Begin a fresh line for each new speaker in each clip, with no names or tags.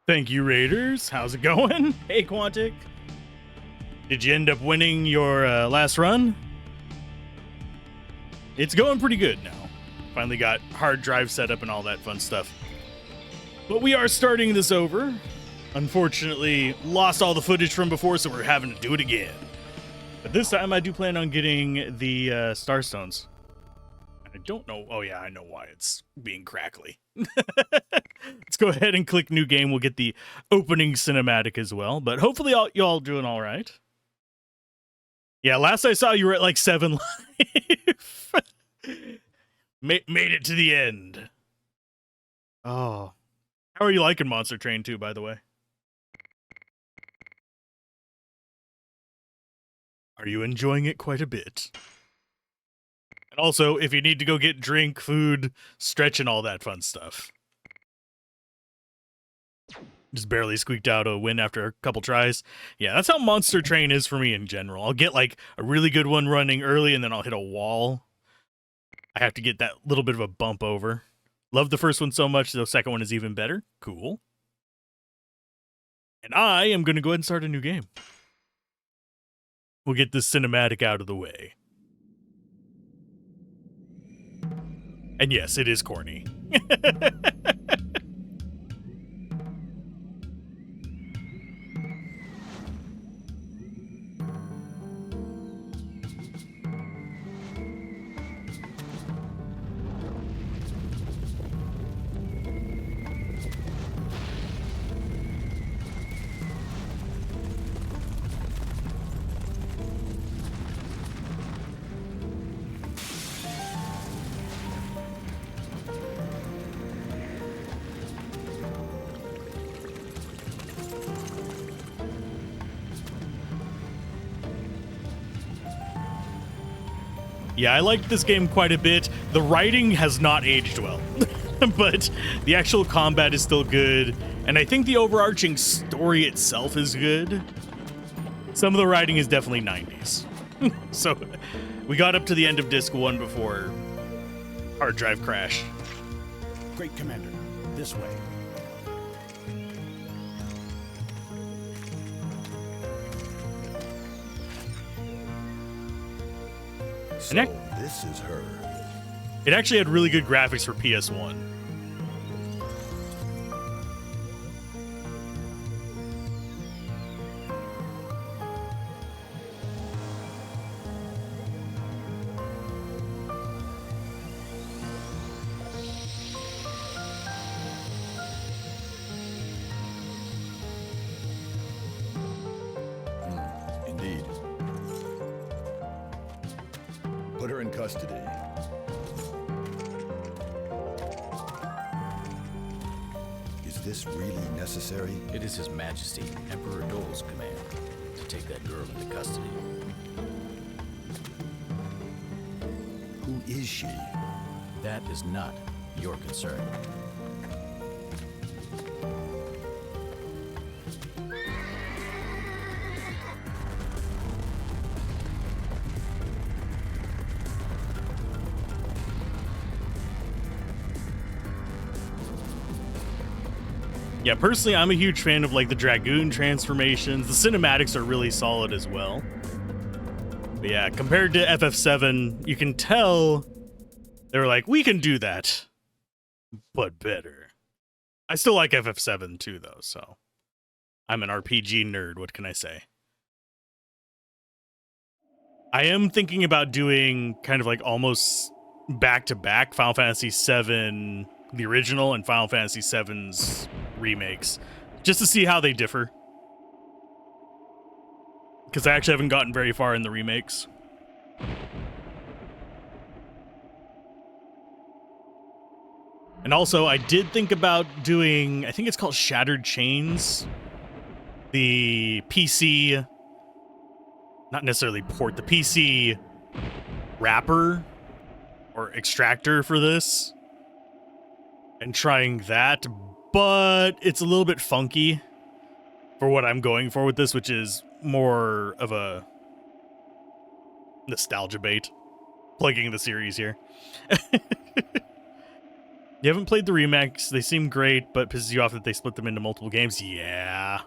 Thank you, Raiders. How's it going? Hey, Quantic. Did you end up winning your last run? It's going pretty good now. Finally got hard drive set up and all that fun stuff. But we are starting this over. Unfortunately, lost all the footage from before, so we're having to do it again. But this time, I do plan on getting the Starstones. I don't know. Oh, yeah, I know why it's being crackly. Let's go ahead and click new game. We'll get the opening cinematic as well. But hopefully, y'all doing all right. Yeah, last I saw, you were at like 7 life. Made it to the end. Oh. How are you liking Monster Train 2, by the way? Are you enjoying it quite a bit? And also, if you need to go get drink, food, stretch, and all that fun stuff. Just barely squeaked out a win after a couple tries. Yeah, that's how Monster Train is for me in general. I'll get like a really good one running early, and then I'll hit a wall. I have to get that little bit of a bump over. Love the first one so much, the second one is even better. Cool. And I am going to go ahead and start a new game. We'll get this cinematic out of the way. And yes, it is corny. Yeah, I liked this game quite a bit. The writing has not aged well, but the actual combat is still good, and I think the overarching story itself is good. Some of the writing is definitely 90s. So we got up to the end of Disc 1 before hard drive crash.
Great Commander, this way.
So this is her.
It actually had really good graphics for PS1.
Indeed. Put her in custody. Is this really necessary?
It is His Majesty, Emperor Dole's command to take that girl into custody.
Who is she?
That is not your concern.
Yeah, personally, I'm a huge fan of like the Dragoon transformations. The cinematics are really solid as well. But yeah, compared to FF7, you can tell they were like, we can do that, but better. I still like FF7 too, though, so I'm an RPG nerd. What can I say? I am thinking about doing kind of like almost back-to-back Final Fantasy VII, the original, and Final Fantasy VII's remakes, just to see how they differ. Because I actually haven't gotten very far in the remakes. And also, I did think about doing, I think it's called Shattered Chains, the PC, not necessarily port, the PC wrapper or extractor for this, and trying that, but it's a little bit funky for what I'm going for with this, which is more of a nostalgia bait, plugging the series here. You haven't played the remakes. They seem great, but pisses you off that they split them into multiple games. Yeah.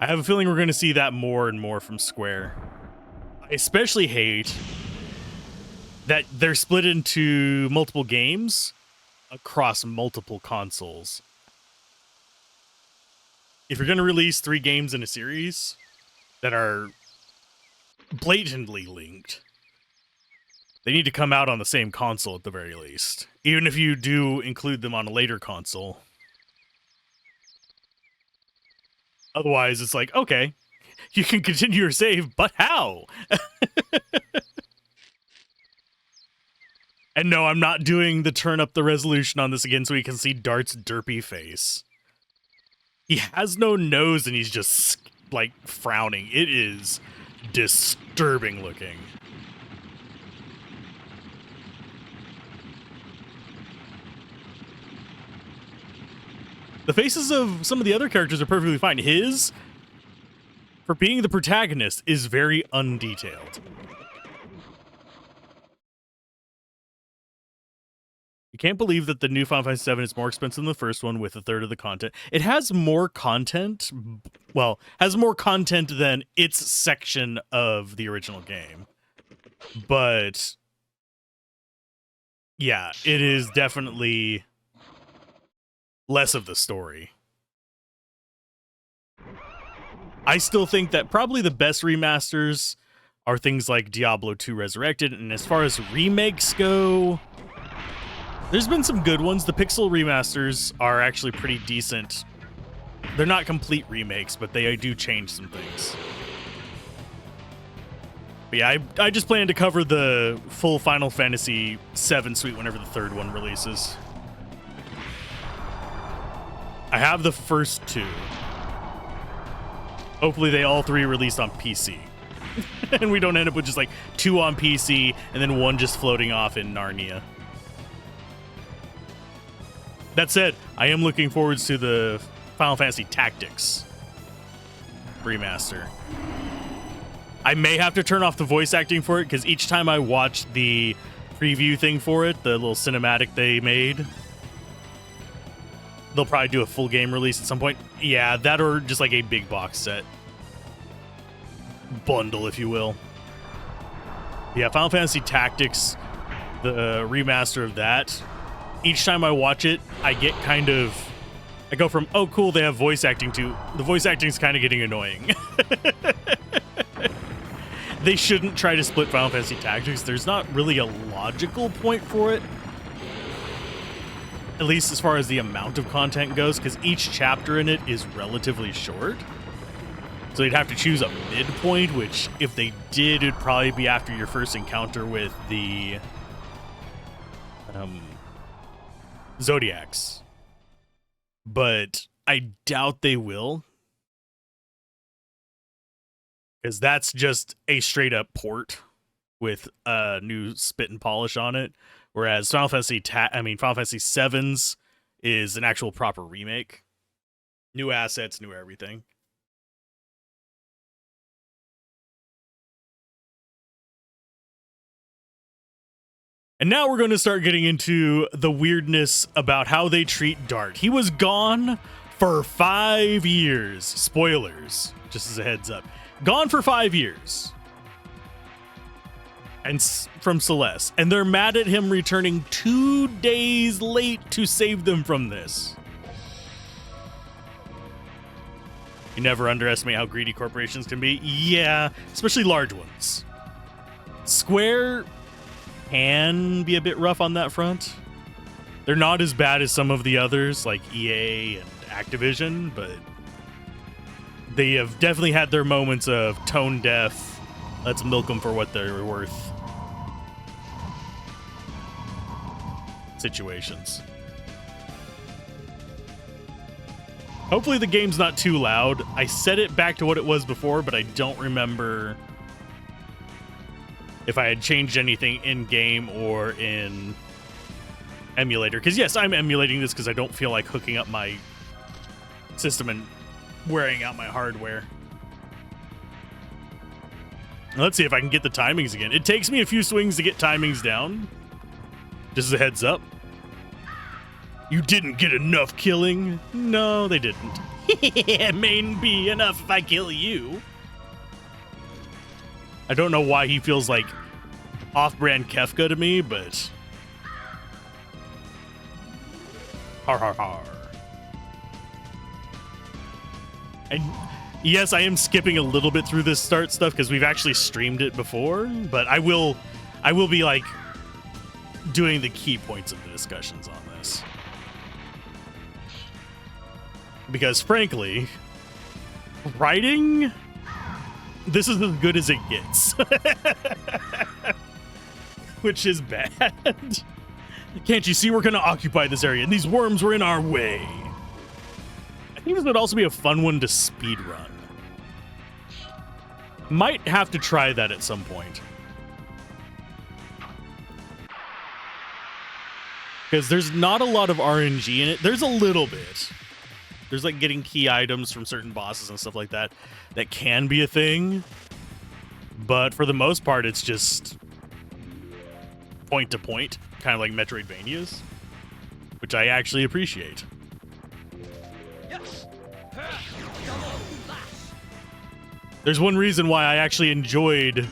I have a feeling we're going to see that more and more from Square. I especially hate that they're split into multiple games across multiple consoles. If you're going to release 3 games in a series that are blatantly linked, they need to come out on the same console at the very least. Even if you do include them on a later console. Otherwise, it's like, okay, you can continue your save, but how? And no, I'm not doing the turn up the resolution on this again so you can see Dart's derpy face. He has no nose and he's just, like, frowning. It is disturbing looking. The faces of some of the other characters are perfectly fine. His, for being the protagonist, is very undetailed. You can't believe that the new Final Fantasy VII is more expensive than the first one with a third of the content. It has more content, well, has more content than its section of the original game. But, yeah, it is definitely less of the story. I still think that probably the best remasters are things like Diablo 2 Resurrected, and as far as remakes go, there's been some good ones. The Pixel remasters are actually pretty decent. They're not complete remakes, but they do change some things. But yeah, I just plan to cover the full Final Fantasy VII suite whenever the third one releases. I have the first 2. Hopefully they all 3 released on PC. And we don't end up with just like 2 on PC and then 1 just floating off in Narnia. That said, I am looking forward to the Final Fantasy Tactics remaster. I may have to turn off the voice acting for it because each time I watch the preview thing for it, the little cinematic they made, they'll probably do a full game release at some point. Yeah, that or just like a big box set. Bundle, if you will. Yeah, Final Fantasy Tactics, the remaster of that. Each time I watch it, I get kind of... I go from, oh, cool, they have voice acting, to the voice acting is kind of getting annoying. They shouldn't try to split Final Fantasy Tactics. There's not really a logical point for it. At least as far as the amount of content goes, because each chapter in it is relatively short. So you'd have to choose a midpoint, which if they did, it'd probably be after your first encounter with the Zodiacs. But I doubt they will. Because that's just a straight up port with a new spit and polish on it. Whereas Final Fantasy VII's is an actual proper remake. New assets, new everything. And now we're going to start getting into the weirdness about how they treat Dart. He was gone for 5 years. Spoilers, just as a heads up. Gone for 5 years. And from Celeste. And they're mad at him returning 2 days late to save them from this. You never underestimate how greedy corporations can be. Yeah, especially large ones. Square can be a bit rough on that front. They're not as bad as some of the others, like EA and Activision, but they have definitely had their moments of tone deaf. Let's milk them for what they're worth situations. Hopefully the game's not too loud. I set it back to what it was before, but I don't remember if I had changed anything in game or in emulator. Because yes, I'm emulating this because I don't feel like hooking up my system and wearing out my hardware. Let's see if I can get the timings again. It takes me a few swings to get timings down. Just as a heads up. You didn't get enough killing? No, they didn't. It may be enough if I kill you. I don't know why he feels like off-brand Kefka to me, but... Har har har. And yes, I am skipping a little bit through this start stuff because we've actually streamed it before, but I will be like doing the key points of the discussions on this. Because frankly, writing, this is as good as it gets. Which is bad. Can't you see we're going to occupy this area? And these worms were in our way. I think this would also be a fun one to speedrun. Might have to try that at some point. Because there's not a lot of RNG in it. There's a little bit. There's like getting key items from certain bosses and stuff like that. That can be a thing. But for the most part, it's just point to point. Kind of like Metroidvanias. Which I actually appreciate. There's one reason why I actually enjoyed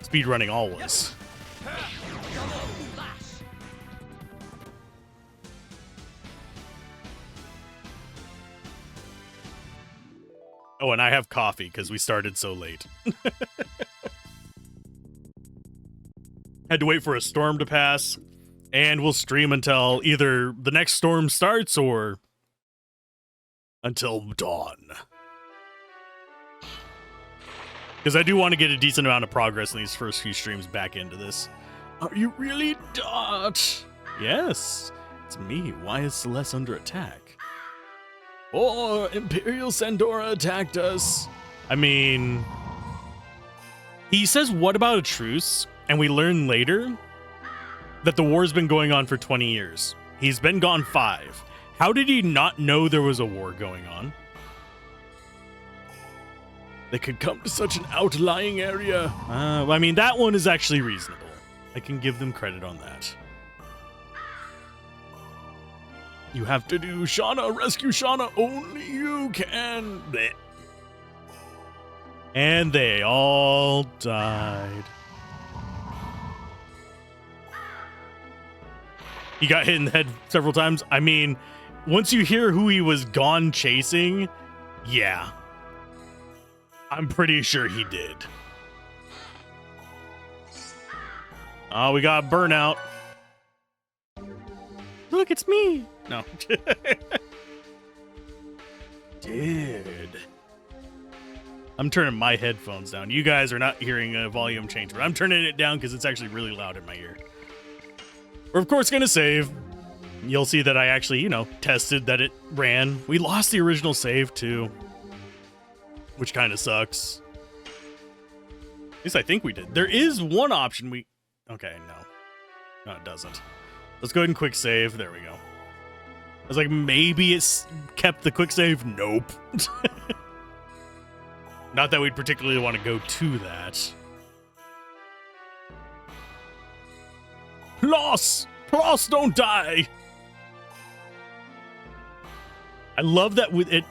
speedrunning always. Oh, and I have coffee because we started so late. Had to wait for a storm to pass, and we'll stream until either the next storm starts or until dawn. Because I do want to get a decent amount of progress in these first few streams back into this. Are you really Dot? Yes, it's me. Why is Celeste under attack? Oh, Imperial Sandora attacked us. I mean, he says, what about a truce? And we learn later that the war's been going on for 20 years. He's been gone 5. How did he not know there was a war going on? They could come to such an outlying area. I mean, that one is actually reasonable. I can give them credit on that. You have to do Shauna, rescue Shauna, only you can. Blech. And they all died. He got hit in the head several times. I mean, once you hear who he was gone chasing, yeah. I'm pretty sure he did. Oh, we got burnout. Look, it's me. No. Dude. I'm turning my headphones down. You guys are not hearing a volume change, but I'm turning it down because it's actually really loud in my ear. We're, of course, going to save. You'll see that I actually, tested that it ran. We lost the original save, too. Which kind of sucks. At least I think we did. There is one option we... Okay, no. No, it doesn't. Let's go ahead and quick save. There we go. I was like, maybe it's kept the quick save. Nope. Not that we'd particularly want to go to that. Loss! Loss, don't die! I love that with it.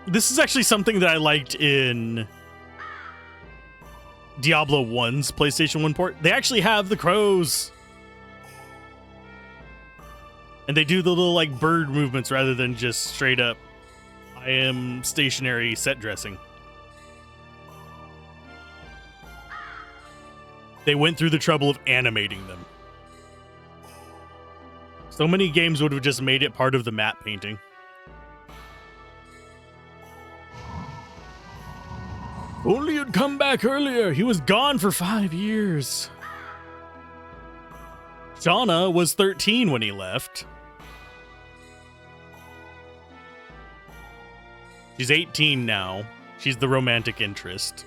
This is actually something that I liked in Diablo 1's PlayStation 1 port. They actually have the crows. And they do the little like bird movements rather than just straight up I am stationary set dressing. They went through the trouble of animating them. So many games would have just made it part of the map painting. Only you'd come back earlier. He was gone for 5 years. Shauna was 13 when he left. She's 18 now. She's the romantic interest.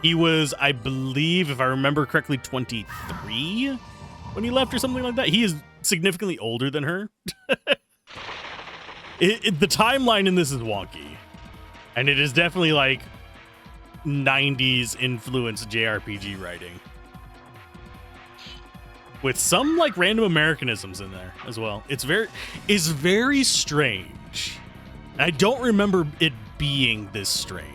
He was, I believe, if I remember correctly, 23 when he left or something like that. He is significantly older than her. The timeline in this is wonky. And it is definitely like 90s influenced JRPG writing. with some like random Americanisms in there as well. It's very strange. I don't remember it being this strange.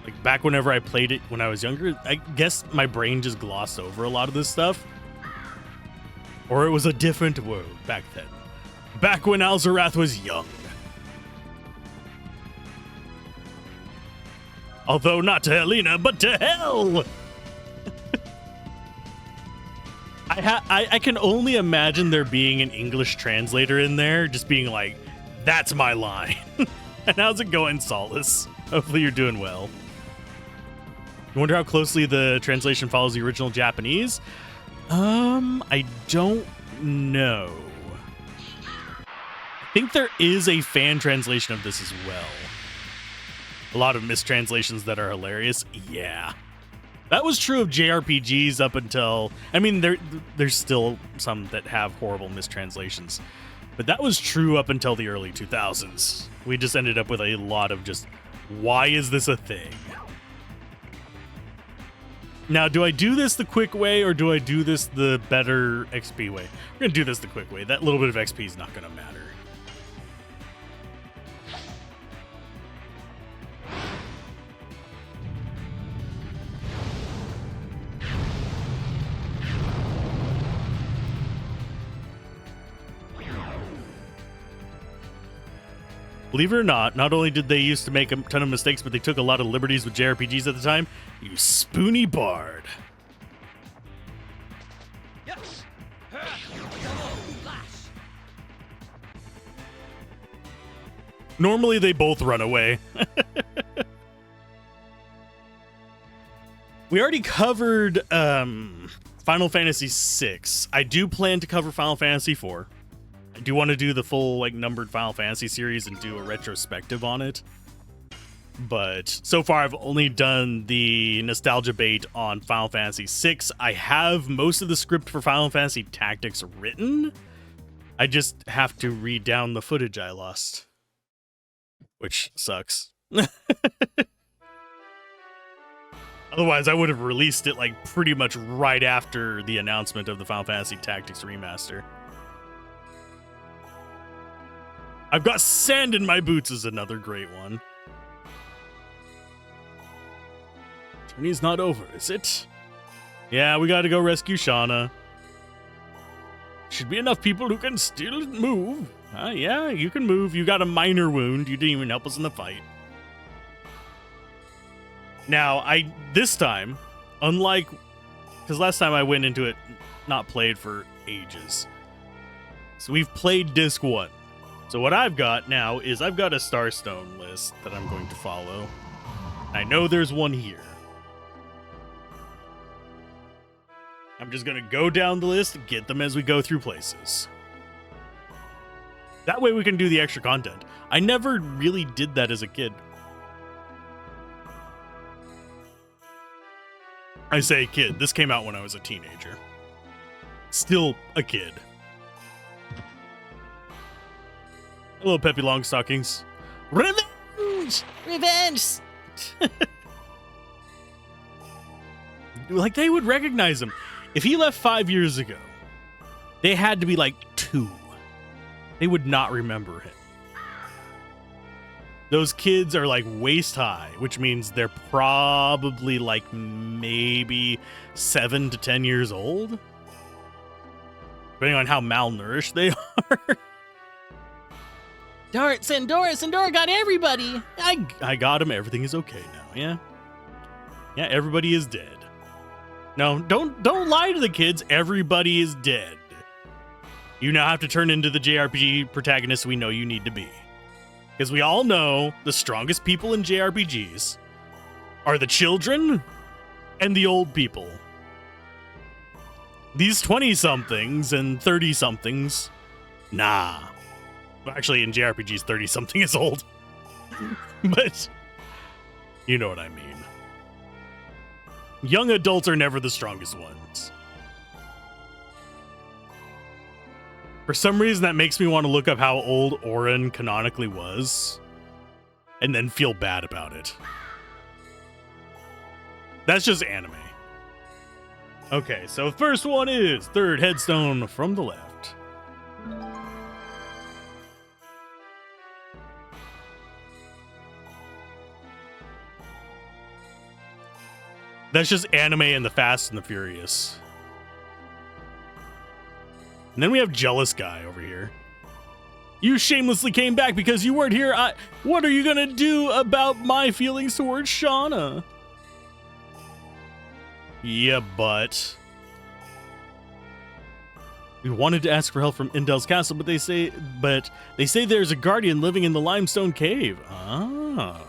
Like back whenever I played it when I was younger, I guess my brain just glossed over a lot of this stuff. Or it was a different world back then. Back when Alzorath was young. Although not to Helena, but to hell! I can only imagine there being an English translator in there just being like, that's my line. And how's it going, Solace? Hopefully you're doing well. You wonder how closely the translation follows the original Japanese? I don't know. I think there is a fan translation of this as well. A lot of mistranslations that are hilarious. Yeah. That was true of JRPGs up until... I mean, there's still some that have horrible mistranslations. But that was true up until the early 2000s. We just ended up with a lot of just, why is this a thing? Now, do I do this the quick way or do I do this the better XP way? We're going to do this the quick way. That little bit of XP is not going to matter. Believe it or not only did they used to make a ton of mistakes, but they took a lot of liberties with JRPGs at the time. You spoony bard.
Yes.
Normally they both run away. We already covered Final Fantasy VI. I do plan to cover Final Fantasy IV. I do want to do the full like numbered Final Fantasy series and do a retrospective on it. But so far I've only done the nostalgia bait on Final Fantasy VI. I have most of the script for Final Fantasy Tactics written. I just have to read down the footage I lost. Which sucks. Otherwise I would have released it like pretty much right after the announcement of the Final Fantasy Tactics remaster. I've got sand in my boots is another great one. Journey's not over, is it? Yeah, we gotta go rescue Shauna. Should be enough people who can still move. Yeah, you can move. You got a minor wound. You didn't even help us in the fight. Now, this time, unlike... Because last time I went into it not played for ages. So we've played Disc 1. So what I've got now is I've got a Starstone list that I'm going to follow. I know there's one here. I'm just going to go down the list and get them as we go through places. That way we can do the extra content. I never really did that as a kid. I say kid. This came out when I was a teenager. Still a kid. Hello, Peppy Longstockings. Revenge! Revenge! Like, they would recognize him. If he left 5 years ago, they had to be like 2. They would not remember him. Those kids are like waist high, which means they're probably like maybe 7 to 10 years old. Depending on how malnourished they are. Sandora got everybody. I got him. Everything is okay now. Yeah. Yeah, everybody is dead. No, don't lie to the kids. Everybody is dead. You now have to turn into the JRPG protagonist we know you need to be. Because we all know the strongest people in JRPGs are the children and the old people. These 20-somethings and 30-somethings, nah. Actually, in JRPGs, 30-something is old. But you know what I mean. Young adults are never the strongest ones. For some reason, that makes me want to look up how old Auron canonically was, and then feel bad about it. That's just anime. Okay, so first one is third headstone from the left. That's just anime and the Fast and the Furious. And then we have Jealous Guy over here. You shamelessly came back because you weren't here. What are you gonna do about my feelings towards Shauna? Yeah, but we wanted to ask for help from Indel's castle, but they say there's a guardian living in the limestone cave. Oh.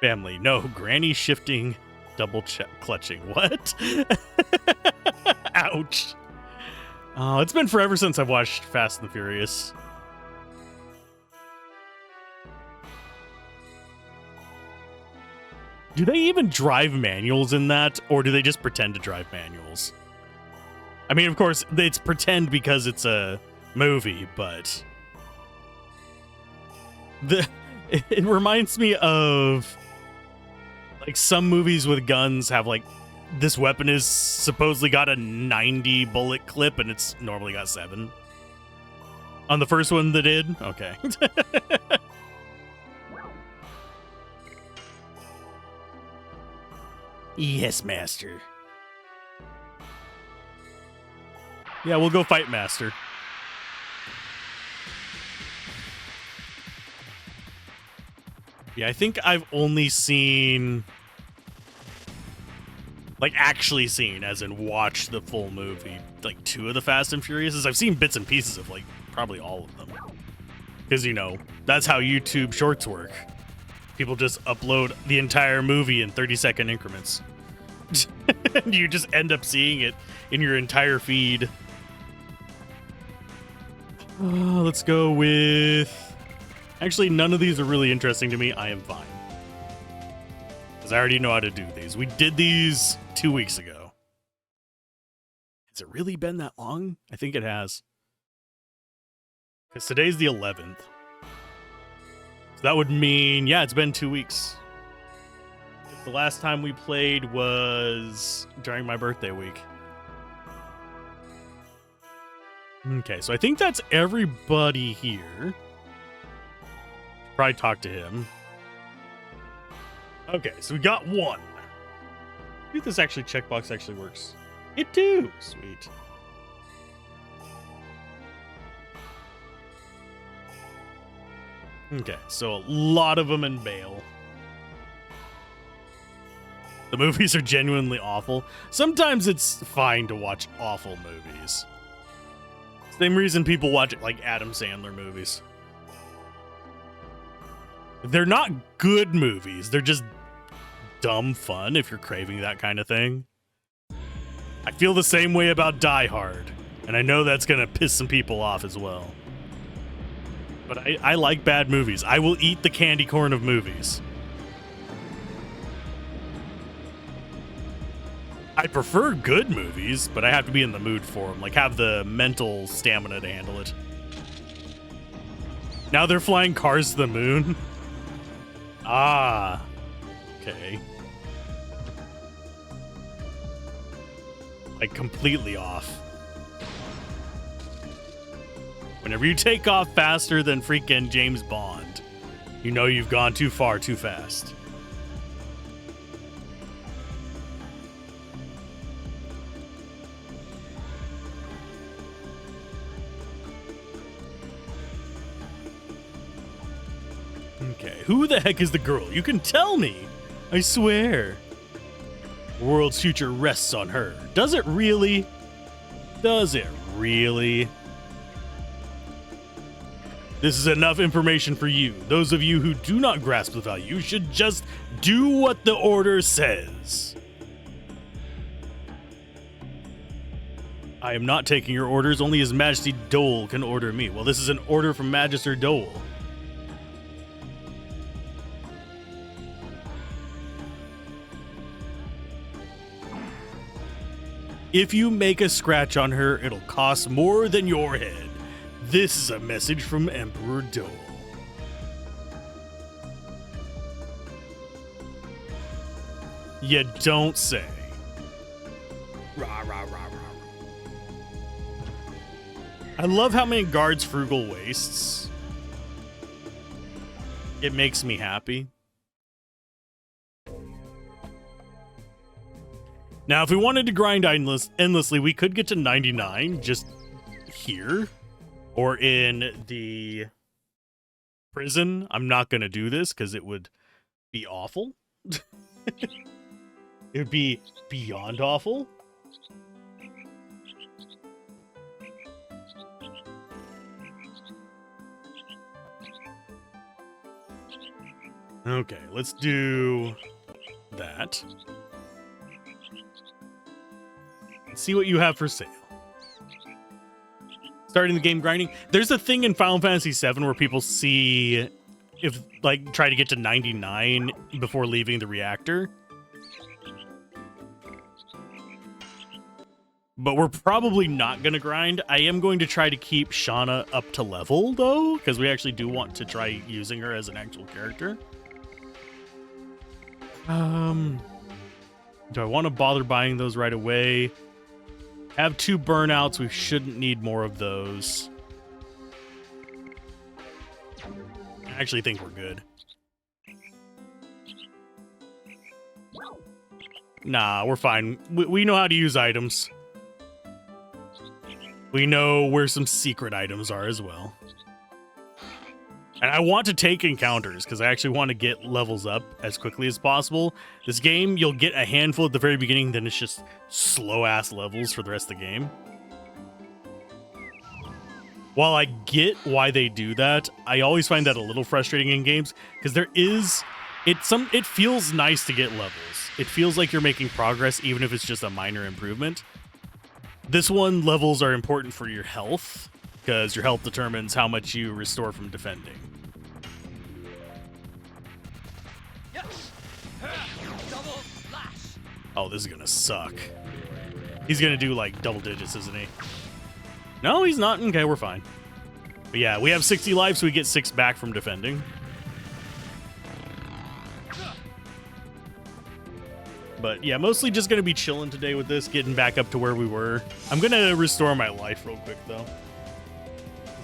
Family, no. Granny shifting, double clutching. What? Ouch. Oh, it's been forever since I've watched Fast and the Furious. Do they even drive manuals in that, or do they just pretend to drive manuals? I mean, of course, it's pretend because it's a movie, but it reminds me of like some movies with guns have like this weapon is supposedly got a 90 bullet clip and it's normally got 7. On the first one that did? Okay. Yes, master. Yeah, we'll go fight master. Yeah, I think I've only seen, like actually seen, as in watched the full movie, like 2 of the Fast and Furious. I've seen bits and pieces of like probably all of them. Because, you know, that's how YouTube shorts work. People just upload the entire movie in 30-second increments. You just end up seeing it in your entire feed. Let's go with... Actually, none of these are really interesting to me. I am fine. Because I already know how to do these. We did these 2 weeks ago. Has it really been that long? I think it has. Because today's the 11th. So that would mean, yeah, it's been 2 weeks. The last time we played was during my birthday week. Okay, so I think that's everybody here. Probably talk to him. Okay, so we got 1. See if this actually checkbox actually works. It do. Sweet. Okay, so a lot of them in bail. The movies are genuinely awful. Sometimes it's fine to watch awful movies. Same reason people watch it, like Adam Sandler movies. They're not good movies. They're just dumb fun if you're craving that kind of thing. I feel the same way about Die Hard. And I know that's going to piss some people off as well. But I like bad movies. I will eat the candy corn of movies. I prefer good movies, but I have to be in the mood for them. Like, have the mental stamina to handle it. Now they're flying cars to the moon? Ah. Okay. Like, completely off. Whenever you take off faster than freaking James Bond, you know you've gone too far too fast. Okay, who the heck is the girl? You can tell me. I swear. The world's future rests on her. Does it really? Does it really? This is enough information for you. Those of you who do not grasp the value should just do what the order says. I am not taking your orders. Only His Majesty Dole can order me. Well, this is an order from Magister Dole. If you make a scratch on her, it'll cost more than your head. This is a message from Emperor Dole. You don't say. Rah, rah, rah, rah. I love how many guards Frugal wastes. It makes me happy. Now, if we wanted to grind endlessly, we could get to 99 just here or in the prison. I'm not going to do this because it would be awful. It would be beyond awful. Okay, let's do that. Let's see what you have for sale. Starting the game grinding. There's a thing in Final Fantasy VII where people see if, like, try to get to 99 before leaving the reactor. But we're probably not going to grind. I am going to try to keep Shauna up to level, though, because we actually do want to try using her as an actual character. Do I want to bother buying those right away? Have 2 burnouts. We shouldn't need more of those. I actually think we're good. Nah, we're fine. We know how to use items. We know where some secret items are as well. And I want to take encounters because I actually want to get levels up as quickly as possible. This game, you'll get a handful at the very beginning, then it's just slow-ass levels for the rest of the game. While I get why they do that, I always find that a little frustrating in games because it feels nice to get levels. It feels like you're making progress even if it's just a minor improvement. This one, levels are important for your health because your health determines how much you restore from defending. Oh, this is gonna suck. He's gonna do like double digits, isn't he? No, he's not. Okay, we're fine. But yeah, we have 60 life, so we get 6 back from defending. But yeah, mostly just gonna be chilling today with this, getting back up to where we were. I'm gonna restore my life real quick though.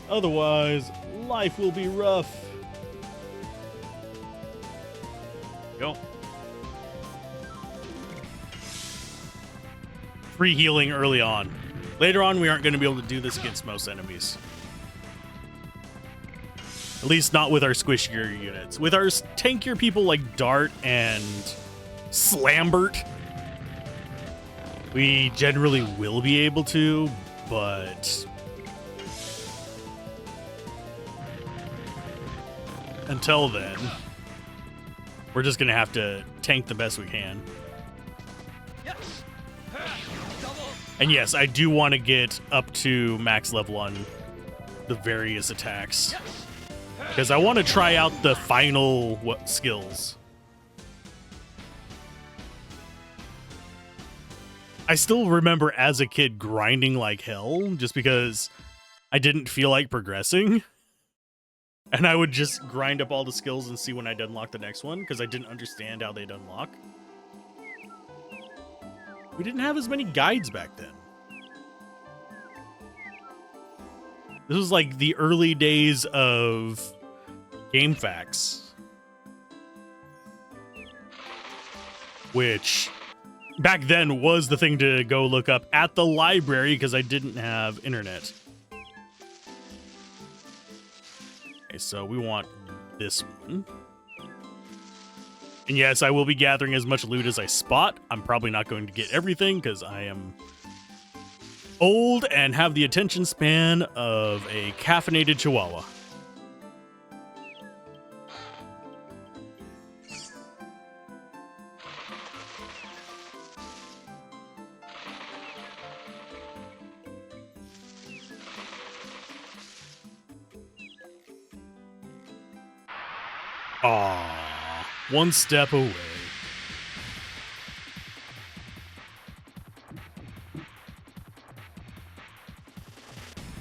Otherwise, life will be rough. Go. Free healing early on. Later on, we aren't going to be able to do this against most enemies. At least not with our squishier units. With our tankier people like Dart and Slambert, we generally will be able to, but until then, we're just going to have to tank the best we can. And yes, I do want to get up to max level on the various attacks. Because I want to try out the final skills. I still remember as a kid grinding like hell just because I didn't feel like progressing. And I would just grind up all the skills and see when I'd unlock the next one because I didn't understand how they'd unlock. We didn't have as many guides back then. This was like the early days of GameFAQs, which back then was the thing to go look up at the library because I didn't have internet. Okay, so we want this one. And yes, I will be gathering as much loot as I spot. I'm probably not going to get everything because I am old and have the attention span of a caffeinated chihuahua. Aww. One step away.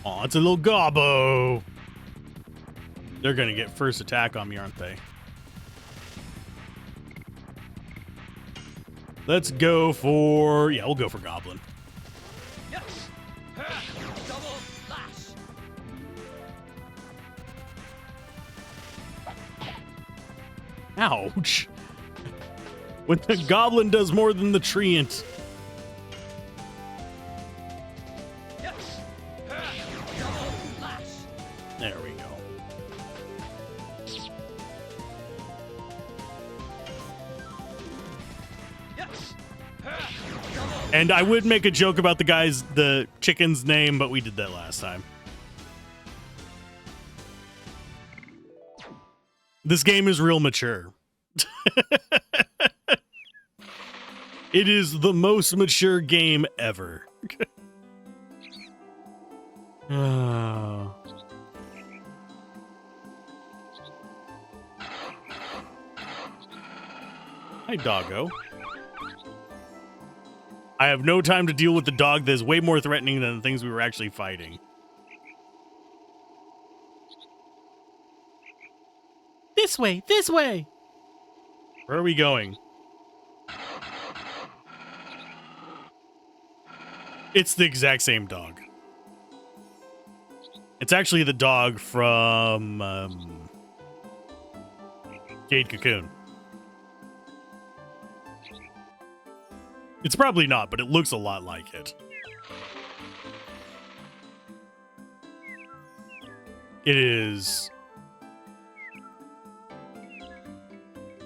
Aw, it's a little gobbo. They're gonna get first attack on me, aren't they? Let's go for... Yeah, we'll go for Goblin.
Double lash.
Ouch. When the Goblin does more than the Treant.
Double lash.
There we go. And I would make a joke about the chicken's name, but we did that last time. This game is real mature. It is the most mature game ever. Oh. Hi, doggo. I have no time to deal with the dog that is way more threatening than the things we were actually fighting. This way, this way! Where are we going? It's the exact same dog. It's actually the dog from Jade Cocoon. It's probably not, but it looks a lot like it. It is...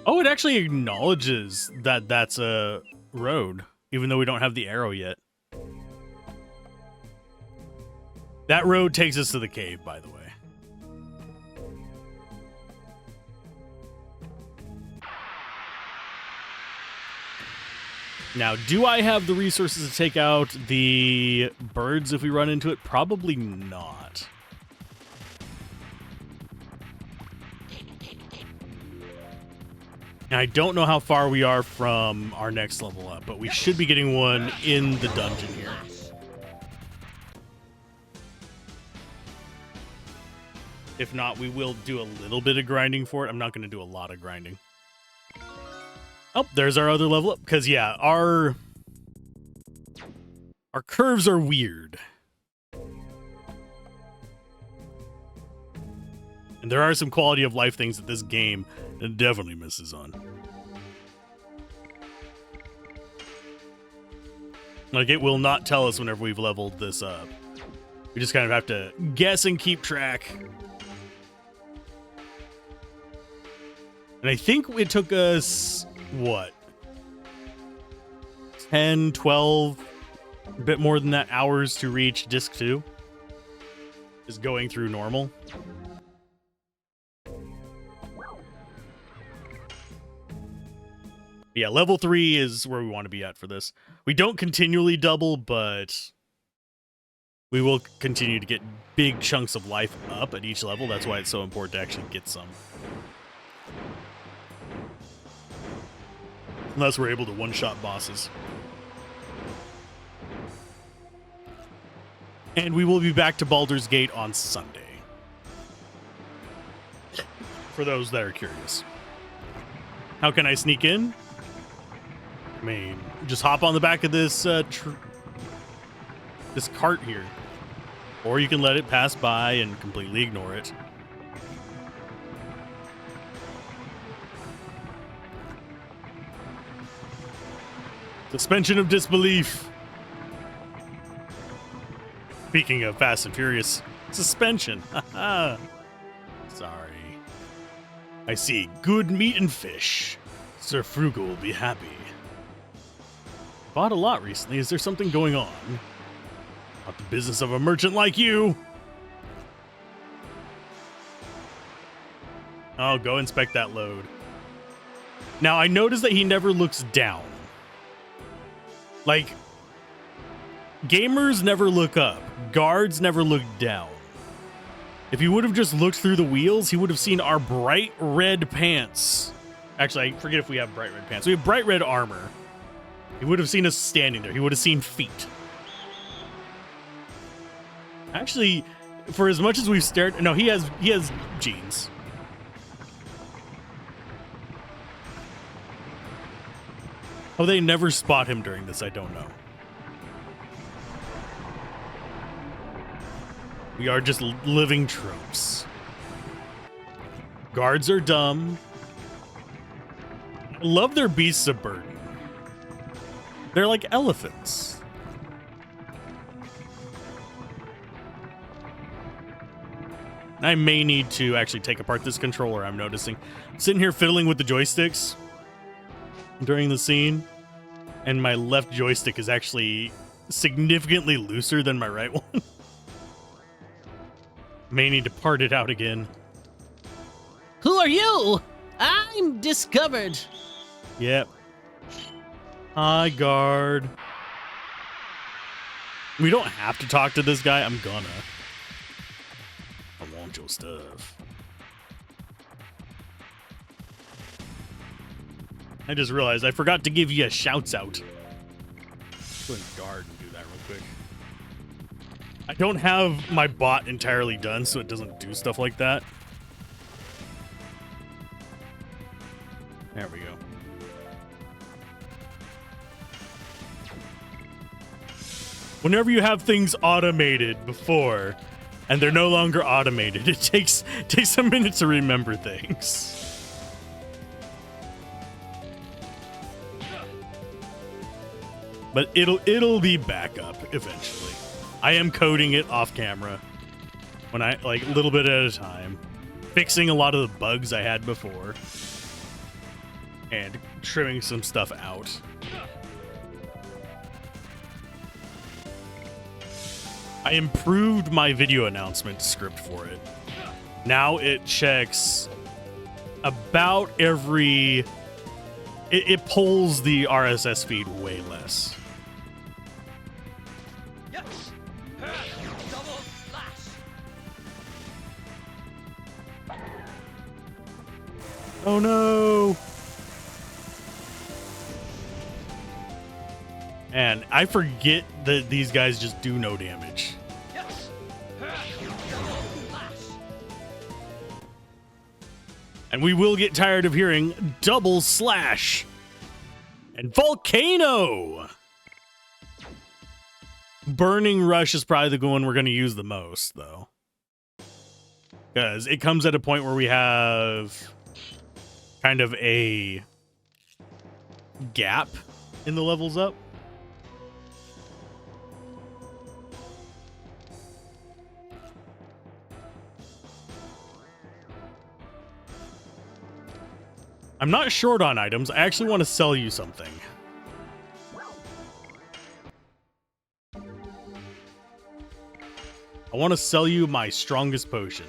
Oh, it actually acknowledges that that's a road, even though we don't have the arrow yet. That road takes us to the cave, by the way. Now, do I have the resources to take out the birds if we run into it? Probably not. And I don't know how far we are from our next level up, but we should be getting one in the dungeon here. If not, we will do a little bit of grinding for it. I'm not going to do a lot of grinding. Oh, there's our other level up. Because, yeah, our curves are weird. And there are some quality of life things that this game definitely misses on. Like, it will not tell us whenever we've leveled this up. We just kind of have to guess and keep track. And I think it took us, what? 10, 12, a bit more than that hours to reach Disc 2. Just going through normal. Yeah, level 3 is where we want to be at for this. We don't continually double, but we will continue to get big chunks of life up at each level. That's why it's so important to actually get some. Unless we're able to one-shot bosses. And we will be back to Baldur's Gate on Sunday. For those that are curious. How can I sneak in? I mean, just hop on the back of this this cart here. Or you can let it pass by and completely ignore it. Suspension of disbelief. Speaking of Fast and Furious, suspension. Haha. Sorry. I see good meat and fish. Sir Frugal will be happy. Bought a lot recently. Is there something going on? Not the business of a merchant like you. Oh, go inspect that load. Now, I noticed that he never looks down. Like, gamers never look up. Guards never look down. If he would have just looked through the wheels, he would have seen our bright red pants. Actually, I forget if we have bright red pants. We have bright red armor. He would have seen us standing there. He would have seen feet. Actually, for as much as we've stared... No, he has jeans. Oh, they never spot him during this. I don't know. We are just living tropes. Guards are dumb. I love their beasts of burden. They're like elephants. I may need to actually take apart this controller, I'm noticing. I'm sitting here fiddling with the joysticks during the scene, and my left joystick is actually significantly looser than my right one. May need to part it out again.
Who are you? I'm discovered.
Yep. Hi, guard. We don't have to talk to this guy. I'm gonna. I want your stuff. I just realized I forgot to give you a shouts out. Go in guard and do that real quick. I don't have my bot entirely done, so it doesn't do stuff like that. There we go. Whenever you have things automated before, and they're no longer automated, it takes a minute to remember things. But it'll be back up eventually. I am coding it off camera, when I like a little bit at a time, fixing a lot of the bugs I had before, and trimming some stuff out. I improved my video announcement script for it. Now it checks about every... It pulls the RSS feed way less.
Yes. Double slash.
Oh no! And I forget that these guys just do no damage.
Yes. Double slash.
And we will get tired of hearing double slash and volcano. Burning rush is probably the one we're going to use the most, though, because it comes at a point where we have kind of a gap in the levels up. I'm not short on items. I actually want to sell you something. I want to sell you my strongest potion.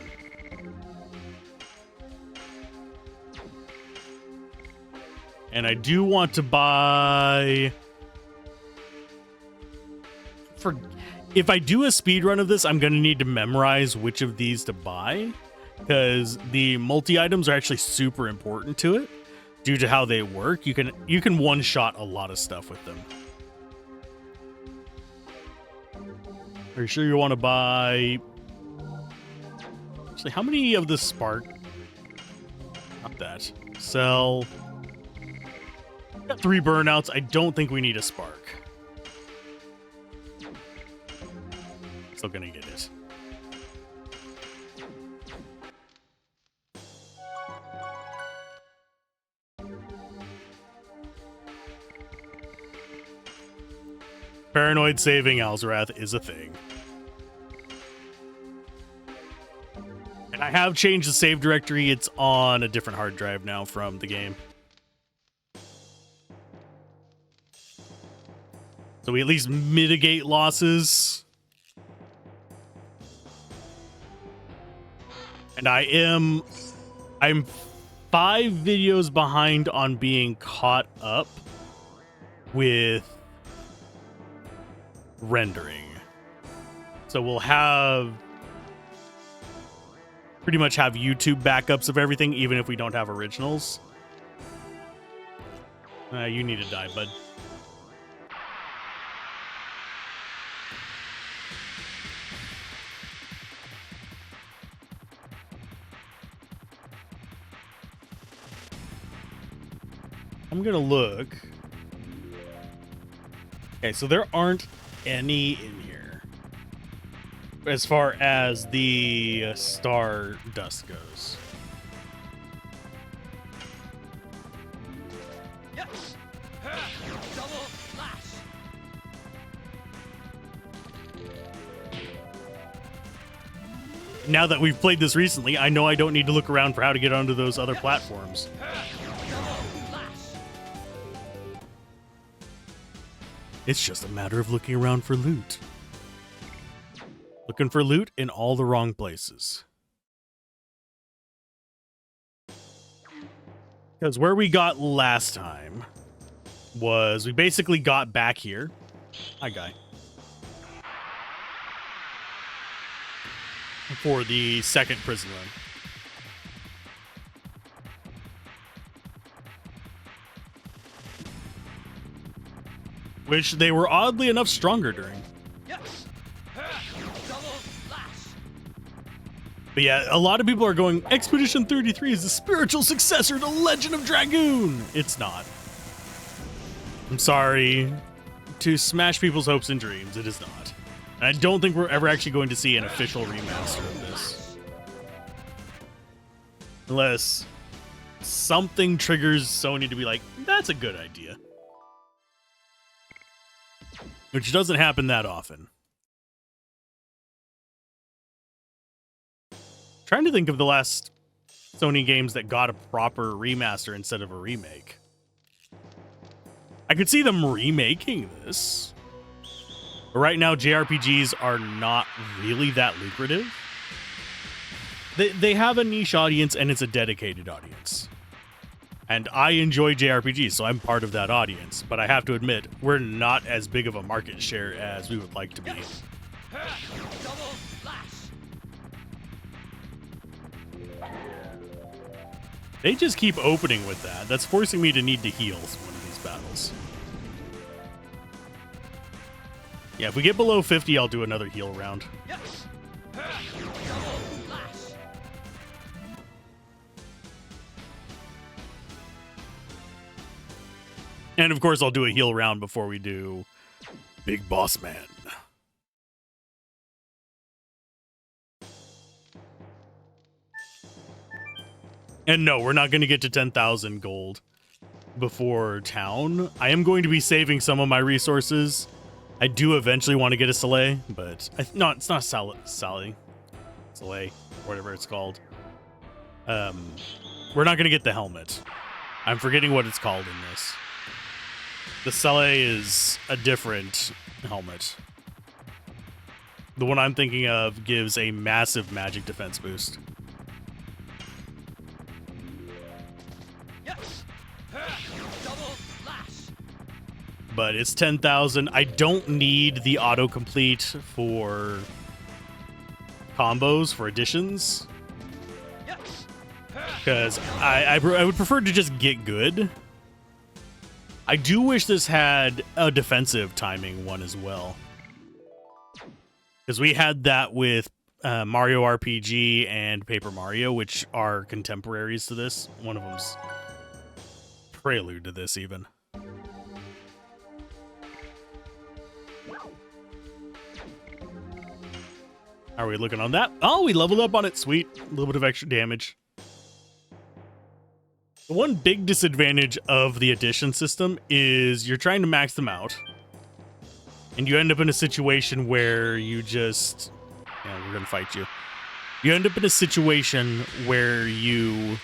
And I do want to buy... If I do a speed run of this, I'm going to need to memorize which of these to buy, because the multi-items are actually super important to it. Due to how they work, you can one-shot a lot of stuff with them. Are you sure you want to buy... Actually, how many of the spark? Not that. Sell. Got 3 burnouts. I don't think we need a spark. Still gonna get it. Paranoid saving Alzorath is a thing. And I have changed the save directory. It's on a different hard drive now from the game. So we at least mitigate losses. And I'm 5 videos behind on being caught up with rendering. So we'll pretty much have YouTube backups of everything, even if we don't have originals. You need to die, bud. I'm gonna look Okay, so there aren't any in here as far as the star dust goes.
Yes. Double slash.
Now that we've played this recently, I know I don't need to look around for how to get onto those other platforms.
Double slash.
It's just a matter of looking around for loot. Looking for loot in all the wrong places. Because where we got last time was we basically got back here. Hi, guy. For the second prison run. Which they were oddly enough stronger during.
Yes. Double slash.
But yeah, a lot of people are going, Expedition 33 is the spiritual successor to Legend of Dragoon. It's not. I'm sorry to smash people's hopes and dreams. It is not. And I don't think we're ever actually going to see an official remaster of this. Unless something triggers Sony to be like, that's a good idea. Which doesn't happen that often. Trying to think of the last Sony games that got a proper remaster instead of a remake. I could see them remaking this. But right now, JRPGs are not really that lucrative. They have a niche audience, and it's a dedicated audience. And I enjoy JRPGs, so I'm part of that audience. But I have to admit, we're not as big of a market share as we would like to be.
Double slash.
They just keep opening with that. That's forcing me to need to heal one of these battles. Yeah, if we get below 50, I'll do another heal round.
Yes. Double slash.
And of course, I'll do a heal round before we do Big Boss Man. And no, we're not going to get to 10,000 gold before town. I am going to be saving some of my resources. I do eventually want to get a Soleil, but no, it's not Soleil, whatever it's called. We're not going to get the helmet. I'm forgetting what it's called in this. The Soleil is a different helmet. The one I'm thinking of gives a massive magic defense boost.
Yes. Double slash.
But it's 10,000. I don't need the autocomplete for combos, for additions.
Yes.
Because I would prefer to just get good. I do wish this had a defensive timing one as well. Because we had that with Mario RPG and Paper Mario, which are contemporaries to this. One of them's prelude to this even. How are we looking on that? Oh, we leveled up on it. Sweet. A little bit of extra damage. The one big disadvantage of the addition system is you're trying to max them out. And you end up in a situation where you just... Yeah, we're going to fight you. You end up in a situation where you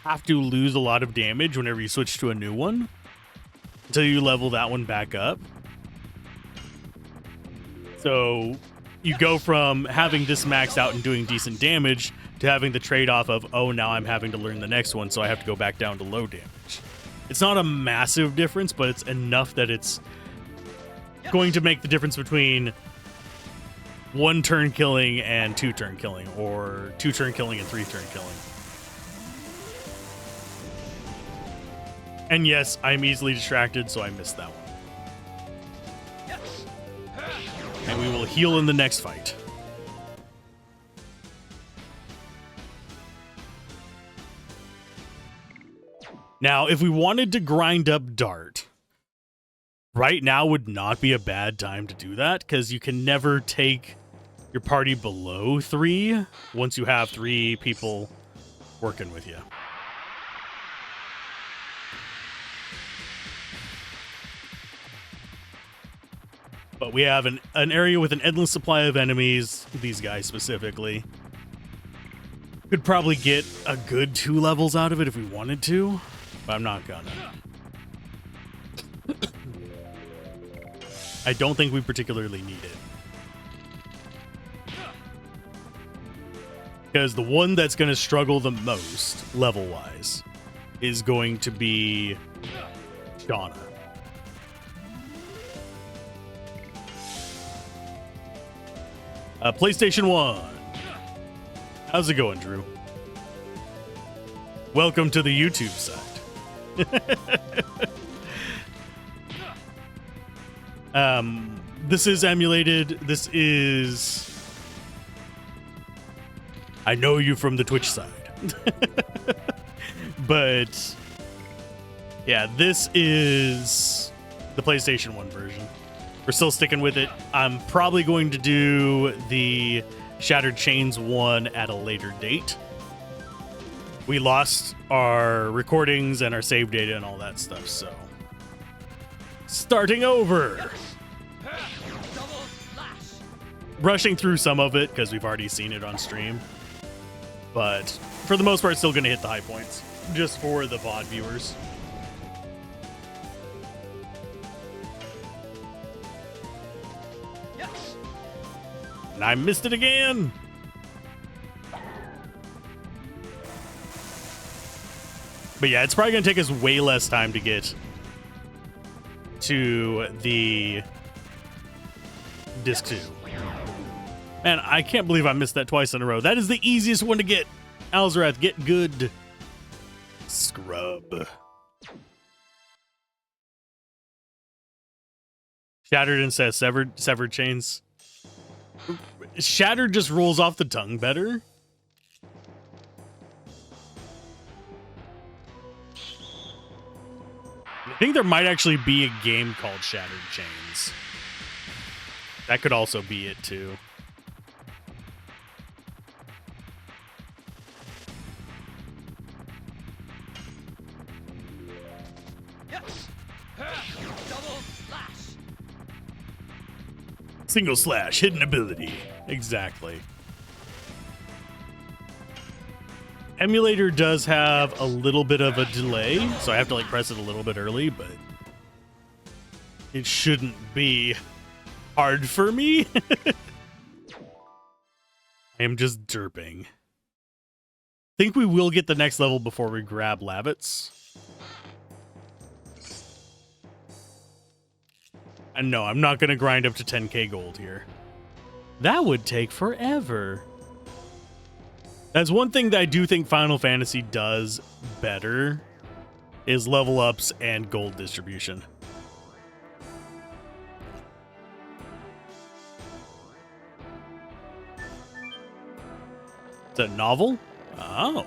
have to lose a lot of damage whenever you switch to a new one until you level that one back up. So you go from having this maxed out and doing decent damage to having the trade-off of, oh, now I'm having to learn the next one, so I have to go back down to low damage. It's not a massive difference, but it's enough that it's going to make the difference between 1 turn killing and 2 turn killing, or 2 turn killing and 3 turn killing. And yes, I'm easily distracted, so I missed that one.
Yes.
And we will heal in the next fight. Now, if we wanted to grind up Dart, right now would not be a bad time to do that, because you can never take your party below 3 once you have 3 people working with you. But we have an area with an endless supply of enemies, these guys specifically. Could probably get a good 2 levels out of it if we wanted to, but I'm not gonna. I don't think we particularly need it. Because the one that's going to struggle the most, level-wise, is going to be Shauna. PlayStation 1. How's it going, Drew? Welcome to the YouTube side. This is emulated. This is... I know you from the Twitch side. But yeah, this is the PlayStation 1 version. We're still sticking with it. I'm probably going to do the Shattered Chains one at a later date. We lost our recordings and our save data and all that stuff, so starting over.
Double lash.
Rushing through some of it because we've already seen it on stream. But for the most part, still going to hit the high points just for the VOD viewers.
Yes.
And I missed it again. But yeah, it's probably going to take us way less time to get to the disc 2. Man, I can't believe I missed that twice in a row. That is the easiest one to get. Alzorath, get good. Scrub. Shattered and says severed chains. Shattered just rolls off the tongue better. I think there might actually be a game called Shattered Chains. That could also be it too.
Yes. Double lash.
Single slash, hidden ability. Exactly. Emulator does have a little bit of a delay, so I have to like press it a little bit early, but it shouldn't be hard for me. I am just derping. Think we will get the next level before we grab Lavitz. And no, I'm not going to grind up to 10k gold here. That would take forever. That's one thing that I do think Final Fantasy does better is level ups and gold distribution. Is that a novel? Oh.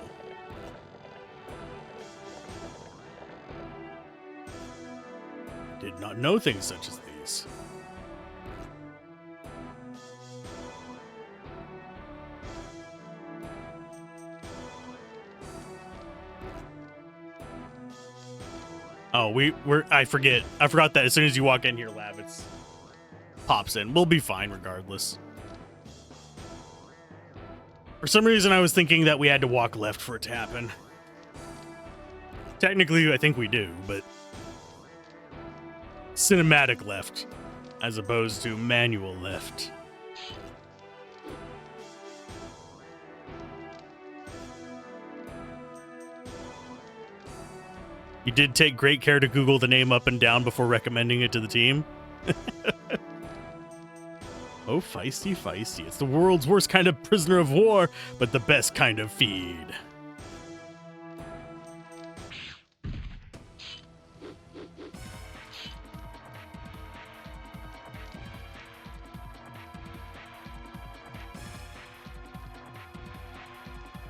Did not know things such as these. Oh, I forgot that as soon as you walk in here, Lavitz pops in. We'll be fine regardless. For some reason, I was thinking that we had to walk left for it to happen. Technically, I think we do, but cinematic left as opposed to manual left. You did take great care to Google the name up and down before recommending it to the team. Oh, feisty, feisty. It's the world's worst kind of prisoner of war, but the best kind of feed.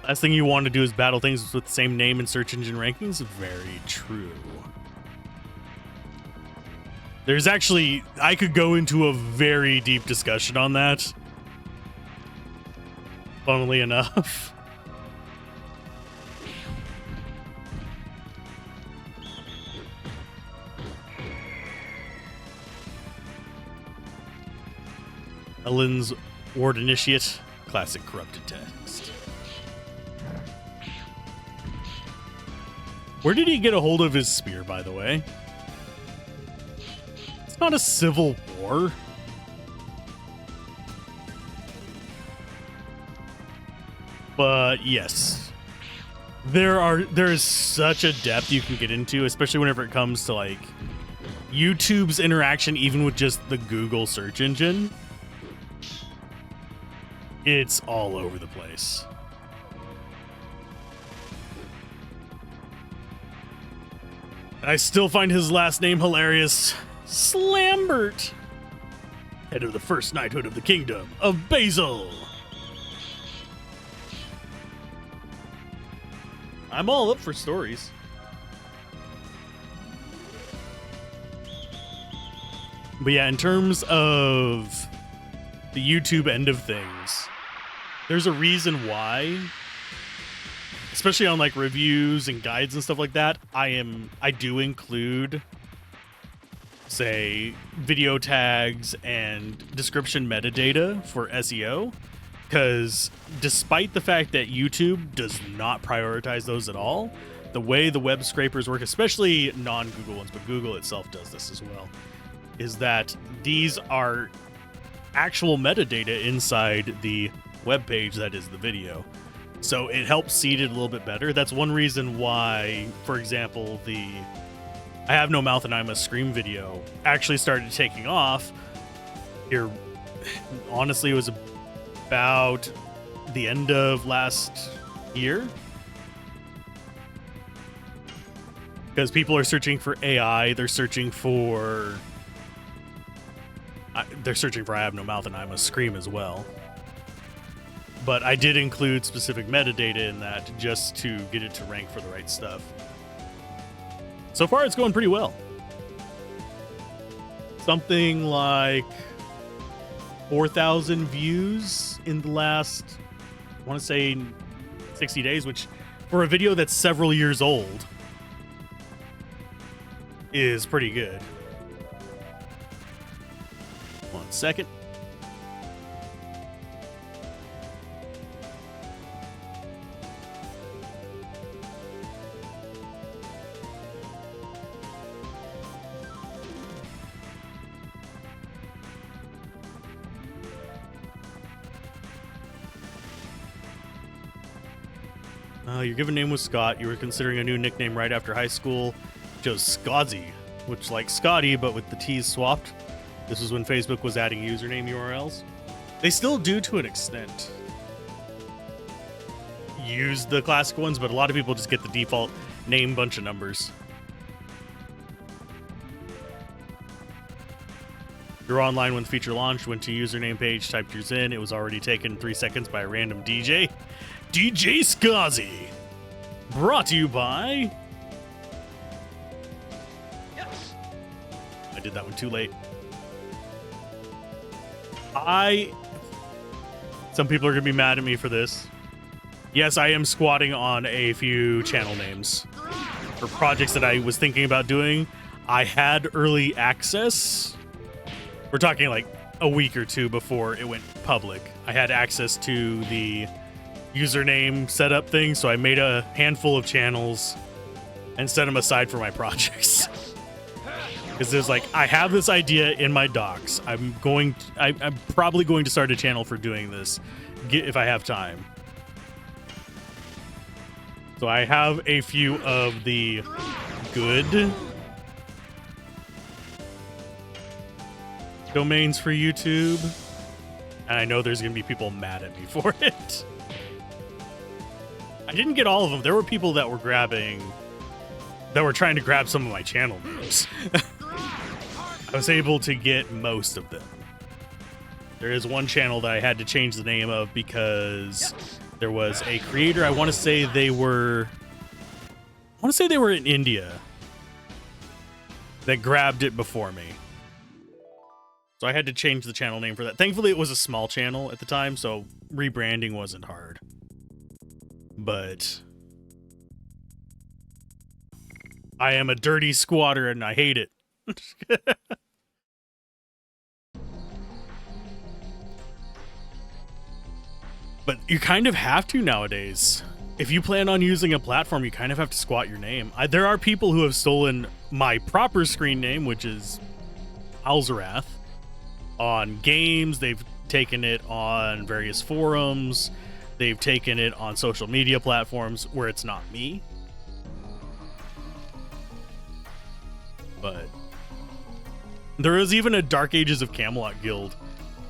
Last thing you want to do is battle things with the same name in search engine rankings. Very true. There's actually, I could go into a very deep discussion on that. Funnily enough. Ellen's Ward Initiate, classic corrupted text. Where did he get a hold of his spear, by the way? It's not a civil war. But yes, there is such a depth you can get into, especially whenever it comes to like YouTube's interaction, even with just the Google search engine. It's all over the place. I still find his last name hilarious. Slambert. Head of the first knighthood of the kingdom of Basil. I'm all up for stories. But yeah, in terms of the YouTube end of things, there's a reason why, especially on like reviews and guides and stuff like that, I do include, say, video tags and description metadata for SEO, because despite the fact that YouTube does not prioritize those at all, the way the web scrapers work, especially non-Google ones, but Google itself does this as well, is that these are actual metadata inside the web page that is the video. So it helps seed it a little bit better. That's one reason why, for example, the I Have No Mouth and I'm a Scream video actually started taking off here. Honestly, it was about the end of last year, because people are searching for AI. They're searching for I Have No Mouth and I'm a Scream as well. But I did include specific metadata in that just to get it to rank for the right stuff. So far, it's going pretty well. Something like 4,000 views in the last, I want to say, 60 days, which for a video that's several years old is pretty good. 1 second. Your given name was Scott. You were considering a new nickname right after high school. Chose Scotzy, which like Scotty, but with the T's swapped. This was when Facebook was adding username URLs. They still do to an extent use the classic ones, but a lot of people just get the default name, bunch of numbers. You're online when the feature launched, went to username page, typed yours in. It was already taken 3 seconds by a random DJ. DJ Scotzy. Brought to you by...
Yes.
I did that one too late. Some people are going to be mad at me for this. Yes, I am squatting on a few channel names for projects that I was thinking about doing. I had early access. We're talking like a week or two before it went public. I had access to the username setup thing, so I made a handful of channels and set them aside for my projects. Because there's like, I have this idea in my docs. I'm probably going to start a channel for doing this if I have time. So I have a few of the good domains for YouTube, and I know there's going to be people mad at me for it. I didn't get all of them. There were people that were trying to grab some of my channel names. I was able to get most of them. There is one channel that I had to change the name of because there was a creator. I want to say they were in India that grabbed it before me. So I had to change the channel name for that. Thankfully, it was a small channel at the time, so rebranding wasn't hard. But I am a dirty squatter and I hate it. But you kind of have to nowadays. If you plan on using a platform, you kind of have to squat your name. There are people who have stolen my proper screen name, which is Alzorath, on games. They've taken it on various forums. They've taken it on social media platforms where it's not me. But there is even a Dark Ages of Camelot guild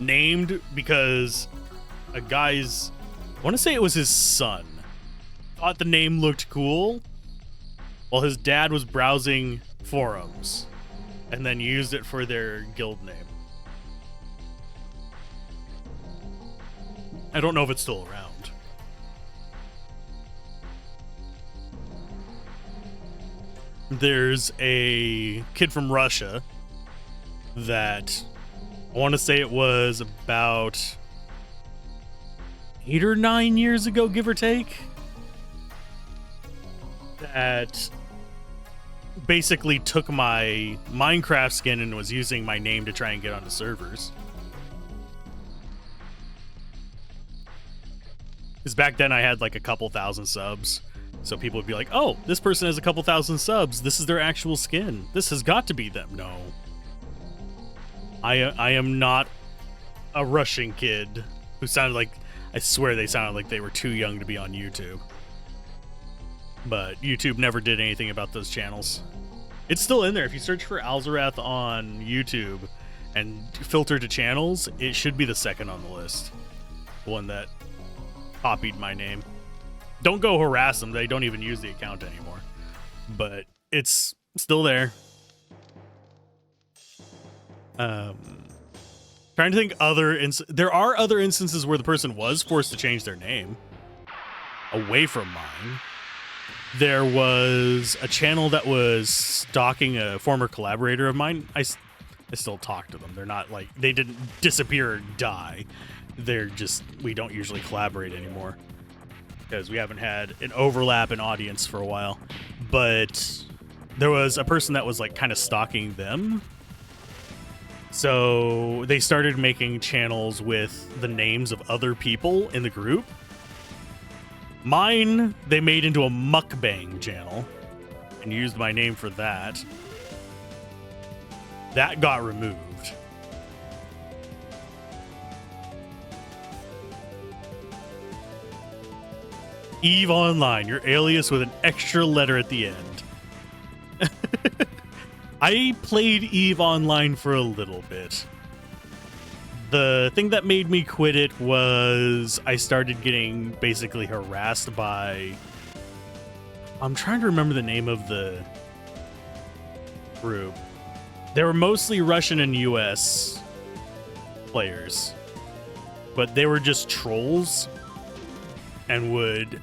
named because a guy's, I want to say it was his son, thought the name looked cool while his dad was browsing forums and then used it for their guild name. I don't know if it's still around. There's a kid from Russia that I want to say it was about 8 or 9 years ago, give or take, that basically took my Minecraft skin and was using my name to try and get onto servers. Because back then I had like a couple thousand subs. So people would be like, oh, this person has a couple thousand subs. This is their actual skin. This has got to be them. No. I am not a Russian kid who sounded like, I swear they sounded like they were too young to be on YouTube. But YouTube never did anything about those channels. It's still in there. If you search for Alzorath on YouTube and filter to channels, it should be the second on the list. The one that copied my name. Don't go harass them. They don't even use the account anymore. But it's still there. Trying to think there are other instances where the person was forced to change their name away from mine. There was a channel that was stalking a former collaborator of mine. I still talk to them. They're not like, they didn't disappear or die. They're just, we don't usually collaborate anymore because we haven't had an overlap in audience for a while. But there was a person that was like kind of stalking them. So they started making channels with the names of other people in the group. Mine, they made into a mukbang channel and used my name for that. That got removed. Eve Online, your alias with an extra letter at the end. I played Eve Online for a little bit. The thing that made me quit it was I started getting basically harassed by... I'm trying to remember the name of the group. They were mostly Russian and US players, but they were just trolls and would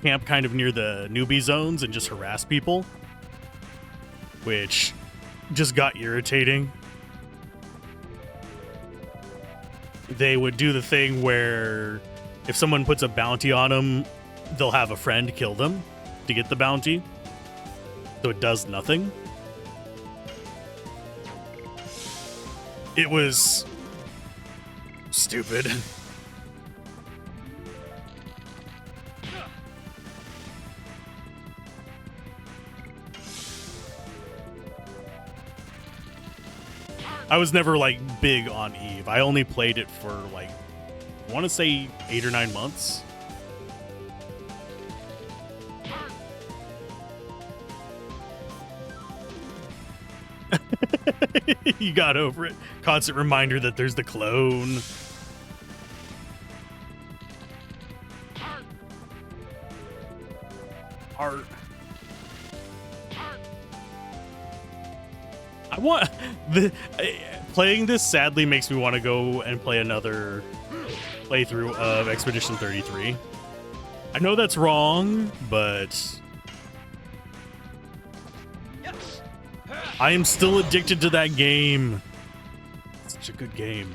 camp kind of near the newbie zones and just harass people, which just got irritating. They would do the thing where if someone puts a bounty on them, they'll have a friend kill them to get the bounty, so it does nothing. It was stupid. I was never like big on Eve. I only played it for like, I want to say 8 or 9 months. You got over it. Constant reminder that there's the clone. Art. I want playing this sadly makes me want to go and play another playthrough of Expedition 33. I know that's wrong, but I am still addicted to that game. It's such a good game.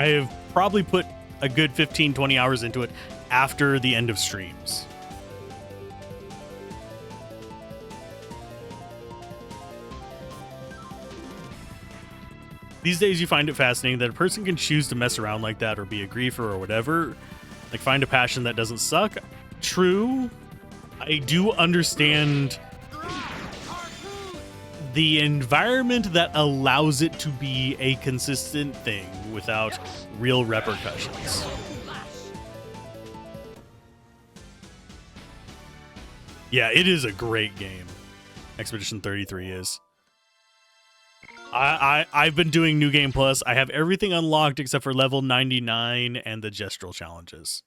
I have probably put a good 15, 20 hours into it after the end of streams. These days you find it fascinating that a person can choose to mess around like that or be a griefer or whatever. Like, find a passion that doesn't suck. True. I do understand the environment that allows it to be a consistent thing without real repercussions. Yeah, it is a great game. Expedition 33 is. I've been doing New Game Plus. I have everything unlocked except for level 99 and the gestural challenges.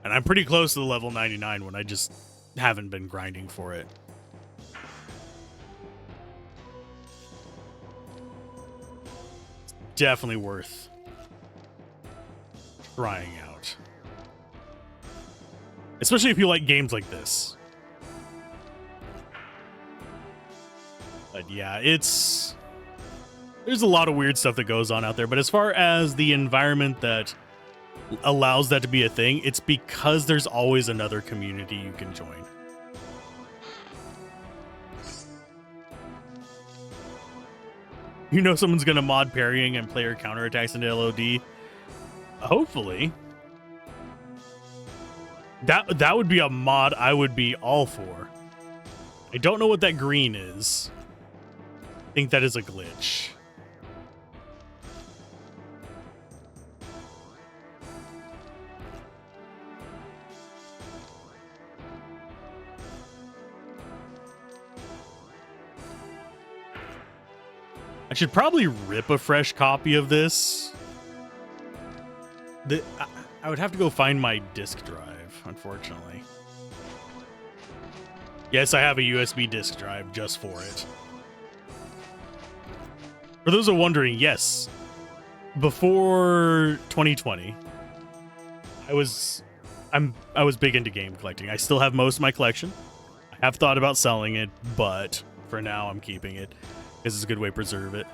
And I'm pretty close to the level 99 one. I just haven't been grinding for it. Definitely worth trying out. Especially if you like games like this. But yeah, there's a lot of weird stuff that goes on out there. But as far as the environment that allows that to be a thing, it's because there's always another community you can join. You know someone's gonna mod parrying and player counterattacks into LOD. Hopefully. That would be a mod I would be all for. I don't know what that green is. I think that is a glitch. I should probably rip a fresh copy of this. I would have to go find my disk drive, unfortunately. Yes, I have a USB disk drive just for it. For those who are wondering, yes, before 2020, I was big into game collecting. I still have most of my collection. I have thought about selling it, but for now I'm keeping it because it's a good way to preserve it.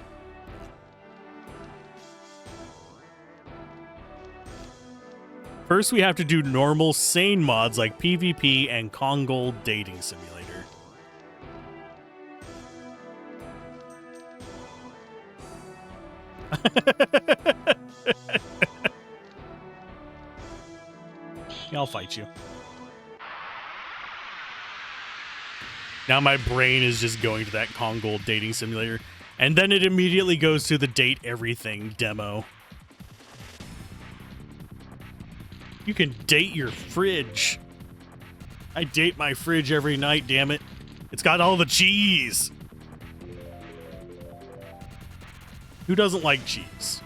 First, we have to do normal, sane mods like PvP and Kongol Dating Simulator. Yeah, I'll fight you. Now my brain is just going to that Kongol Dating Simulator, and then it immediately goes to the Date Everything demo. You can date your fridge. I date my fridge every night, damn it. It's got all the cheese. Who doesn't like cheese?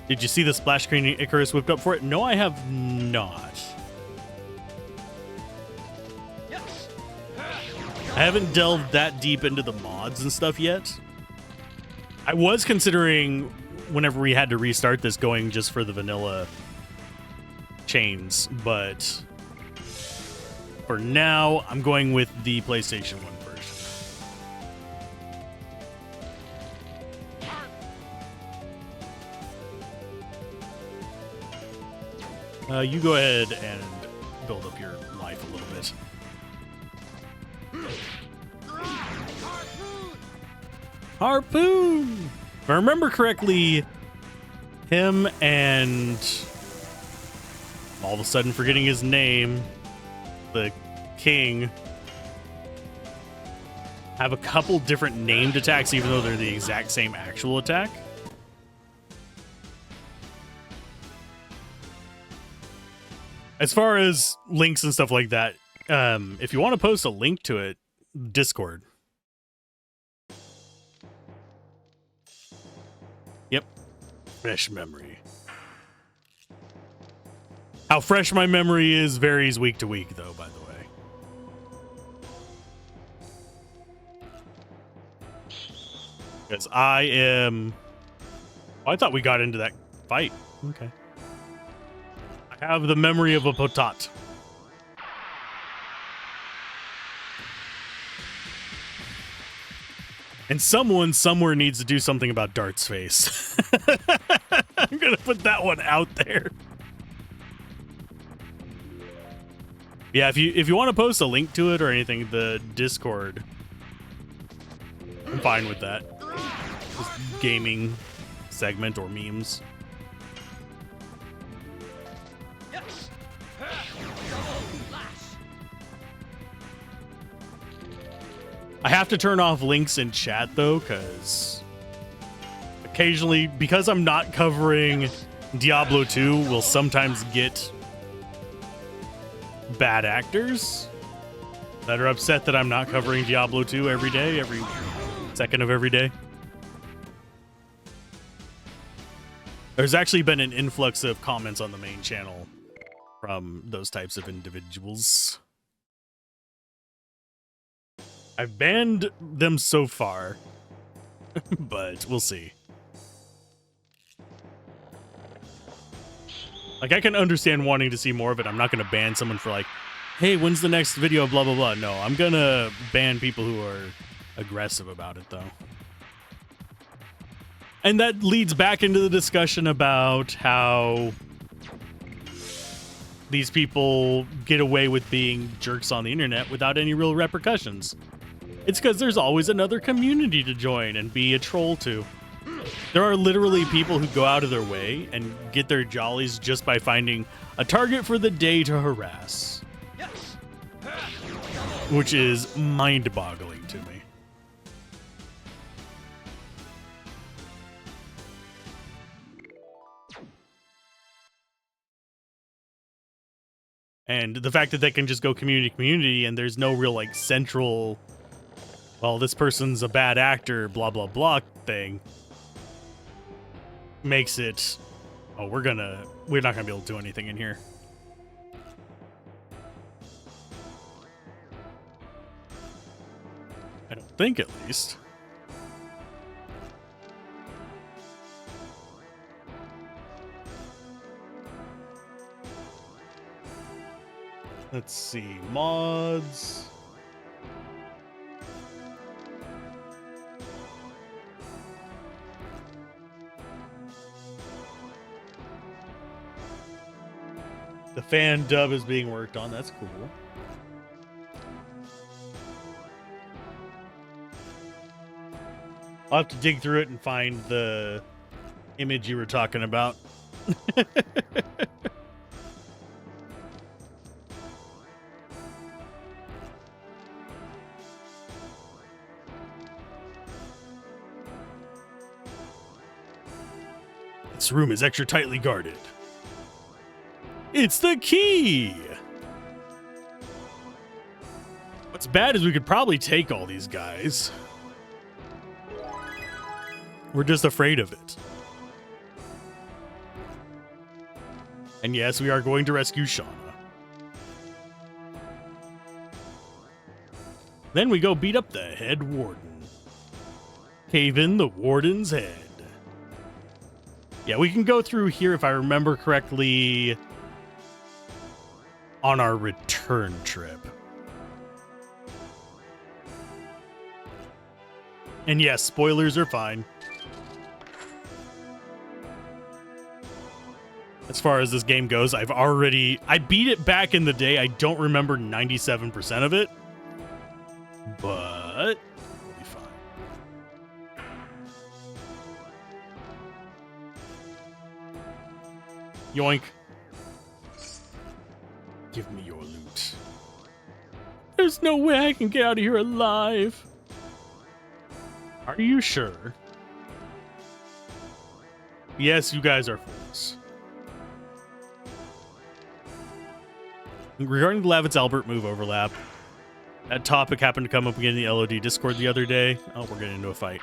Did you see the splash screen Icarus whipped up for it? No, I have not. I haven't delved that deep into the mods and stuff yet. I was considering, whenever we had to restart this, going just for the vanilla chains, but for now, I'm going with the PlayStation 1 version. You go ahead and build up your life a little bit. Harpoon! If I remember correctly, him and... all of a sudden forgetting his name, the king, have a couple different named attacks, even though they're the exact same actual attack. As far as links and stuff like that, if you want to post a link to it, Discord. Yep. Fresh memory. How fresh my memory is varies week to week, though, by the way. Because I am... Oh, I thought we got into that fight. Okay. I have the memory of a potat. And someone somewhere needs to do something about Dart's face. I'm gonna put that one out there. Yeah, if you want to post a link to it or anything, the Discord, I'm fine with that. Just gaming segment or memes.
Yes. Double slash.
I have to turn off links in chat though, because occasionally, because I'm not covering Diablo 2, we'll sometimes get bad actors that are upset that I'm not covering Diablo 2 every day, every second of every day. There's actually been an influx of comments on the main channel from those types of individuals. I've banned them so far, but we'll see. Like, I can understand wanting to see more of it. I'm not going to ban someone for like, hey, when's the next video, blah, blah, blah. No, I'm going to ban people who are aggressive about it, though. And that leads back into the discussion about how these people get away with being jerks on the internet without any real repercussions. It's because there's always another community to join and be a troll to. There are literally people who go out of their way and get their jollies just by finding a target for the day to harass.
Yes.
Which is mind-boggling to me. And the fact that they can just go community to community and there's no real like central, well, this person's a bad actor, blah, blah, blah thing makes it, oh, we're not gonna be able to do anything in here. I don't think, at least. Let's see, mods. The fan dub is being worked on. That's cool. I'll have to dig through it and find the image you were talking about. This room is extra tightly guarded. It's the key! What's bad is we could probably take all these guys. We're just afraid of it. And yes, we are going to rescue Shauna. Then we go beat up the head warden. Cave in the warden's head. Yeah, we can go through here if I remember correctly on our return trip. And yes, spoilers are fine. As far as this game goes, I beat it back in the day. I don't remember 97% of it, but we'll be fine. Yoink. Give me your loot. There's no way I can get out of here alive. Are you sure? Yes, you guys are fools. Regarding the Lavitz Albert move overlap, that topic happened to come up again in the LOD Discord the other day. Oh, we're getting into a fight.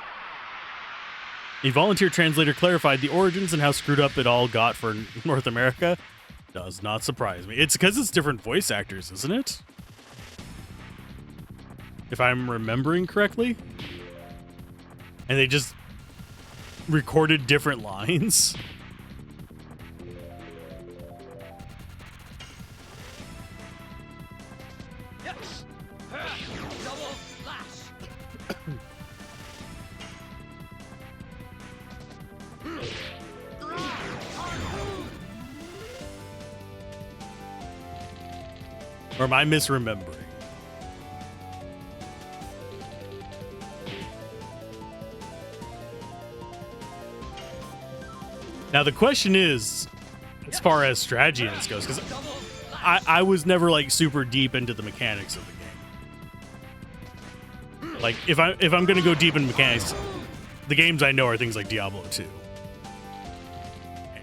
A volunteer translator clarified the origins and how screwed up it all got for North America. Does not surprise me. It's because it's different voice actors, isn't it? If I'm remembering correctly. and they just recorded different lines.
Yes. Double slash.
Or am I misremembering? Now the question is, as far as strategy in this goes, because I was never like super deep into the mechanics of the game. Like if I'm gonna go deep in mechanics, the games I know are things like Diablo 2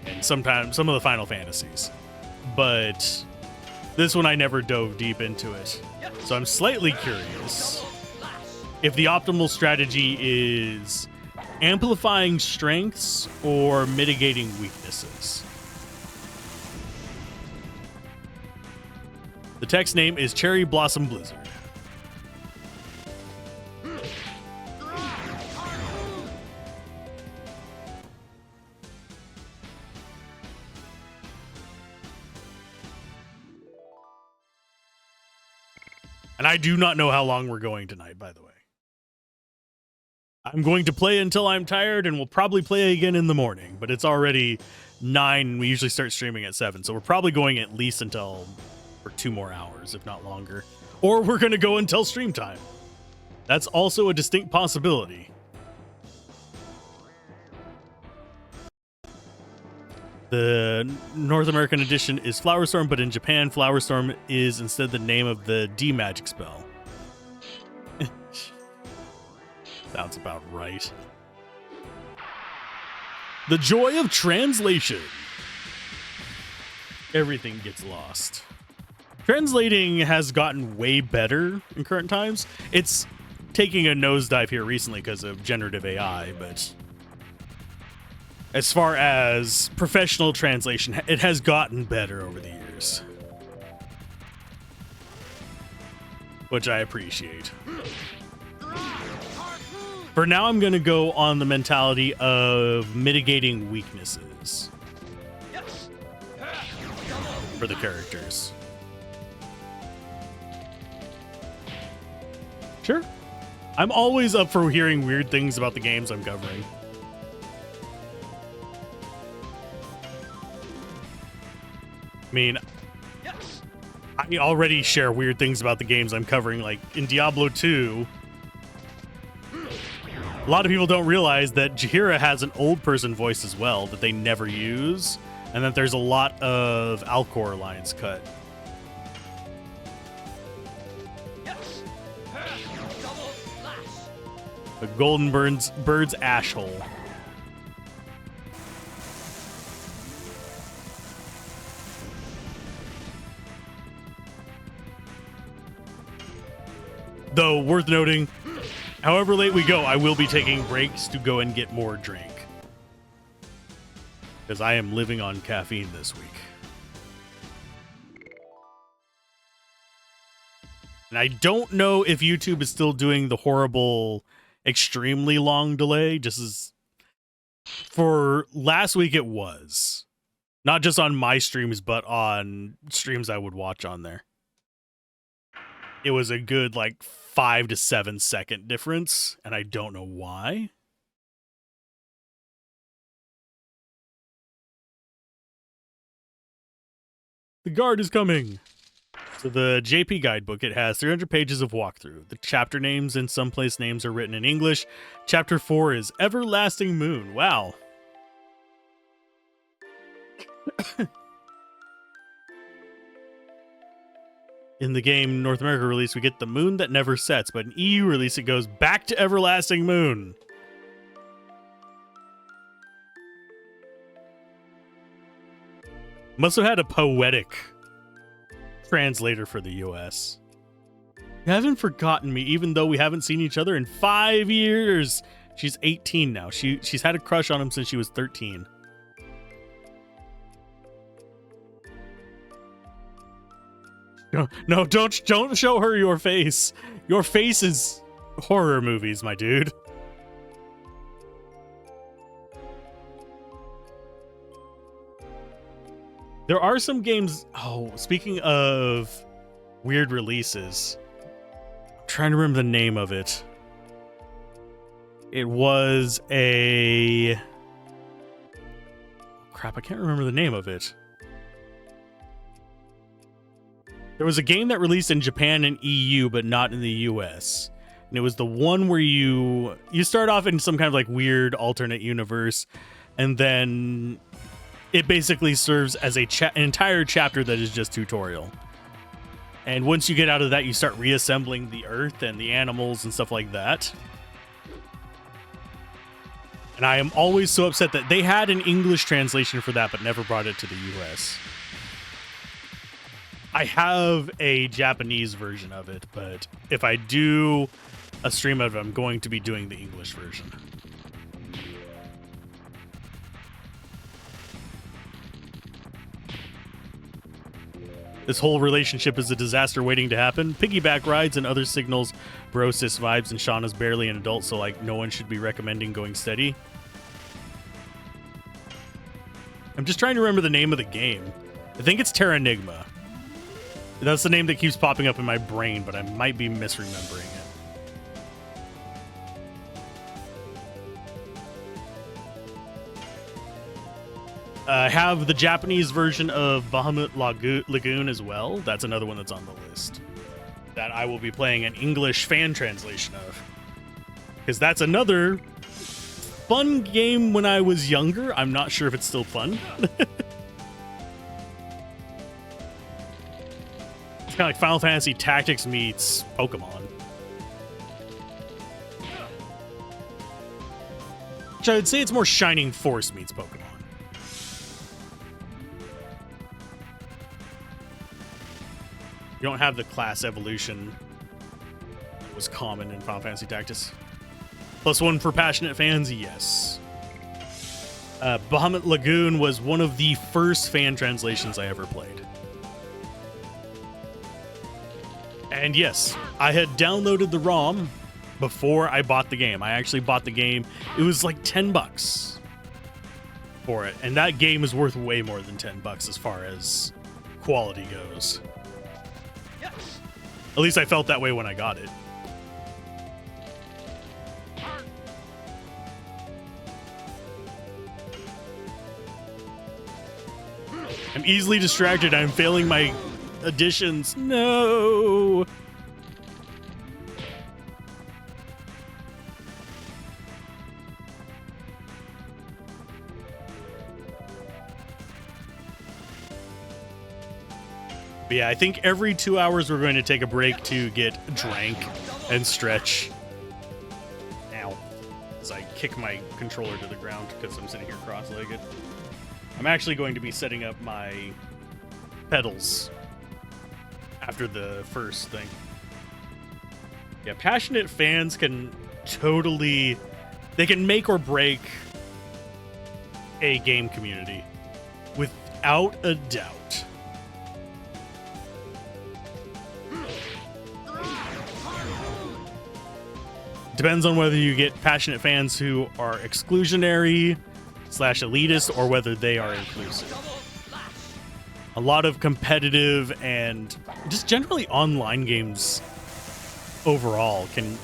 and sometimes some of the Final Fantasies, but this one I never dove deep into it. So I'm slightly curious if the optimal strategy is amplifying strengths or mitigating weaknesses. The text name is Cherry Blossom Blizzard. And I do not know how long we're going tonight, by the way. I'm going to play until I'm tired, and we'll probably play again in the morning, but it's already 9, and we usually start streaming at 7, so we're probably going at least until for 2 more hours, if not longer. Or we're going to go until stream time. That's also a distinct possibility. The North American edition is Flower Storm, but in Japan, Flower Storm is instead the name of the D magic spell. Sounds about right. The joy of translation. Everything gets lost. Translating has gotten way better in current times. It's taking a nosedive here recently because of generative AI, but as far as professional translation, it has gotten better over the years, which I appreciate. For now, I'm going to go on the mentality of mitigating weaknesses for the characters. Sure. I'm always up for hearing weird things about the games I'm covering. I mean, I already share weird things about the games I'm covering, like in Diablo 2. A lot of people don't realize that Jaheira has an old person voice as well that they never use, and that there's a lot of Alcor lines cut. The Golden Bird's ash hole. Though, worth noting, however late we go, I will be taking breaks to go and get more drink. Because I am living on caffeine this week. And I don't know if YouTube is still doing the horrible, extremely long delay. Just as for last week it was. Not just on my streams, but on streams I would watch on there. It was a good, like, 5 to 7 second difference, and I don't know why. The guard is coming. So the JP guidebook, it has 300 pages of walkthrough. The chapter names and some place names are written in English. Chapter 4 is Everlasting Moon. Wow. In the game North America release, we get the moon that never sets, but in EU release, it goes back to Everlasting Moon. Must have had a poetic translator for the US. You haven't forgotten me, even though we haven't seen each other in 5 years. She's 18 now. She's had a crush on him since she was 13. No, don't show her your face. Your face is horror movies, my dude. There are some games. Oh, speaking of weird releases, I'm trying to remember the name of it. It was a... Crap, I can't remember the name of it. There was a game that released in Japan and EU, but not in the US. And it was the one where you start off in some kind of like weird alternate universe, and then it basically serves as an entire chapter that is just tutorial. And once you get out of that, you start reassembling the earth and the animals and stuff like that. And I am always so upset that they had an English translation for that, but never brought it to the US. I have a Japanese version of it, but if I do a stream of it, I'm going to be doing the English version. This whole relationship is a disaster waiting to happen. Piggyback rides and other signals, bro sis vibes, and Shauna's barely an adult, so like no one should be recommending going steady. I'm just trying to remember the name of the game. I think it's Terranigma. That's the name that keeps popping up in my brain, but I might be misremembering it. I have the Japanese version of Bahamut Lagoon as well. That's another one that's on the list that I will be playing an English fan translation of. Because that's another fun game when I was younger. I'm not sure if it's still fun. It's kind of like Final Fantasy Tactics meets Pokemon. Which I would say it's more Shining Force meets Pokemon. You don't have the class evolution that was common in Final Fantasy Tactics. +1 for passionate fans, yes. Bahamut Lagoon was one of the first fan translations I ever played. And yes, I had downloaded the ROM before I bought the game. I actually bought the game. It was like $10 for it. And that game is worth way more than $10 as far as quality goes. At least I felt that way when I got it. I'm easily distracted. I'm failing my additions. No. But yeah, I think every 2 hours we're going to take a break to get drank and stretch. Ow. As I kick my controller to the ground because I'm sitting here cross-legged. I'm actually going to be setting up my pedals after the first thing. Yeah, passionate fans can totally... They can make or break a game community. Without a doubt. Depends on whether you get passionate fans who are exclusionary / elitist or whether they are inclusive. A lot of competitive and just generally online games overall can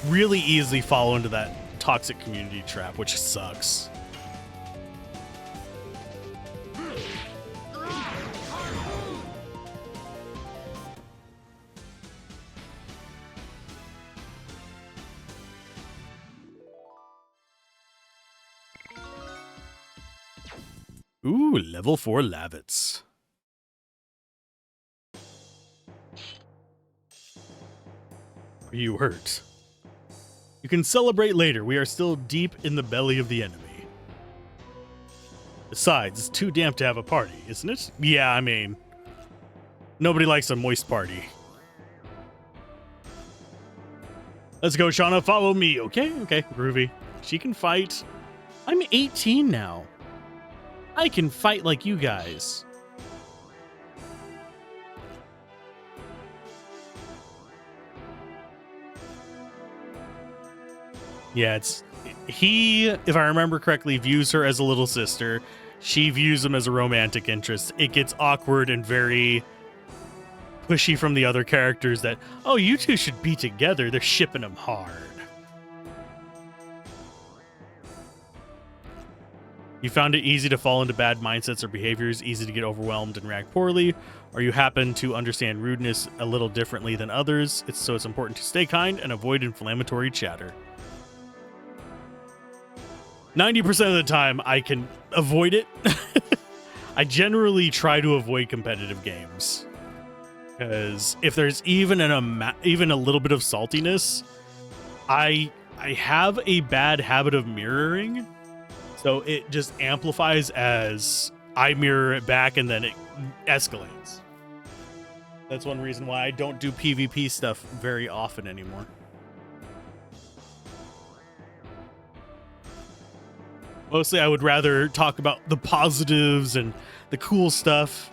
really easily fall into that toxic community trap, which sucks. Ooh, level 4 Lavits. Are you hurt? You can celebrate later. We are still deep in the belly of the enemy. Besides, it's too damp to have a party, isn't it? Yeah, I mean, nobody likes a moist party. Let's go, Shauna. Follow me. Okay, groovy. She can fight. I'm 18 now. I can fight like you guys. Yeah, he, if I remember correctly, views her as a little sister, She views him as a romantic interest. It gets awkward and very pushy from the other characters that, oh, you two should be together. They're shipping them hard. You found it easy to fall into bad mindsets or behaviors, easy to get overwhelmed and react poorly, or you happen to understand rudeness a little differently than others. So it's important to stay kind and avoid inflammatory chatter. 90% of the time, I can avoid it. I generally try to avoid competitive games. Because if there's even a little bit of saltiness, I have a bad habit of mirroring. So it just amplifies as I mirror it back and then it escalates. That's one reason why I don't do PvP stuff very often anymore. Mostly I would rather talk about the positives and the cool stuff.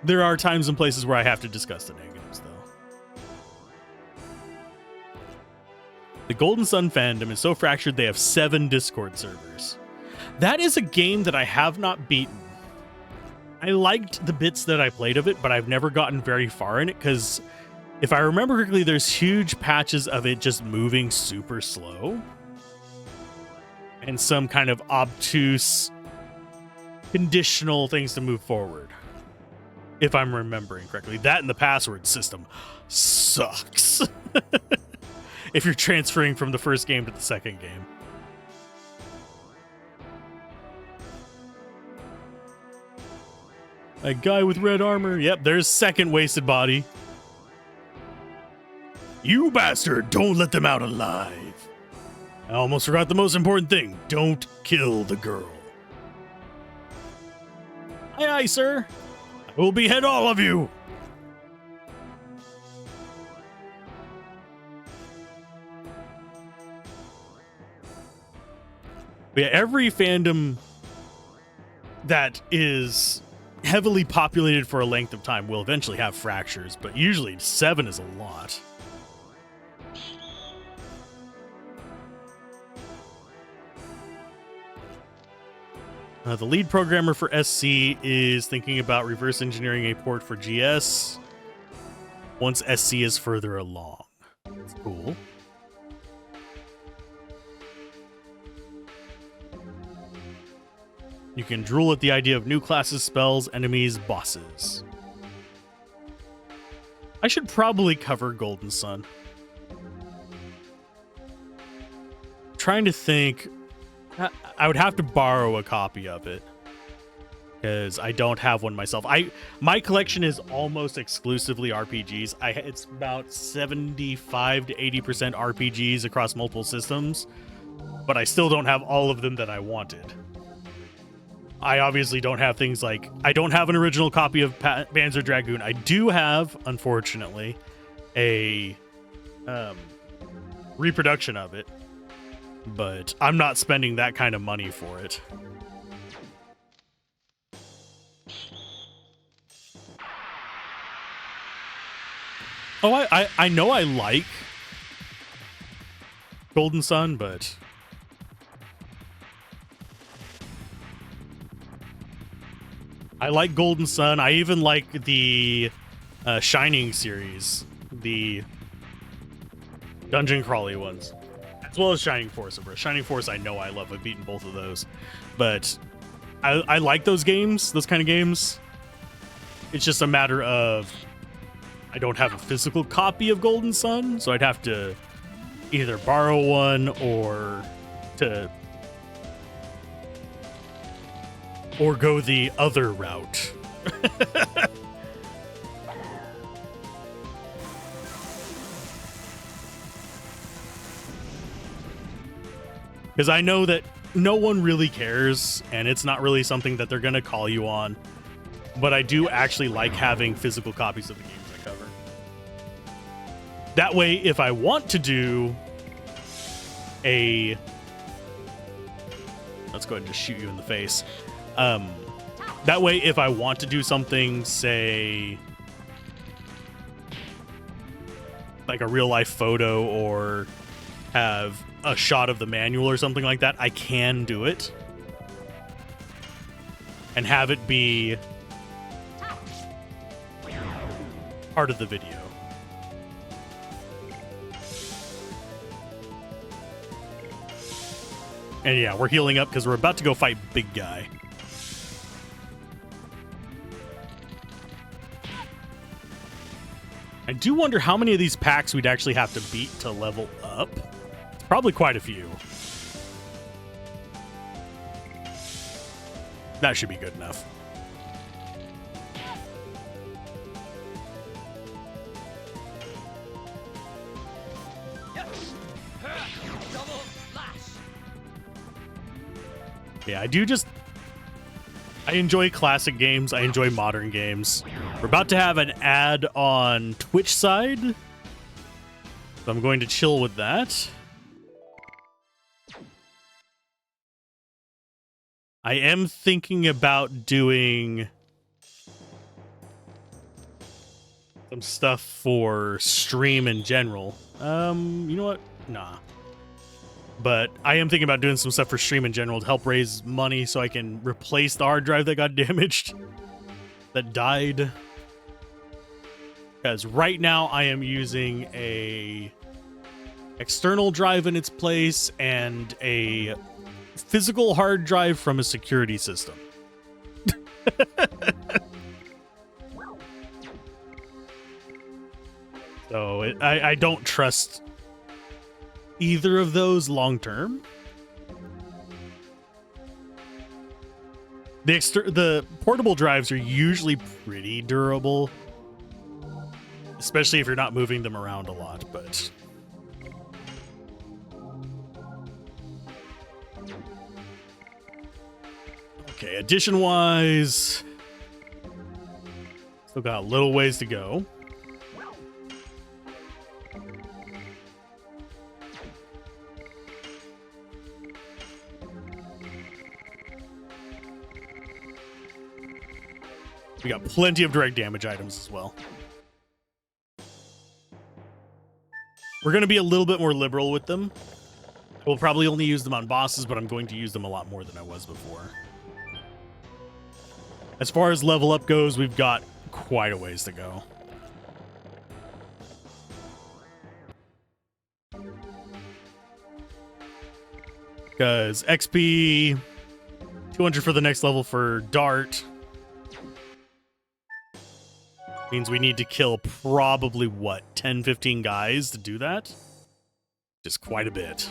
There are times and places where I have to discuss the negatives, though. The Golden Sun fandom is so fractured they have 7 Discord servers. That is a game that I have not beaten. I liked the bits that I played of it, but I've never gotten very far in it because if I remember correctly, there's huge patches of it just moving super slow. And some kind of obtuse conditional things to move forward. If I'm remembering correctly. That and the password system sucks. If you're transferring from the first game to the second game. A guy with red armor. Yep, there's second wasted body. You bastard, don't let them out alive. I almost forgot the most important thing. Don't kill the girl. Aye, aye, sir. I will behead all of you. But yeah, every fandom that is heavily populated for a length of time will eventually have fractures, but usually 7 is a lot. The lead programmer for SC is thinking about reverse engineering a port for GS once SC is further along. That's cool. You can drool at the idea of new classes, spells, enemies, bosses. I should probably cover Golden Sun. Trying to think. I would have to borrow a copy of it because I don't have one myself. My collection is almost exclusively RPGs. It's about 75 to 80% RPGs across multiple systems, but I still don't have all of them that I wanted. I obviously don't have things like I don't have an original copy of Panzer Dragoon. I do have, unfortunately, a reproduction of it. But I'm not spending that kind of money for it. Oh, I know I like Golden Sun, but I like Golden Sun. I even like the Shining series, the dungeon crawly ones. As well as Shining Force, of course. Shining Force, I know I love. I've beaten both of those. But I like those games, those kind of games. It's just a matter of I don't have a physical copy of Golden Sun, so I'd have to either borrow one or go the other route. Because I know that no one really cares, and it's not really something that they're going to call you on. But I do actually like having physical copies of the games I cover. That way, if I want to do a... Let's go ahead and just shoot you in the face. That way, if I want to do something, say... like a real-life photo or have a shot of the manual or something like that, I can do it. and have it be part of the video. And yeah, we're healing up because we're about to go fight Big Guy. I do wonder how many of these packs we'd actually have to beat to level up. It's probably quite a few. That should be good enough.
Double slash.
Yeah, I enjoy classic games. I enjoy modern games. We're about to have an ad on Twitch side, so I'm going to chill with that. I am thinking about doing some stuff for stream in general. You know what? Nah. But I am thinking about doing some stuff for stream in general to help raise money so I can replace the hard drive that got damaged, that died. Because right now I am using a external drive in its place and a physical hard drive from a security system. So I don't trust either of those long term. The portable drives are usually pretty durable, especially if you're not moving them around a lot, but okay, addition wise, still got a little ways to go. We got plenty of direct damage items as well. We're going to be a little bit more liberal with them. We'll probably only use them on bosses, but I'm going to use them a lot more than I was before. As far as level up goes, we've got quite a ways to go. Because XP, 200 for the next level for Dart. Means we need to kill probably, what, 10, 15 guys to do that? Just quite a bit.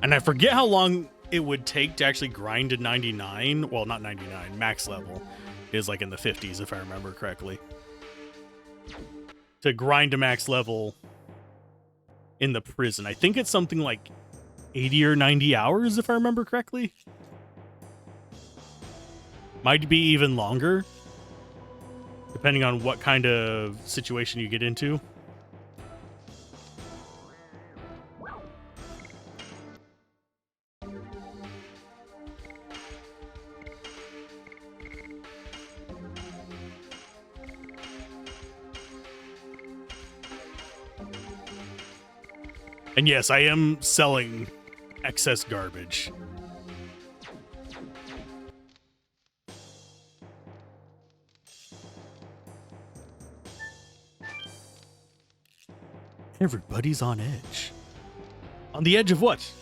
And I forget how long it would take to actually grind to 99. Well, not 99, max level is like in the 50s, if I remember correctly. To grind to max level in the prison. I think it's something like 80 or 90 hours, if I remember correctly. Might be even longer, depending on what kind of situation you get into. And yes, I am selling excess garbage. Everybody's on edge. On the edge of what?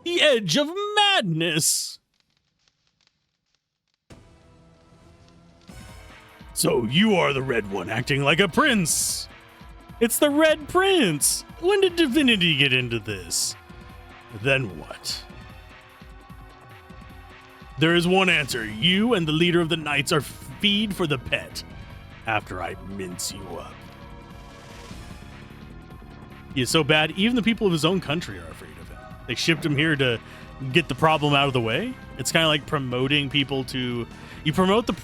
The edge of madness! So you are the red one acting like a prince! It's the Red Prince! When did Divinity get into this? Then what? There is one answer. You and the leader of the Knights are feed for the pet after I mince you up. He is so bad, even the people of his own country are afraid of him. They shipped him here to get the problem out of the way. It's kind of like promoting people to... You promote the...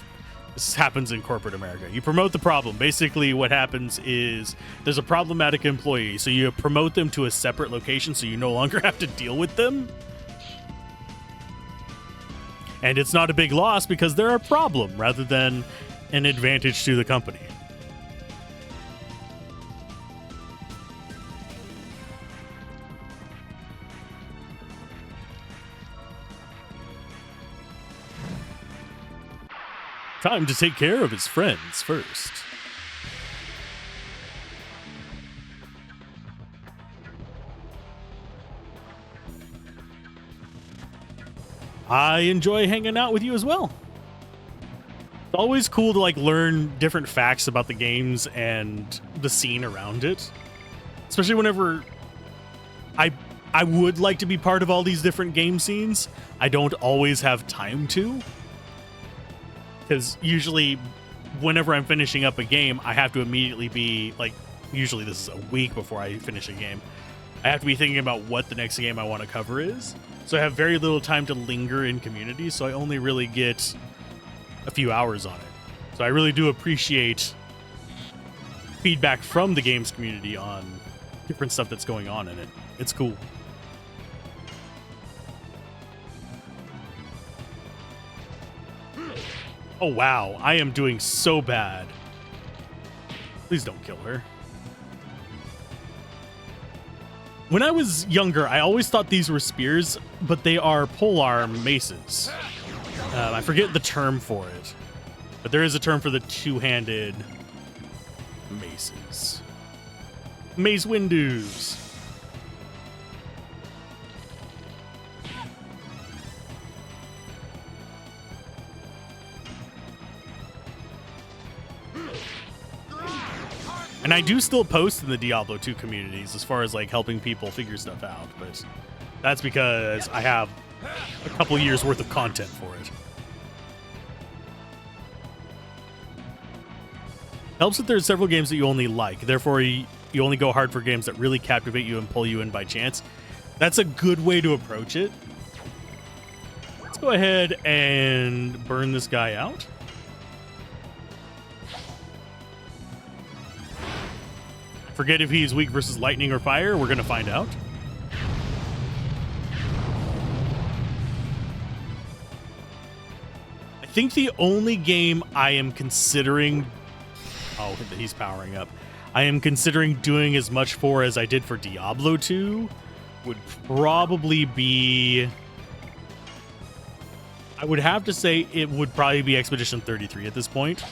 This happens in corporate America. You promote the problem. Basically, what happens is there's a problematic employee, so you promote them to a separate location so you no longer have to deal with them. And it's not a big loss because they're a problem rather than an advantage to the company. Time to take care of his friends first. I enjoy hanging out with you as well. It's always cool to like learn different facts about the games and the scene around it. Especially whenever I would like to be part of all these different game scenes. I don't always have time to. Because usually whenever I'm finishing up a game, I have to immediately be like, usually this is a week before I finish a game. I have to be thinking about what the next game I want to cover is. So I have very little time to linger in community, so I only really get a few hours on it. So I really do appreciate feedback from the games community on different stuff that's going on in it. It's cool. Oh wow, I am doing so bad. Please don't kill her. When I was younger, I always thought these were spears, but they are polearm maces. I forget the term for it, but there is a term for the two-handed maces. Mace windows. And I do still post in the Diablo 2 communities as far as like helping people figure stuff out, but that's because I have a couple years worth of content for it. Helps that there's several games that you only like, therefore you only go hard for games that really captivate you and pull you in by chance. That's a good way to approach it. Let's go ahead and burn this guy out. Forget if he's weak versus lightning or fire. We're going to find out. I think the only game I am considering... Oh, he's powering up. I am considering doing as much for as I did for Diablo 2 would probably be... I would have to say it would probably be Expedition 33 at this point.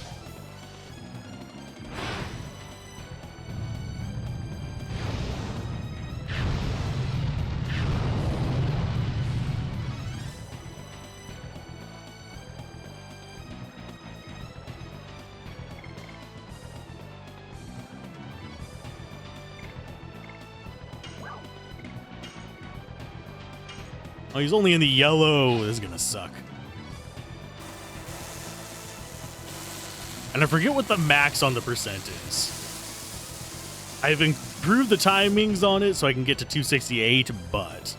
Oh, he's only in the yellow. This is gonna suck. And I forget what the max on the percent is. I've improved the timings on it so I can get to 268, but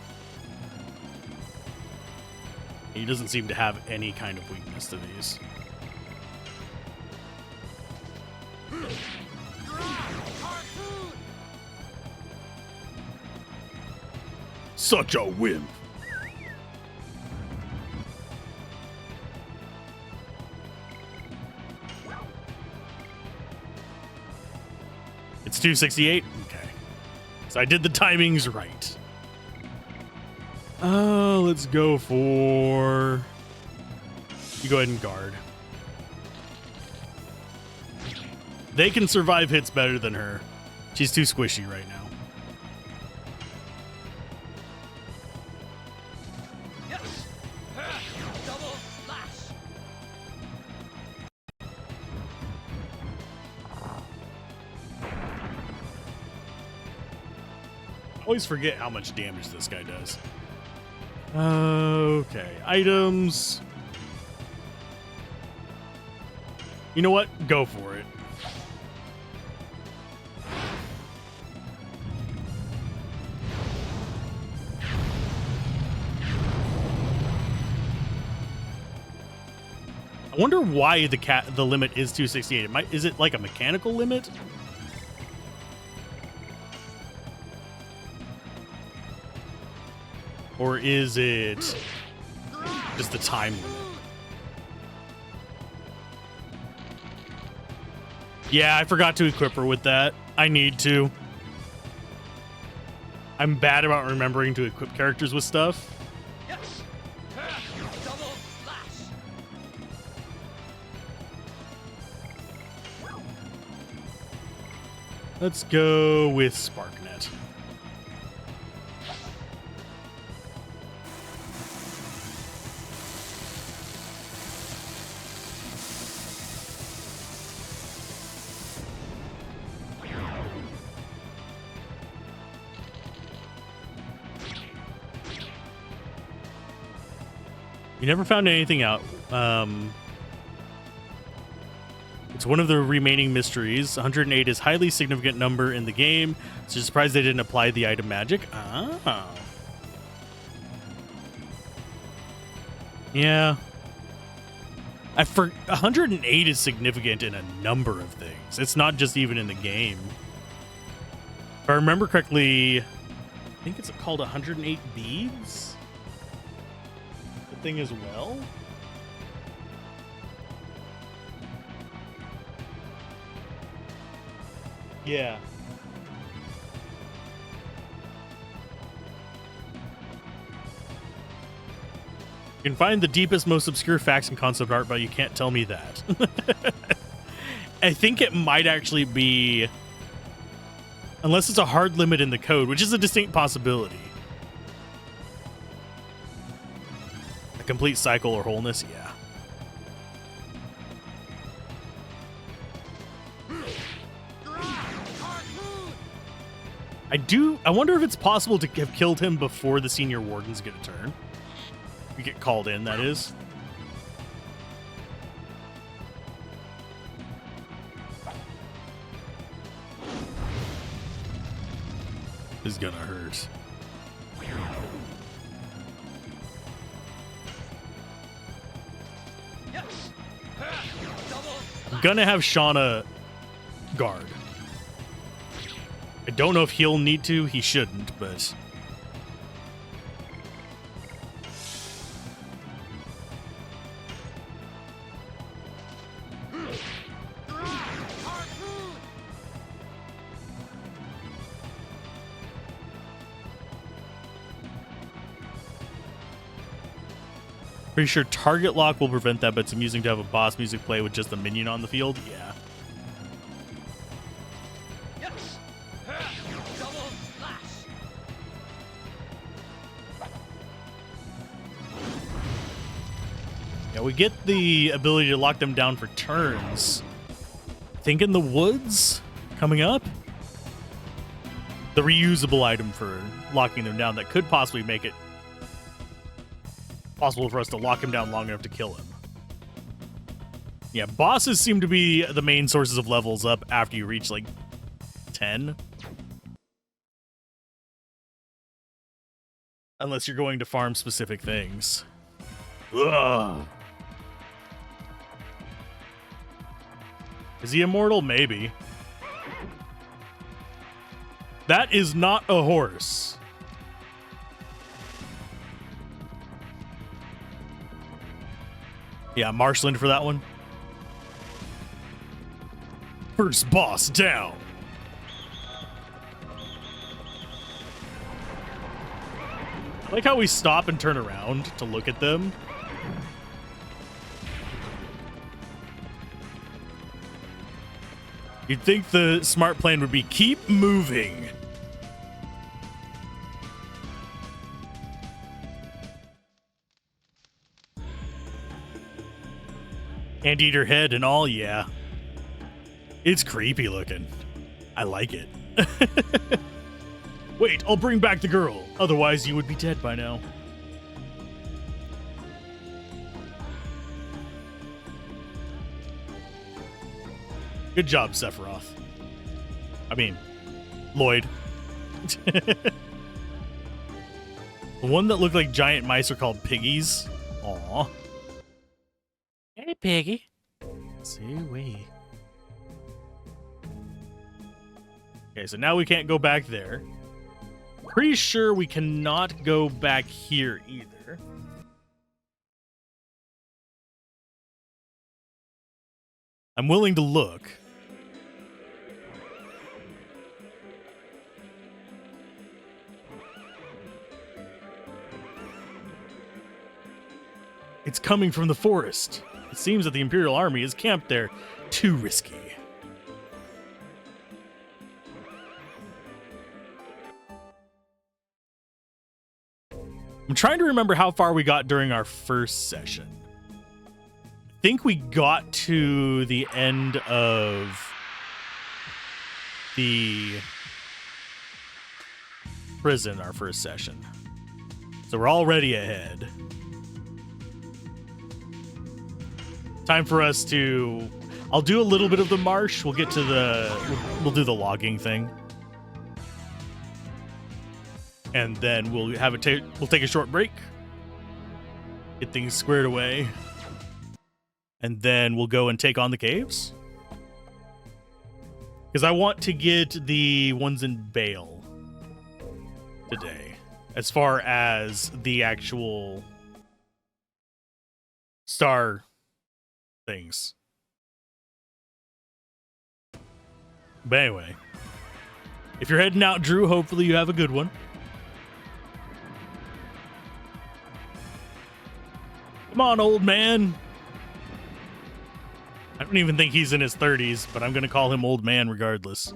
he doesn't seem to have any kind of weakness to these. Such a wimp. It's 268? Okay. So I did the timings right. Let's go for... You go ahead and guard. They can survive hits better than her. She's too squishy right now.
Yes! Double slash!
I always forget how much damage this guy does. Okay, items. You know what? Go for it. I wonder why the limit is 268. Is it like a mechanical limit? Or is it just the time limit? Yeah, I forgot to equip her with that. I need to. I'm bad about remembering to equip characters with stuff.
Yes! Double slash!
Let's go with SparkNet. You never found anything out. It's one of the remaining mysteries. 108 is a highly significant number in the game, so you're surprised they didn't apply the item magic. Oh. Yeah. 108 is significant in a number of things. It's not just even in the game. If I remember correctly, I think it's called 108 beads. Thing as well. Yeah. You can find the deepest, most obscure facts in concept art, but you can't tell me that. I think it might actually be, unless it's a hard limit in the code, which is a distinct possibility. A complete cycle or wholeness, yeah. I wonder if it's possible to have killed him before the senior wardens get a turn. You get called in, that is. This is gonna hurt. I'm gonna have Shauna guard. I don't know if he'll need to. He shouldn't, but... Pretty sure target lock will prevent that, but it's amusing to have a boss music play with just a minion on the field. Yeah.
Yes. Double slash.
Yeah, we get the ability to lock them down for turns. I think in the woods coming up. The reusable item for locking them down that could possibly make it possible for us to lock him down long enough to kill him. Yeah, bosses seem to be the main sources of levels up after you reach like 10. Unless you're going to farm specific things. Ugh. Is he immortal? Maybe. That is not a horse. Yeah, marshland for that one. First boss down. I like how we stop and turn around to look at them. You'd think the smart plan would be keep moving. Anteater head and all, yeah. It's creepy looking. I like it. Wait, I'll bring back the girl. Otherwise, you would be dead by now. Good job, Sephiroth. I mean, Lloyd. The one that looked like giant mice are called piggies. Aw. Hey, piggy. See we. Okay, so now we can't go back there. Pretty sure we cannot go back here either. I'm willing to look. It's coming from the forest. It seems that the Imperial Army is camped there. Too risky. I'm trying to remember how far we got during our first session. I think we got to the end of the prison our first session. So we're already ahead. Time for us to... I'll do a little bit of the marsh. We'll get to the... We'll do the logging thing. And then we'll have we'll take a short break. Get things squared away. And then we'll go and take on the caves. Because I want to get the ones in Bale today. As far as the actual star things. But anyway. If you're heading out, Drew, hopefully you have a good one. Come on, old man. I don't even think he's in his 30s, but I'm going to call him old man regardless.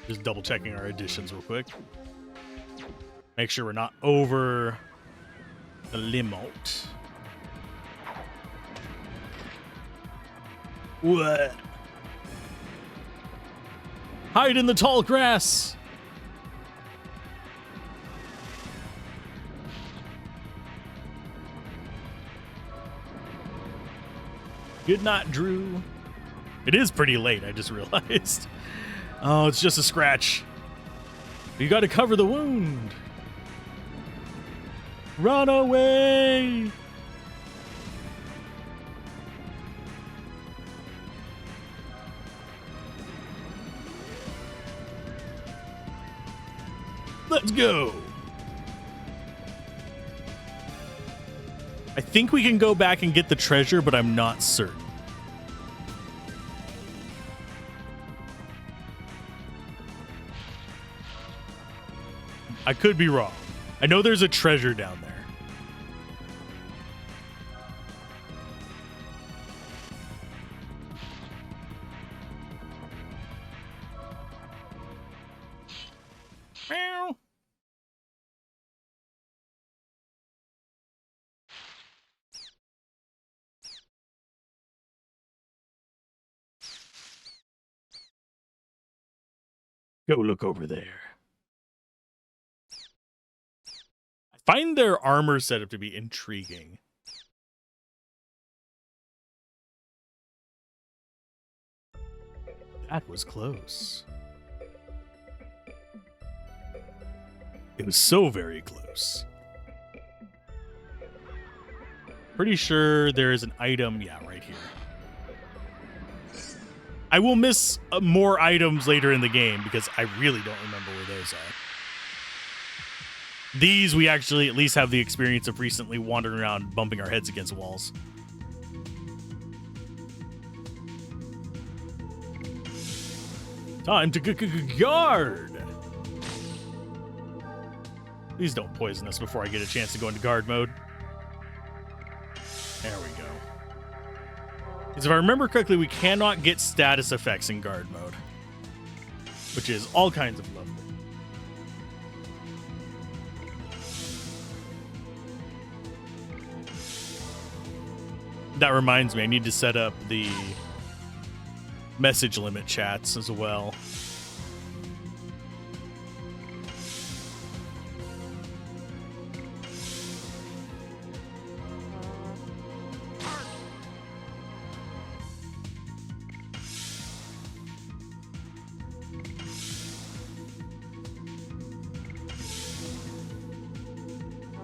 Just double checking our additions real quick. Make sure we're not over the limit. What? Hide in the tall grass. Good night, Drew. It is pretty late, I just realized. Oh, it's just a scratch. You got to cover the wound. Run away. Let's go. I think we can go back and get the treasure, but I'm not certain. I could be wrong. I know there's a treasure down there. Meow. Go look over there. I find their armor setup to be intriguing. That was close. It was so very close. Pretty sure there is an item, yeah, right here. I will miss more items later in the game because I really don't remember where those are. These we actually at least have the experience of recently wandering around bumping our heads against walls. Time to guard! Please don't poison us before I get a chance to go into guard mode. There we go. Because if I remember correctly, we cannot get status effects in guard mode. Which is all kinds of lovely. That reminds me, I need to set up the message limit chats as well.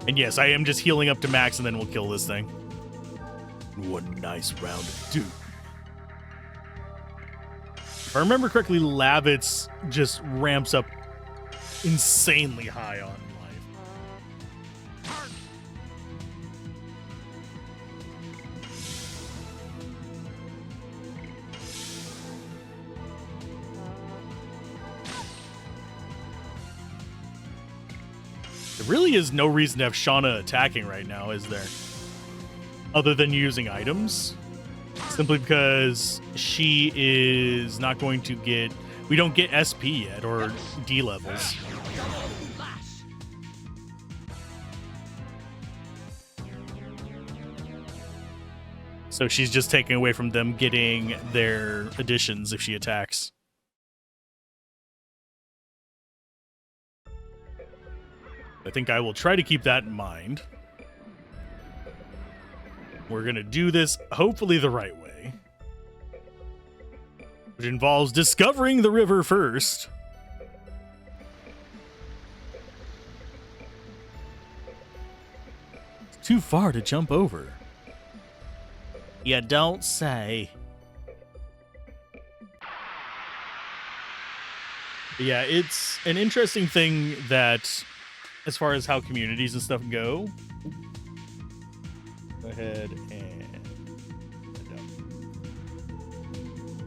And yes, I am just healing up to max and then we'll kill this thing. One nice round of doom. If I remember correctly, Lavitz just ramps up insanely high on life. There really is no reason to have Shauna attacking right now, is there? Other than using items. Simply because she is not going to get We don't get SP yet or D levels.
Double lash.
So she's just taking away from them getting their additions if she attacks. I think I will try to keep that in mind. We're going to do this hopefully the right way, which involves discovering the river first. It's too far to jump over. You don't say. Yeah, it's an interesting thing that, as far as how communities and stuff go. Go ahead and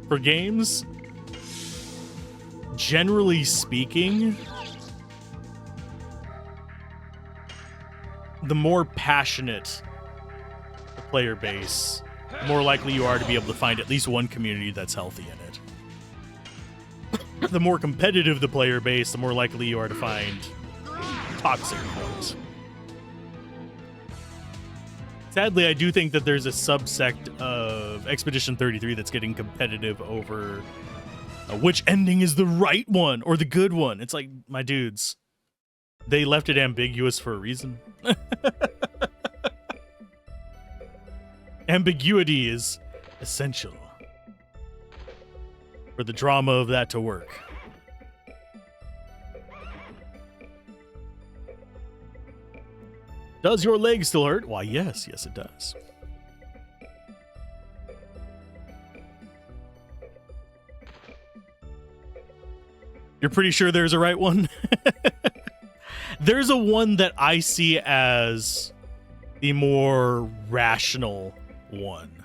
for games, generally speaking, the more passionate the player base, the more likely you are to be able to find at least one community that's healthy in it. The more competitive the player base, the more likely you are to find toxic ones. Sadly, I do think that there's a subsect of Expedition 33 that's getting competitive over which ending is the right one or the good one. It's like, my dudes, they left it ambiguous for a reason. Ambiguity is essential for the drama of that to work. Does your leg still hurt? Why, yes. Yes, it does. You're pretty sure there's a right one? There's a one that I see as the more rational one.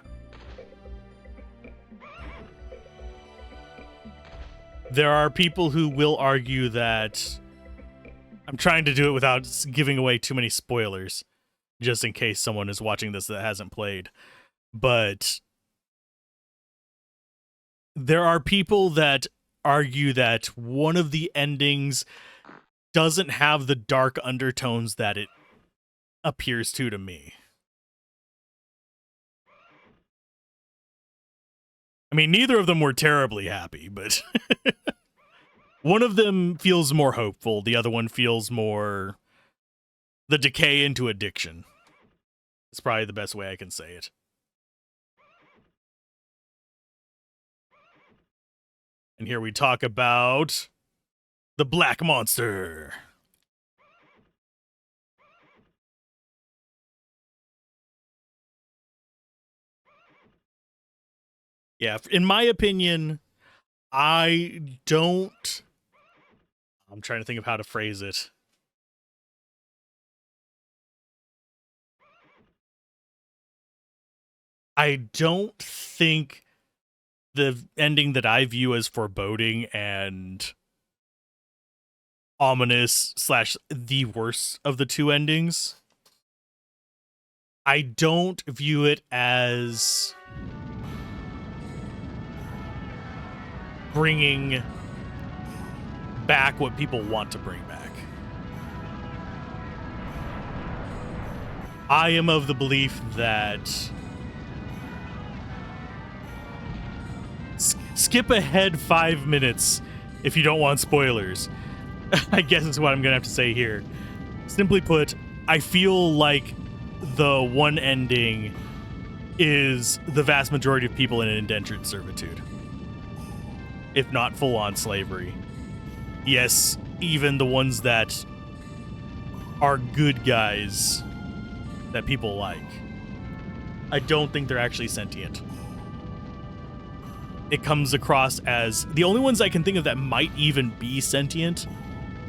There are people who will argue that... I'm trying to do it without giving away too many spoilers, just in case someone is watching this that hasn't played. But there are people that argue that one of the endings doesn't have the dark undertones that it appears to me. I mean, neither of them were terribly happy, but... One of them feels more hopeful. The other one feels more the decay into addiction. It's probably the best way I can say it. And here we talk about the Black Monster. Yeah, in my opinion, I'm trying to think of how to phrase it. I don't think the ending that I view as foreboding and ominous / the worst of the two endings, I don't view it as bringing back what people want to bring back. I am of the belief that skip ahead 5 minutes if you don't want spoilers. I guess is what I'm gonna have to say here. Simply put, I feel like the one ending is the vast majority of people in indentured servitude, if not full-on slavery. Yes, even the ones that are good guys that people like, I don't think they're actually sentient. It comes across as... The only ones I can think of that might even be sentient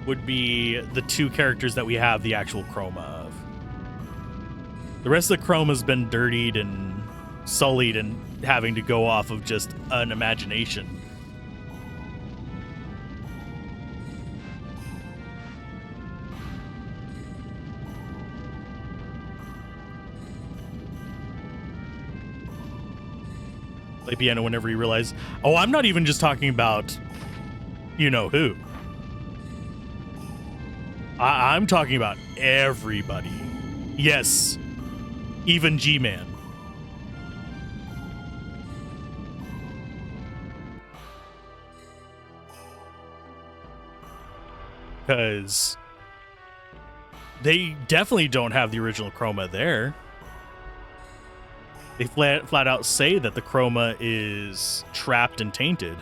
would be the two characters that we have the actual chroma of. The rest of the chroma has been dirtied and sullied and having to go off of just an imagination. Play piano whenever you realize, oh, I'm not even just talking about you know who. I'm talking about everybody. Yes, even G-Man. Because they definitely don't have the original chroma there. They flat out say that the chroma is trapped and tainted.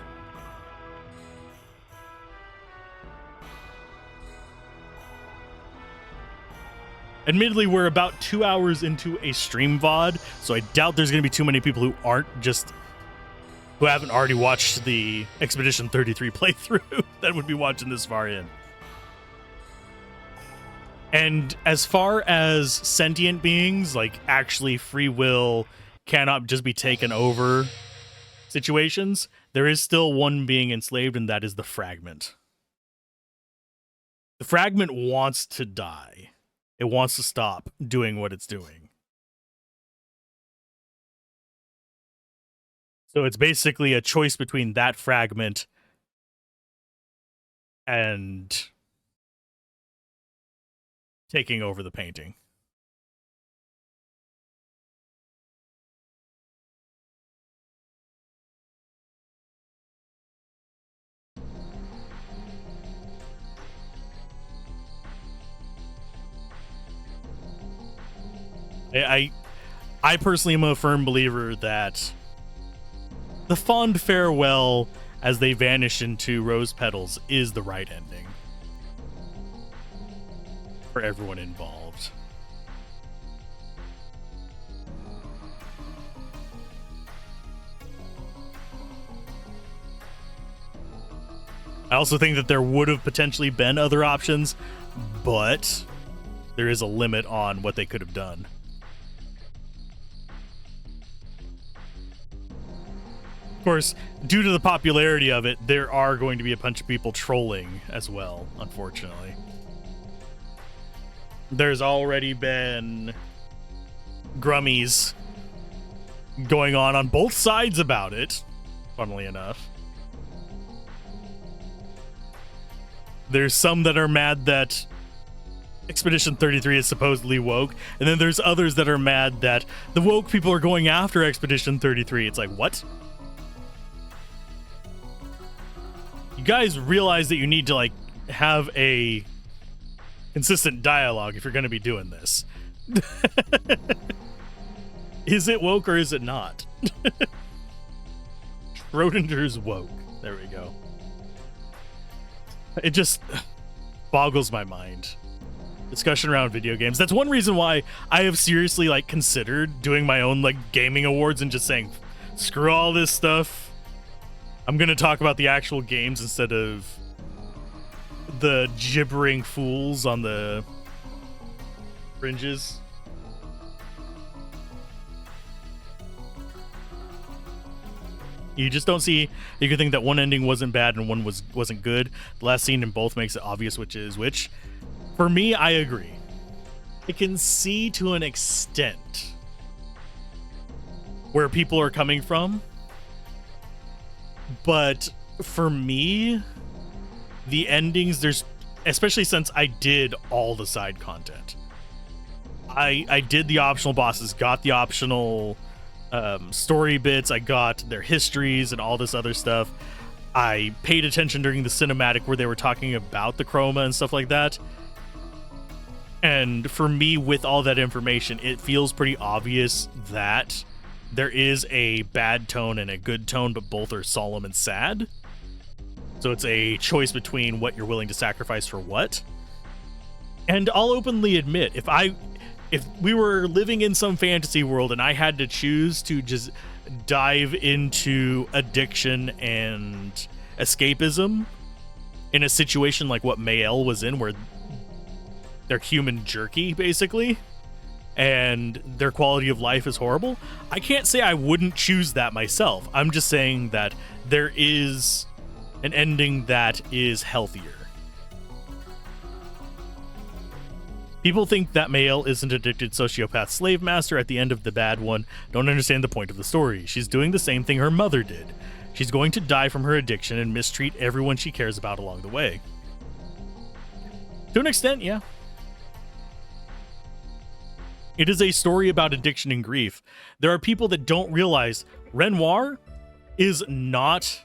Admittedly, we're about 2 hours into a stream VOD, so I doubt there's going to be too many people who haven't already watched the Expedition 33 playthrough that would be watching this far in. And as far as sentient beings, like actually free will, cannot just be taken over situations, there is still one being enslaved, and that is the fragment. The fragment wants to die. It wants to stop doing what it's doing. So it's basically a choice between that fragment and taking over the painting. I personally am a firm believer that the fond farewell as they vanish into rose petals is the right ending for everyone involved. I also think that there would have potentially been other options, but there is a limit on what they could have done. Of course, due to the popularity of it, there are going to be a bunch of people trolling as well, unfortunately. There's already been grummies going on both sides about it, funnily enough. There's some that are mad that Expedition 33 is supposedly woke, and then there's others that are mad that the woke people are going after Expedition 33. It's like, what? You guys realize that you need to, like, have a consistent dialogue if you're going to be doing this. Is it woke or is it not? Schrodinger's woke. There we go. It just boggles my mind. Discussion around video games. That's one reason why I have seriously, like, considered doing my own, like, gaming awards and just saying, screw all this stuff. I'm going to talk about the actual games instead of the gibbering fools on the fringes. You just don't see. You can think that one ending wasn't bad and one wasn't good. The last scene in both makes it obvious which is which. For me, I agree. I can see to an extent where people are coming from. But for me, the endings, especially since I did all the side content. I did the optional bosses, got the optional story bits, I got their histories and all this other stuff. I paid attention during the cinematic where they were talking about the chroma and stuff like that. And for me, with all that information, it feels pretty obvious that there is a bad tone and a good tone, but both are solemn and sad. So it's a choice between what you're willing to sacrifice for what. And I'll openly admit, if we were living in some fantasy world and I had to choose to just dive into addiction and escapism in a situation like what Mael was in, where they're human jerky, basically, and their quality of life is horrible, I can't say I wouldn't choose that myself. I'm just saying that there is an ending that is healthier. People think that Mael is an addicted sociopath slave master at the end of the bad one, don't understand the point of the story. She's doing the same thing her mother did. She's going to die from her addiction and mistreat everyone she cares about along the way. To an extent, yeah. It is a story about addiction and grief. There are people that don't realize Renoir is not...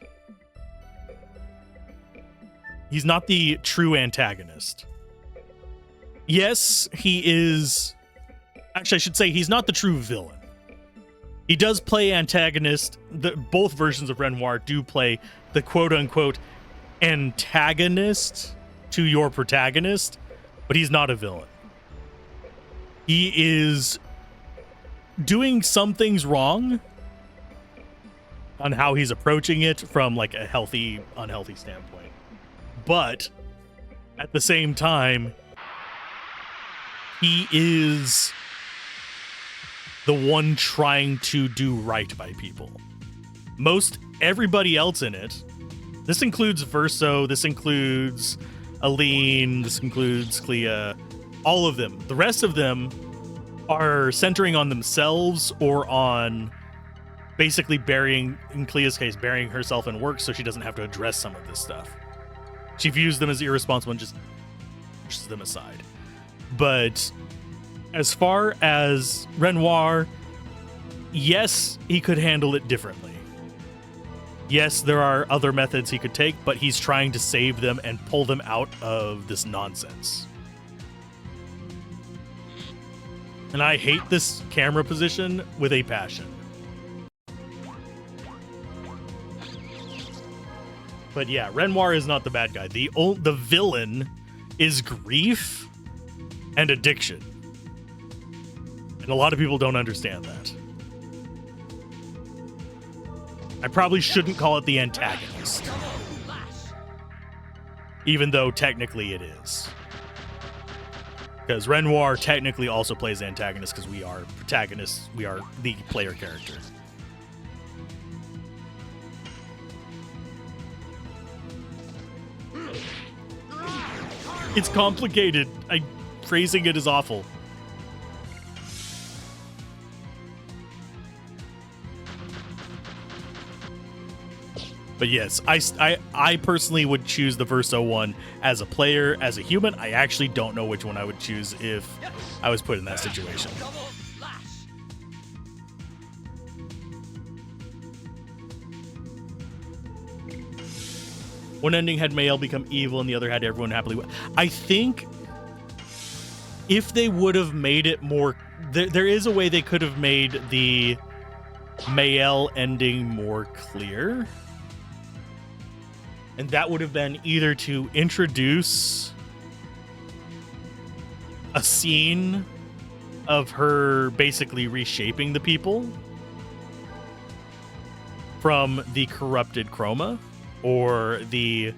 He's not the true antagonist. Yes, he is... Actually, I should say he's not the true villain. He does play antagonist. Both versions of Renoir do play the quote-unquote antagonist to your protagonist, but he's not a villain. He is doing some things wrong on how he's approaching it from like a healthy, unhealthy standpoint. But at the same time, he is the one trying to do right by people. Most everybody else in it, this includes Verso, this includes Aline, this includes Clea, all of them. The rest of them are centering on themselves or on basically burying, in Clea's case, burying herself in work so she doesn't have to address some of this stuff. She views them as irresponsible and just pushes them aside. But as far as Renoir, yes, he could handle it differently. Yes, there are other methods he could take, but he's trying to save them and pull them out of this nonsense. And I hate this camera position with a passion. But yeah, Renoir is not the bad guy. The villain is grief and addiction. And a lot of people don't understand that. I probably shouldn't call it the antagonist, even though technically it is. Because Renoir technically also plays antagonist because we are protagonists. We are the player character. It's complicated. Phrasing it is awful. But yes, I personally would choose the Verso one as a player. As a human, I actually don't know which one I would choose if I was put in that situation. One ending had Mael become evil and the other had everyone happily. I think if they would have made it more... There is a way they could have made the Mael ending more clear. And that would have been either to introduce a scene of her basically reshaping the people from the corrupted chroma or the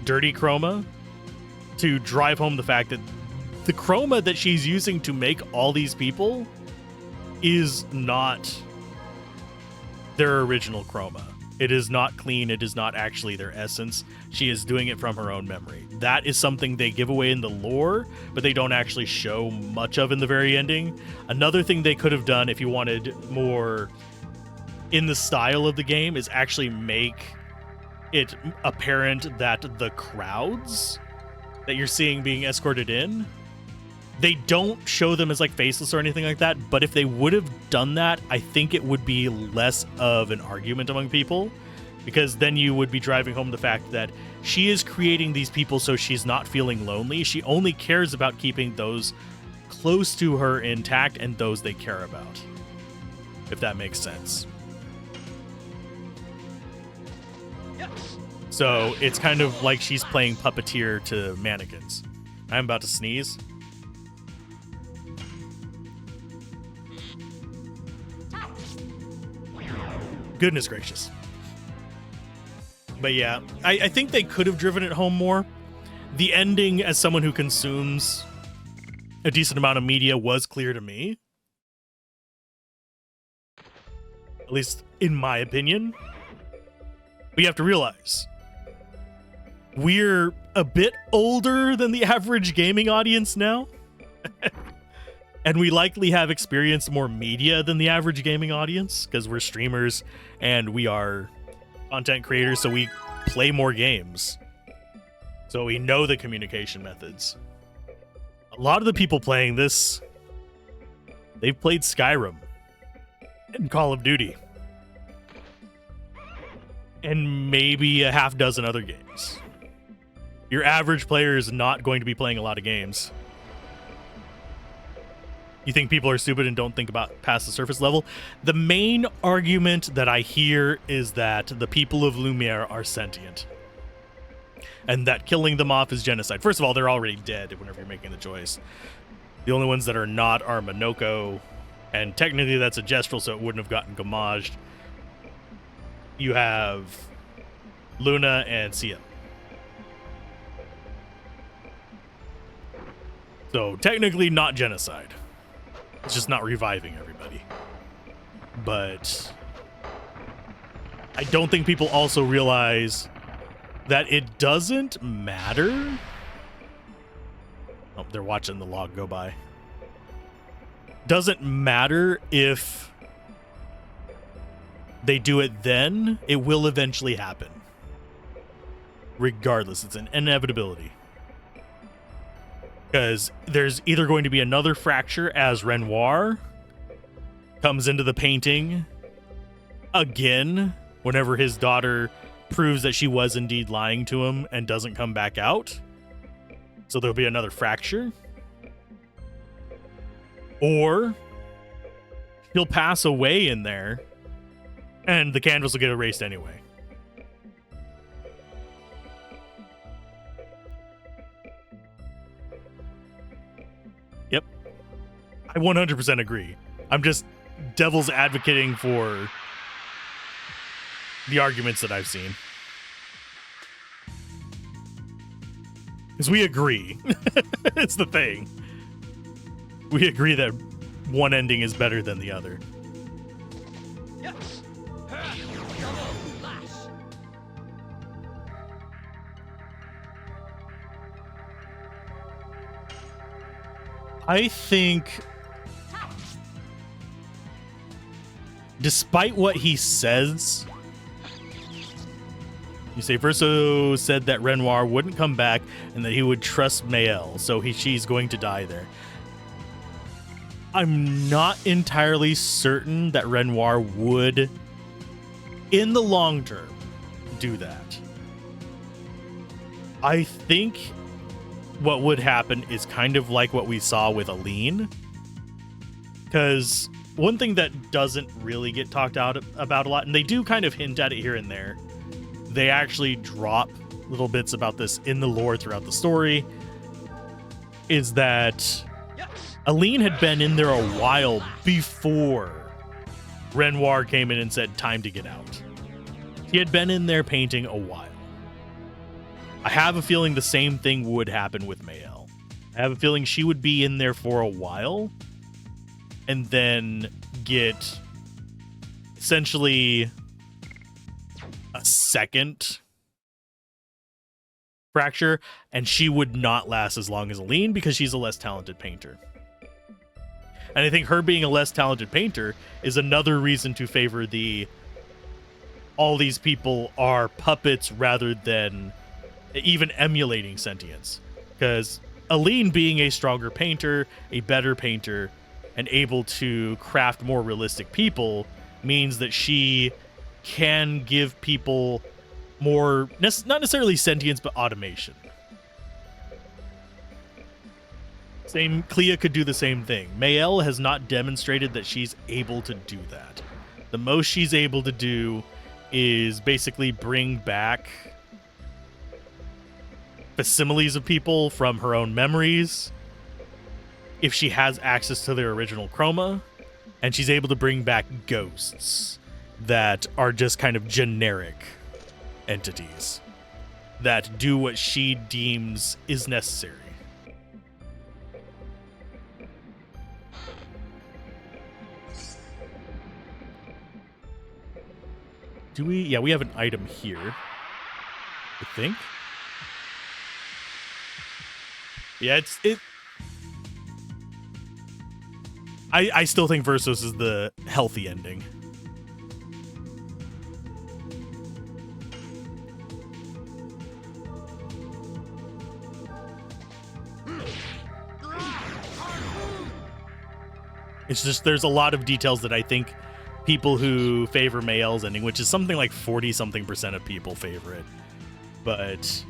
dirty chroma, to drive home the fact that the chroma that she's using to make all these people is not their original chroma. It is not clean. It is not actually their essence. She is doing it from her own memory. That is something they give away in the lore, but they don't actually show much of in the very ending. Another thing they could have done if you wanted more in the style of the game is actually make it apparent that the crowds that you're seeing being escorted in, they don't show them as like faceless or anything like that, but if they would have done that, I think it would be less of an argument among people, because then you would be driving home the fact that she is creating these people so she's not feeling lonely. She only cares about keeping those close to her intact and those they care about, if that makes sense. So it's kind of like she's playing puppeteer to mannequins. I'm about to sneeze. Goodness gracious. But yeah, I think they could have driven it home more. The ending, as someone who consumes a decent amount of media, was clear to me. At least in my opinion. But you have to realize, we're a bit older than the average gaming audience now. And we likely have experienced more media than the average gaming audience because we're streamers and we are content creators, so we play more games. So we know the communication methods. A lot of the people playing this, they've played Skyrim and Call of Duty. And maybe a half dozen other games. Your average player is not going to be playing a lot of games. You think people are stupid and don't think about past the surface level? The main argument that I hear is that the people of Lumiere are sentient. And that killing them off is genocide. First of all, they're already dead whenever you're making the choice. The only ones that are not are Minoko. And technically that's a gestural, so it wouldn't have gotten gommaged. You have Luna and Sia. So technically not genocide. It's just not reviving everybody. But I don't think people also realize that it doesn't matter. Oh, they're watching the log go by. Doesn't matter if they do it then, it will eventually happen. Regardless, it's an inevitability. Because there's either going to be another fracture as Renoir comes into the painting again whenever his daughter proves that she was indeed lying to him and doesn't come back out. So there'll be another fracture. Or he'll pass away in there and the canvas will get erased anyway. Yep. I 100% agree. I'm just devil's advocating for the arguments that I've seen. Because we agree. It's the thing. We agree that one ending is better than the other. I think, despite what he says, you say Verso said that Renoir wouldn't come back and that he would trust Mael, so she's going to die there. I'm not entirely certain that Renoir would, in the long term, do that. I think what would happen is kind of like what we saw with Aline. Because one thing that doesn't really get talked about a lot, and they do kind of hint at it here and there, they actually drop little bits about this in the lore throughout the story, is that Aline had been in there a while before Renoir came in and said, time to get out. He had been in there painting a while. I have a feeling the same thing would happen with Mael. I have a feeling she would be in there for a while and then get essentially a second fracture, and she would not last as long as Aline because she's a less talented painter. And I think her being a less talented painter is another reason to favor all these people are puppets rather than even emulating sentience. Because Aline being a stronger painter, a better painter, and able to craft more realistic people means that she can give people more, not necessarily sentience, but automation. Clea could do the same thing. Mael has not demonstrated that she's able to do that. The most she's able to do is basically bring back facsimiles of people from her own memories if she has access to their original chroma, and she's able to bring back ghosts that are just kind of generic entities that do what she deems is necessary. Do we? Yeah, we have an item here, I think. Yeah, I still think Versos is the healthy ending. It's just there's a lot of details that I think people who favor Mayel's ending, which is something like 40-something% of people favor it, but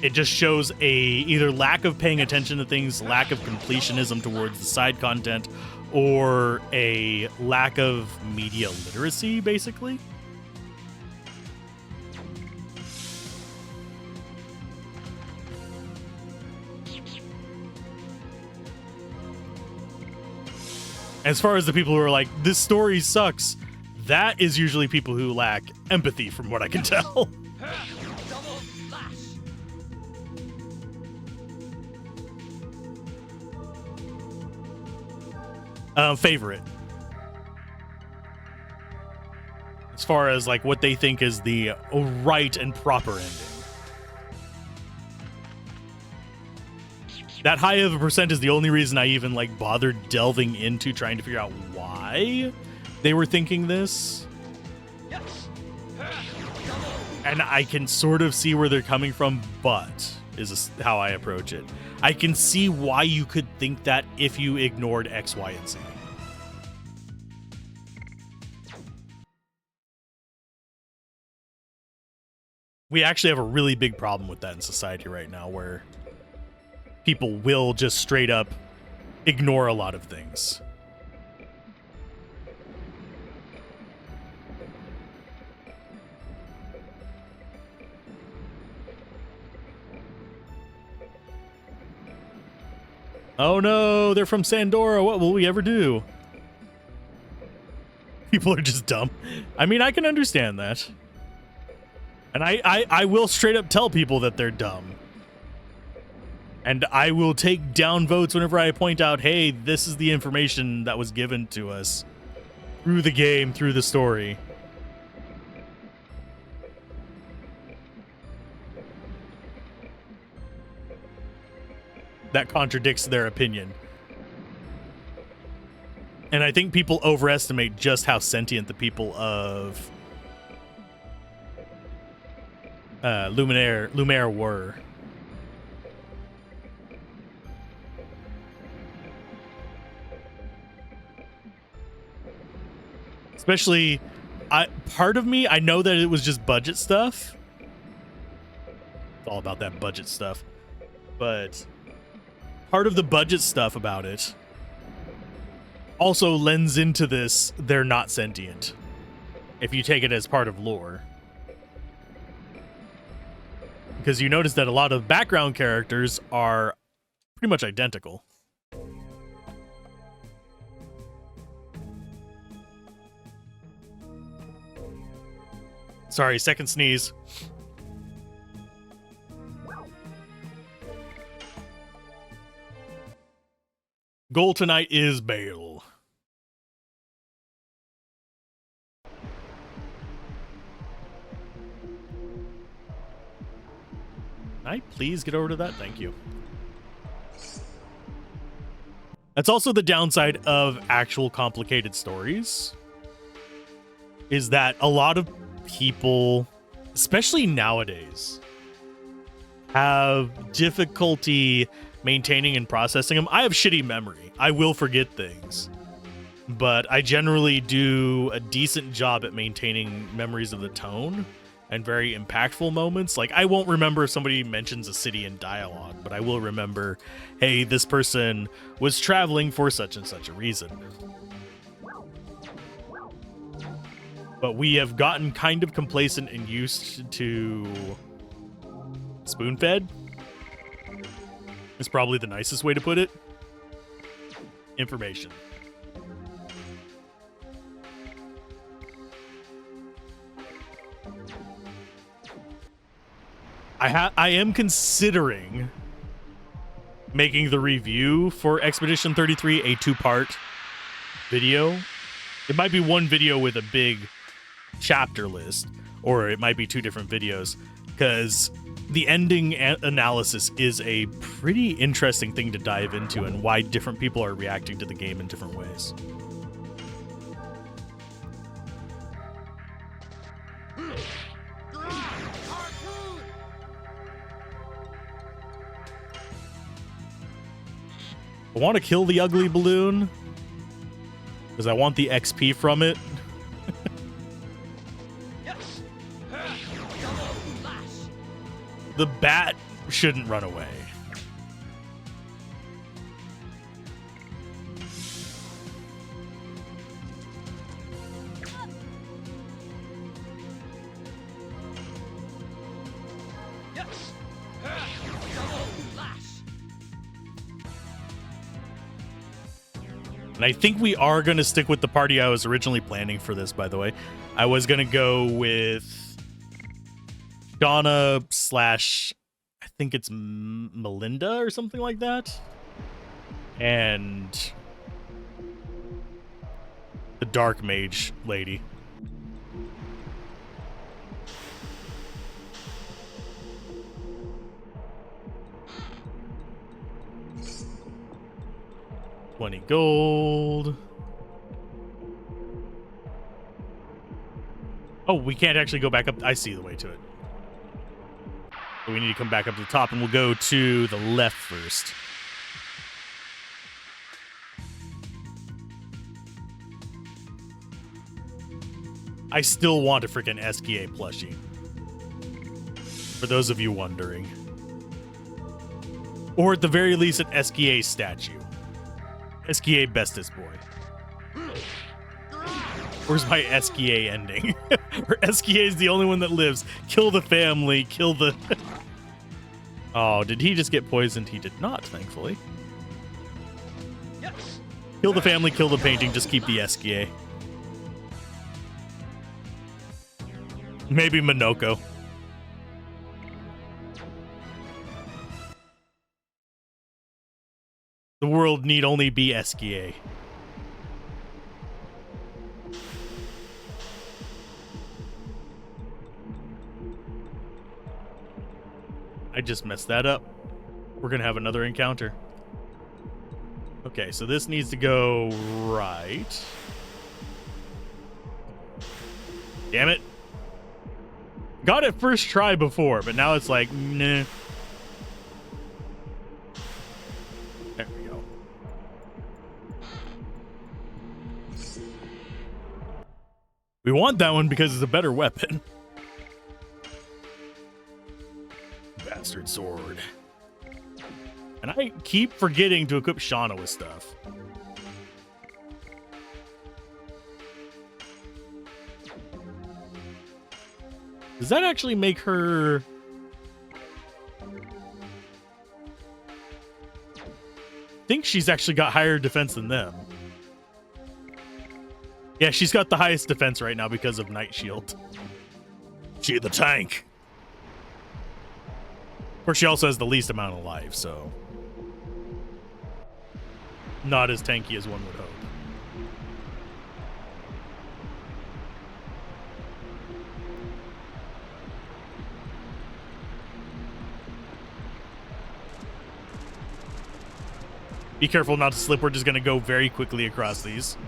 it just shows a either lack of paying attention to things, lack of completionism towards the side content, or a lack of media literacy, basically. As far as the people who are like, this story sucks, that is usually people who lack empathy, from what I can tell.
Double slash.
Favorite. As far as like what they think is the right and proper ending. That high of a percent is the only reason I even like bothered delving into trying to figure out why they were thinking this. And I can sort of see where they're coming from, but is how I approach it. I can see why you could think that if you ignored X, Y, and Z. We actually have a really big problem with that in society right now, where people will just straight up ignore a lot of things. Oh no, they're from Sandora. What will we ever do? People are just dumb. I mean, I can understand that. And I will straight up tell people that they're dumb. And I will take down votes whenever I point out, hey, this is the information that was given to us through the game, through the story. That contradicts their opinion. And I think people overestimate just how sentient the people of Lumiere were. Especially, part of me, I know that it was just budget stuff. It's all about that budget stuff. But part of the budget stuff about it also lends into this, they're not sentient, if you take it as part of lore. Because you notice that a lot of background characters are pretty much identical. Sorry, second sneeze. Goal tonight is Bale. Can I please get over to that? Thank you. That's also the downside of actual complicated stories, is that a lot of people, especially nowadays, have difficulty maintaining and processing them. I have shitty memory. I will forget things, but I generally do a decent job at maintaining memories of the tone and very impactful moments. Like, I won't remember if somebody mentions a city in dialogue, but I will remember, hey, this person was traveling for such and such a reason. But we have gotten kind of complacent and used to spoon-fed. Is probably the nicest way to put it. Information. I am considering making the review for Expedition 33 a 2-part video. It might be one video with a big chapter list, or it might be 2 different videos, because the ending analysis is a pretty interesting thing to dive into, and why different people are reacting to the game in different ways. I want to kill the ugly balloon because I want the XP from it.
Yes. Double flash.
The bat shouldn't run away.
Yes. Double flash.
And I think we are going to stick with the party I was originally planning for this, by the way. I was going to go with Shauna / I think it's Melinda or something like that. And the Dark Mage lady. $20 gold. Oh, we can't actually go back up. I see the way to it. But we need to come back up to the top, and we'll go to the left first. I still want a freaking SKA plushie. For those of you wondering. Or at the very least, an SKA statue. SKA bestest boy. Where's my SKA ending? Or SKA is the only one that lives. Kill the family, kill the... Oh, did he just get poisoned? He did not, thankfully.
Yes.
Kill the family, kill the painting, just keep the SKA. Maybe Minoko. The world need only be SKA. I just messed that up. We're gonna have another encounter. Okay, so this needs to go right. Damn it. Got it first try before, but now it's like, nah. There we go. We want that one because it's a better weapon. Bastard sword. And I keep forgetting to equip Shauna with stuff. Does that actually make her... I think she's actually got higher defense than them. Yeah, she's got the highest defense right now because of Night Shield. She the tank. Of course, she also has the least amount of life, so... Not as tanky as one would hope. Be careful not to slip. We're just going to go very quickly across these.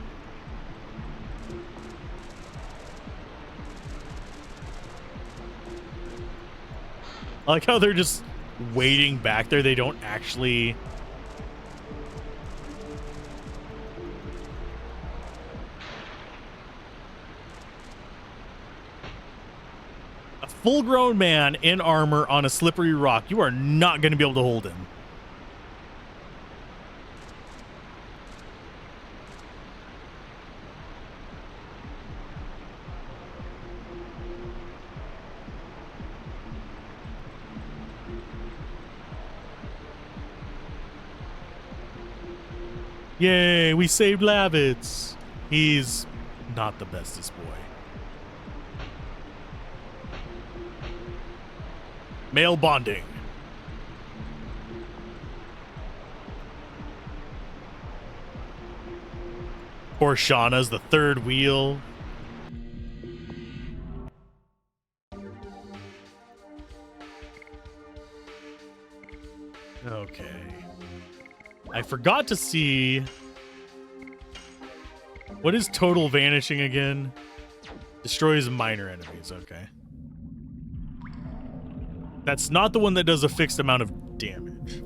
I like how they're just waiting back there. They don't actually... A full-grown man in armor on a slippery rock. You are not going to be able to hold him. Yay, we saved Lavitz. He's not the bestest boy. Male bonding. Poor Shauna's the third wheel. Okay. I forgot to see... What is total vanishing again? Destroys minor enemies, okay. That's not the one that does a fixed amount of damage.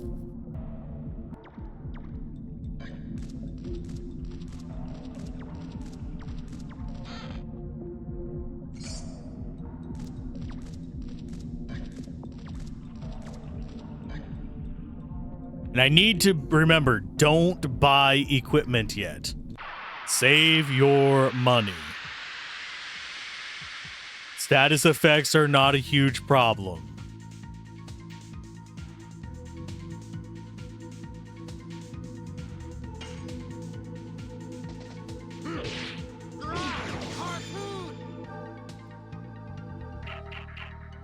And I need to remember, don't buy equipment yet. Save your money. Status effects are not a huge problem.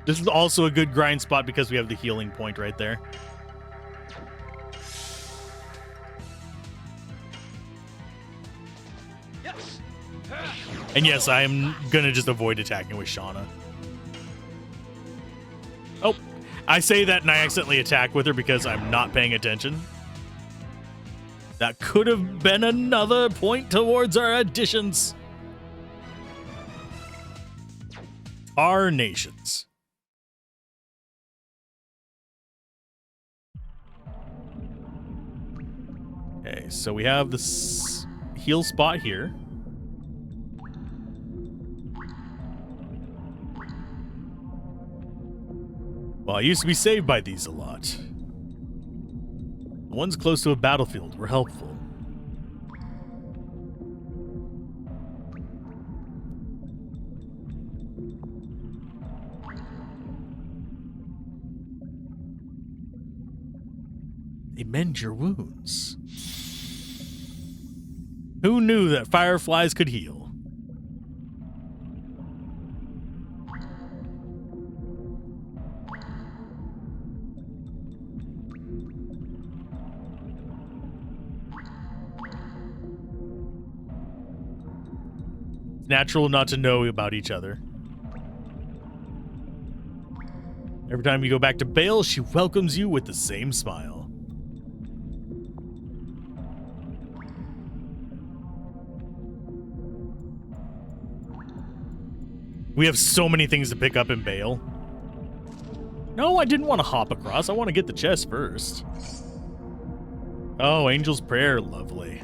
This is also a good grind spot because we have the healing point right there. And yes, I am going to just avoid attacking with Shauna. Oh, I say that and I accidentally attack with her because I'm not paying attention. That could have been another point towards our additions. Our nations. Okay, so we have this heal spot here. Well, I used to be saved by these a lot. The ones close to a battlefield were helpful. They mend your wounds. Who knew that fireflies could heal? It's natural not to know about each other. Every time you go back to Bale, she welcomes you with the same smile. We have so many things to pick up in Bale. No, I didn't want to hop across. I want to get the chest first. Oh, Angel's Prayer. Lovely.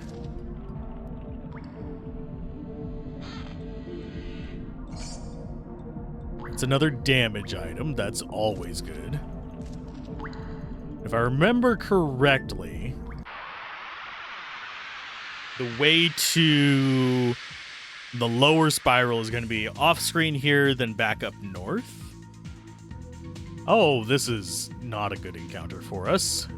It's another damage item. That's always good. If I remember correctly, the way to the lower spiral is going to be off screen here, then back up north. Oh, this is not a good encounter for us.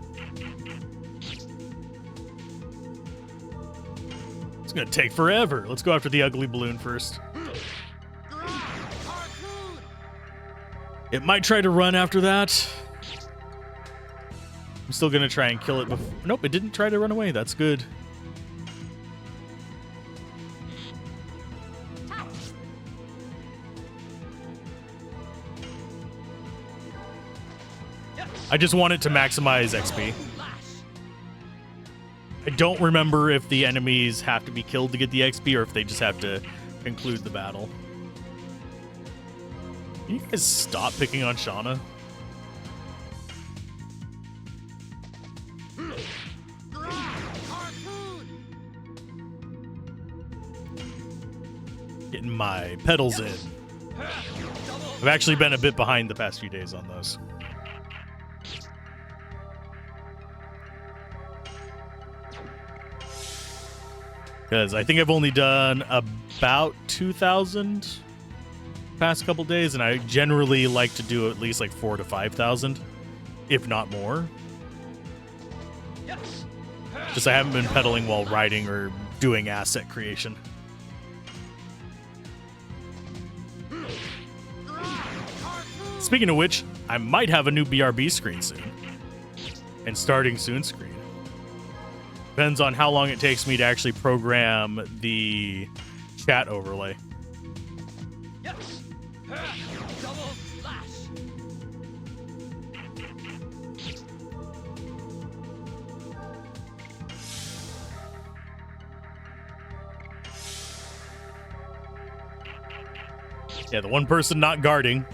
It's going to take forever. Let's go after the ugly balloon first. It might try to run after that. I'm still going to try and kill it before. Nope, it didn't try to run away. That's good. I just want it to maximize XP. I don't remember if the enemies have to be killed to get the XP or if they just have to conclude the battle. Can you guys stop picking on Shauna? Getting my pedals in. I've actually been a bit behind the past few days on those. Because I think I've only done about 2,000 past couple days, and I generally like to do at least like 4,000 to 5,000, if not more. Just I haven't been pedaling while riding or doing asset creation. Speaking of which, I might have a new BRB screen soon. And starting soon screen. Depends on how long it takes me to actually program the chat overlay. Yeah, the one person not guarding.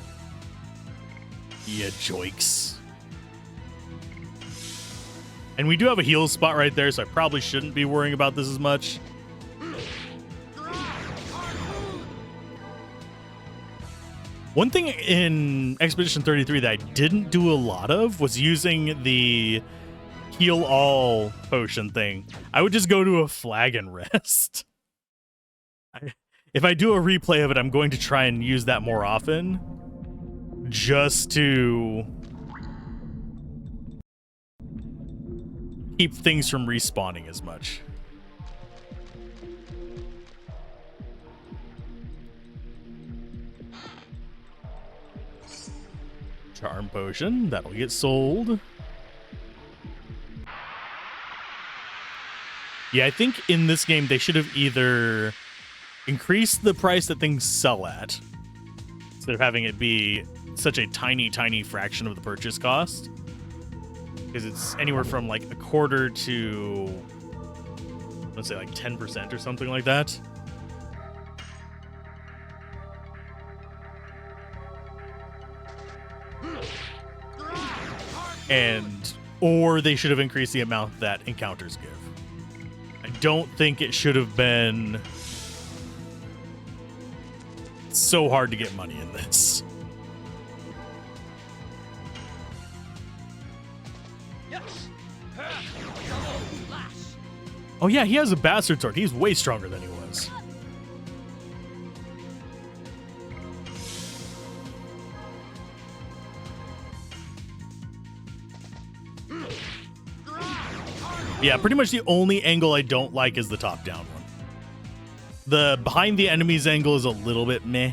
Yeah, joiks. And we do have a heal spot right there, so I probably shouldn't be worrying about this as much. One thing in Expedition 33 that I didn't do a lot of was using the heal all potion thing, I would just go to a flag and rest. If I do a replay of it, I'm going to try and use that more often, just to keep things from respawning as much. Charm potion, that'll get sold. Yeah, I think in this game they should have either increased the price that things sell at, instead of having it be such a tiny, tiny fraction of the purchase cost. Because it's anywhere from like a quarter to, let's say like 10% or something like that. Or they should have increased the amount that encounters give. I don't think it should have been so hard to get money in this. Oh yeah, he has a bastard sword. He's way stronger than he was. Yeah, pretty much the only angle I don't like is the top-down one. The behind the enemies angle is a little bit meh.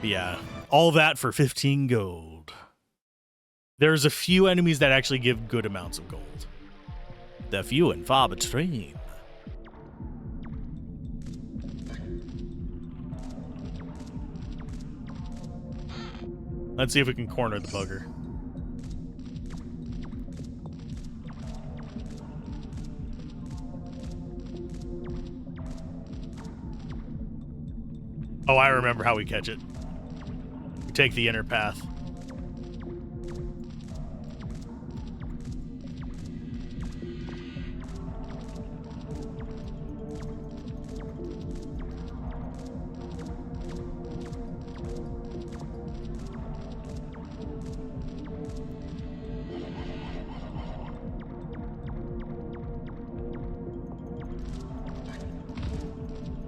But yeah, all that for 15 gold. There's a few enemies that actually give good amounts of gold. They're few and far between. Let's see if we can corner the bugger. Oh, I remember how we catch it. We take the inner path.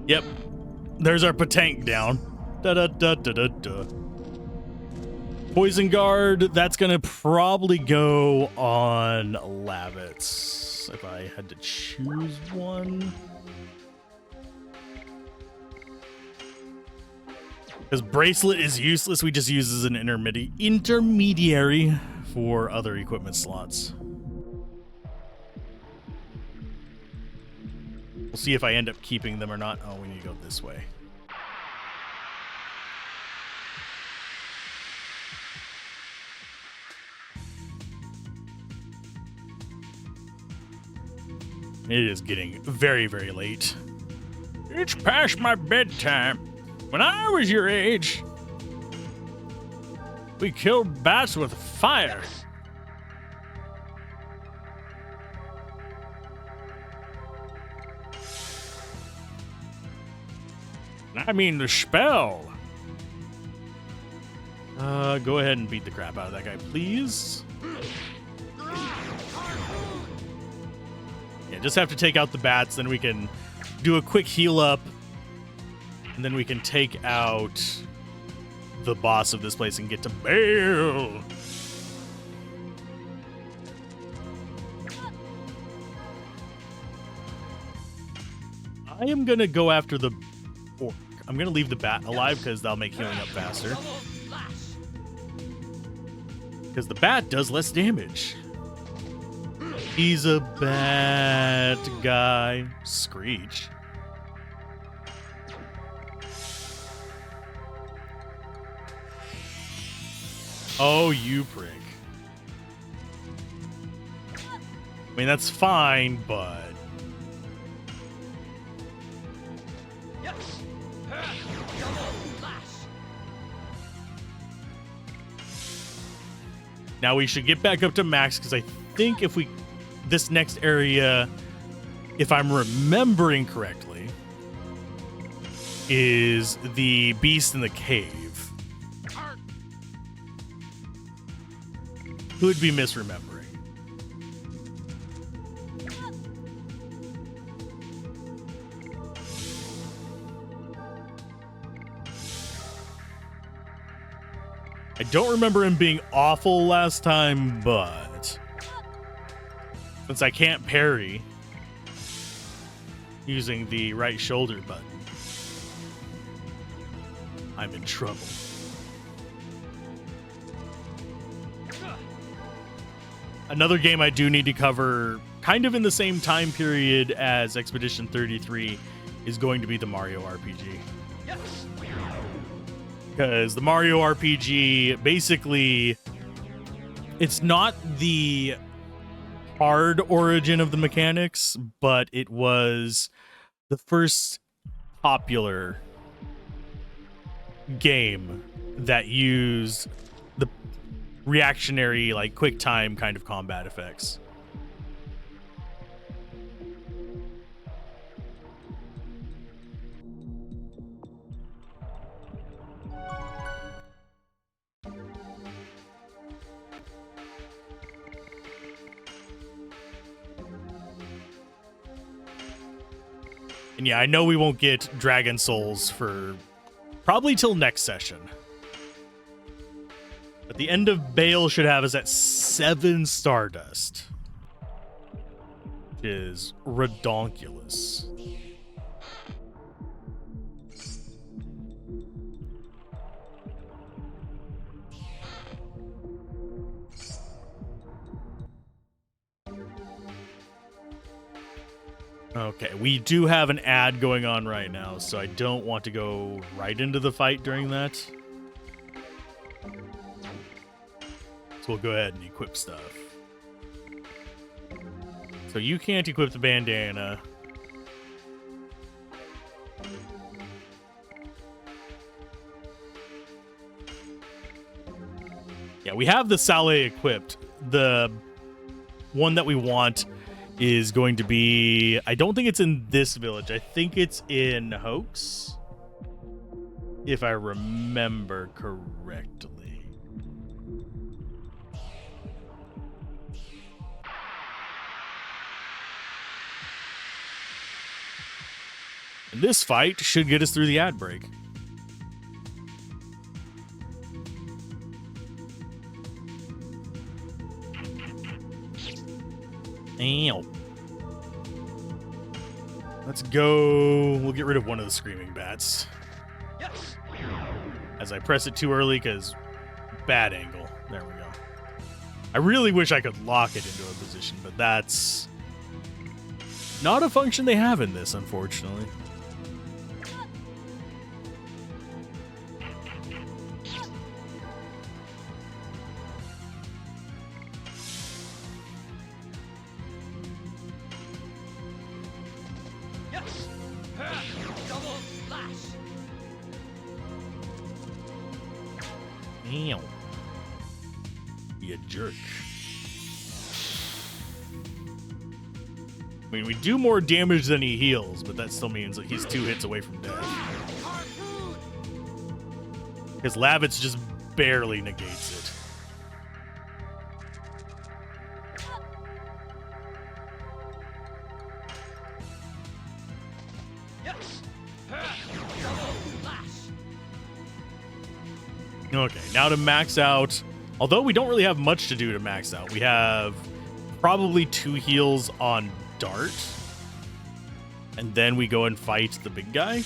Yep. There's our Patank down. Da-da-da-da-da-da. Poison Guard, that's going to probably go on Lavitz, if I had to choose one. Because Bracelet is useless, we just use as an intermediary for other equipment slots. We'll see if I end up keeping them or not. Oh, we need to go this way. It is getting very, very late. It's past my bedtime. When I was your age, we killed bats with fire. I mean the spell. Go ahead and beat the crap out of that guy, please. Yeah, just have to take out the bats, then we can do a quick heal up, and then we can take out the boss of this place and get to Bale. I am gonna go after the orc. I'm going to leave the bat alive because that'll make healing up faster. Because the bat does less damage. He's a bad guy. Screech. Oh, you prick. I mean, that's fine, but... Now we should get back up to max, because I think if we... This next area, if I'm remembering correctly, is the beast in the cave. Could be misremembering. I don't remember him being awful last time, but since I can't parry using the right shoulder button, I'm in trouble. Another game I do need to cover, kind of in the same time period as Expedition 33, is going to be the Mario RPG. Because the Mario RPG, basically, it's not the hard origin of the mechanics, but it was the first popular game that used the reactionary, like, quick time kind of combat effects. And yeah, I know we won't get Dragon Souls for probably till next session. But the end of Bale should have us at 7 Stardust. Which is redonkulous. Okay, we do have an ad going on right now, so I don't want to go right into the fight during that. So we'll go ahead and equip stuff. So you can't equip the bandana. Yeah, we have the Saleh equipped. The one that we want is going to be, I don't think it's in this village. I think it's in Hoax, if I remember correctly. And this fight should get us through the ad break. Ow. Let's go. We'll get rid of one of the screaming bats. As I press it too early, because bad angle. There we go. I really wish I could lock it into a position, but that's not a function they have in this, unfortunately. Ow. You jerk. I mean, we do more damage than he heals, but that still means that he's 2 hits away from death. His Lavitz just barely negates it. Okay, now to max out. Although we don't really have much to do to max out. We have probably 2 heals on Dart. And then we go and fight the big guy.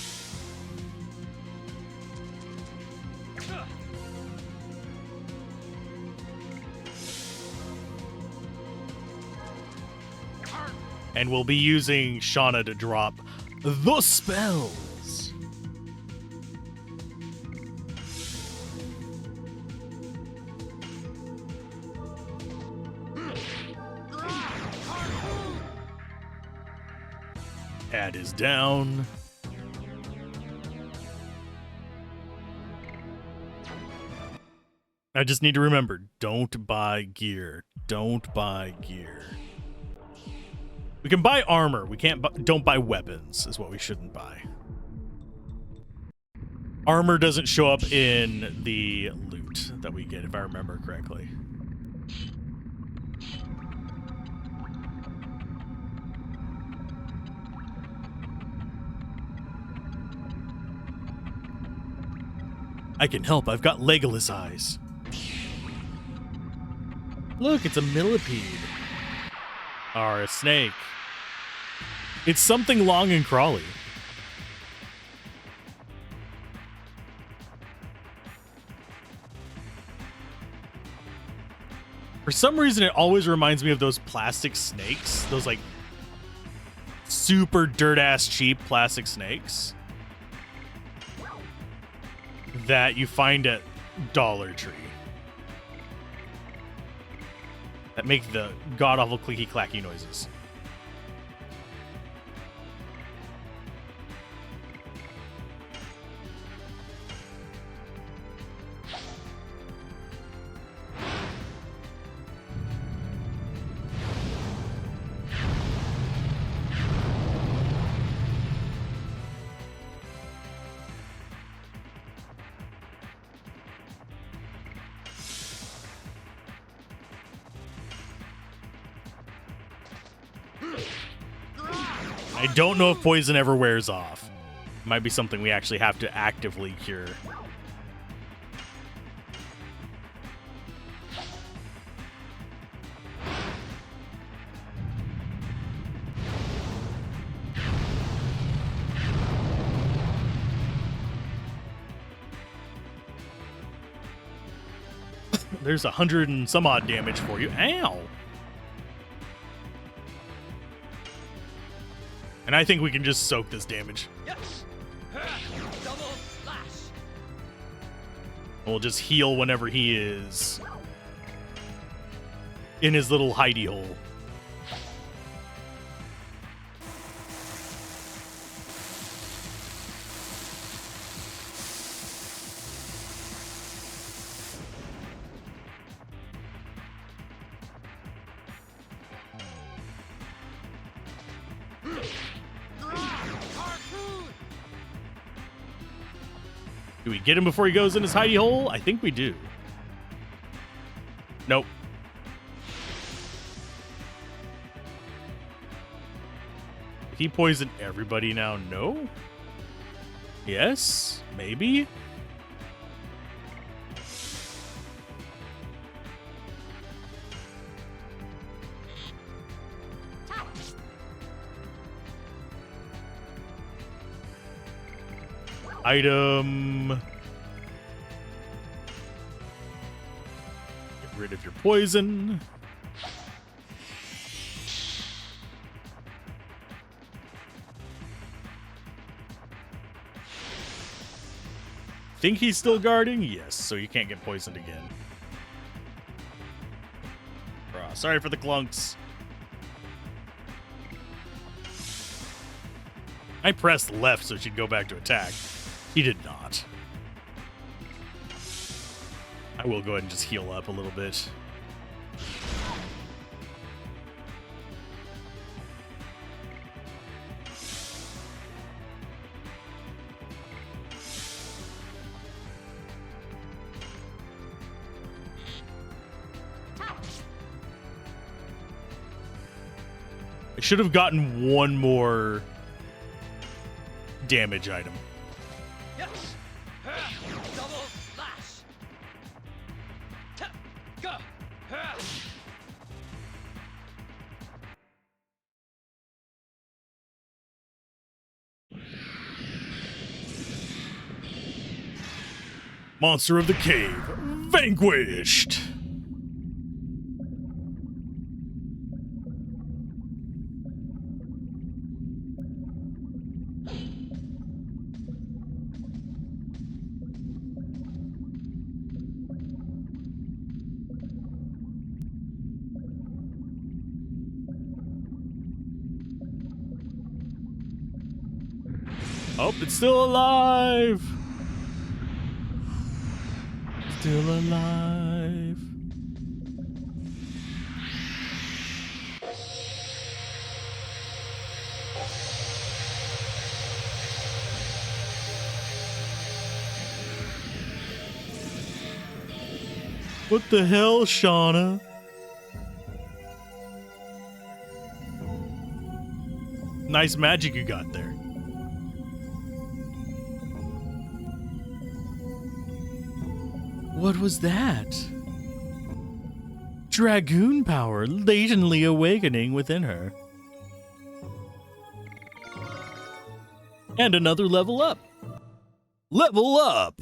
And we'll be using Shauna to drop the spells. Ad is down. I just need to remember, don't buy gear. Don't buy gear. We can buy armor. We can't don't buy weapons is what we shouldn't buy. Armor doesn't show up in the loot that we get, if I remember correctly. I can help. I've got Legolas eyes. Look, it's a millipede. Or a snake. It's something long and crawly. For some reason, it always reminds me of those plastic snakes. Those, like, super dirt-ass cheap plastic snakes that you find at Dollar Tree. That make the god-awful clicky-clacky noises. I don't know if poison ever wears off. Might be something we actually have to actively cure. There's 100 and some odd damage for you. Ow! And I think we can just soak this damage.
Yes. Double slash.
We'll just heal whenever he is in his little hidey hole. Do we get him before he goes in his hidey hole? I think we do. Nope. Did he poison everybody now? No? Yes? Maybe? Item. Get rid of your poison. Think he's still guarding? Yes, so you can't get poisoned again. Sorry for the clunks. I pressed left so she'd go back to attack. He did not. I will go ahead and just heal up a little bit. I should have gotten one more damage item.
Yes. Double slash. Go.
Monster of the Cave, vanquished! Oh, it's still alive! Still alive. What the hell, Shauna? Nice magic you got there. What was that? Dragoon power latently awakening within her. And another level up. Level up!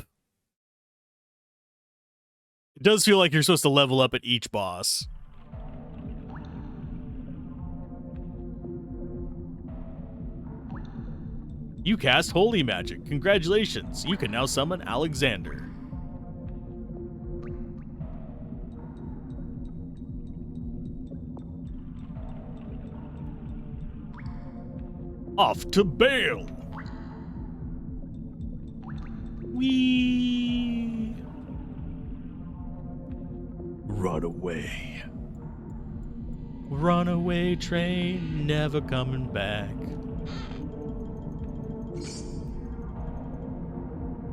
It does feel like you're supposed to level up at each boss. You cast Holy Magic. Congratulations. You can now summon Alexander. Off to Bale. Wee. Run away. Runaway train, never coming back.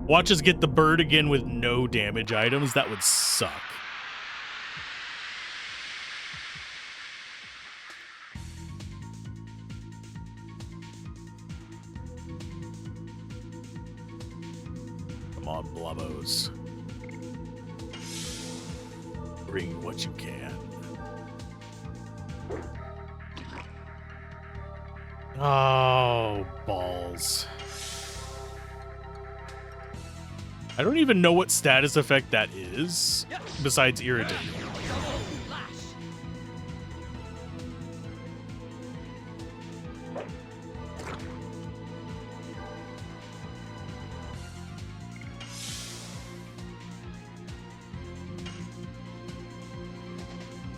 Watch us get the bird again with no damage items. That would suck. Come on, Blubbos. Bring what you can. Oh, balls. I don't even know what status effect that is, besides irritating.
Double lash.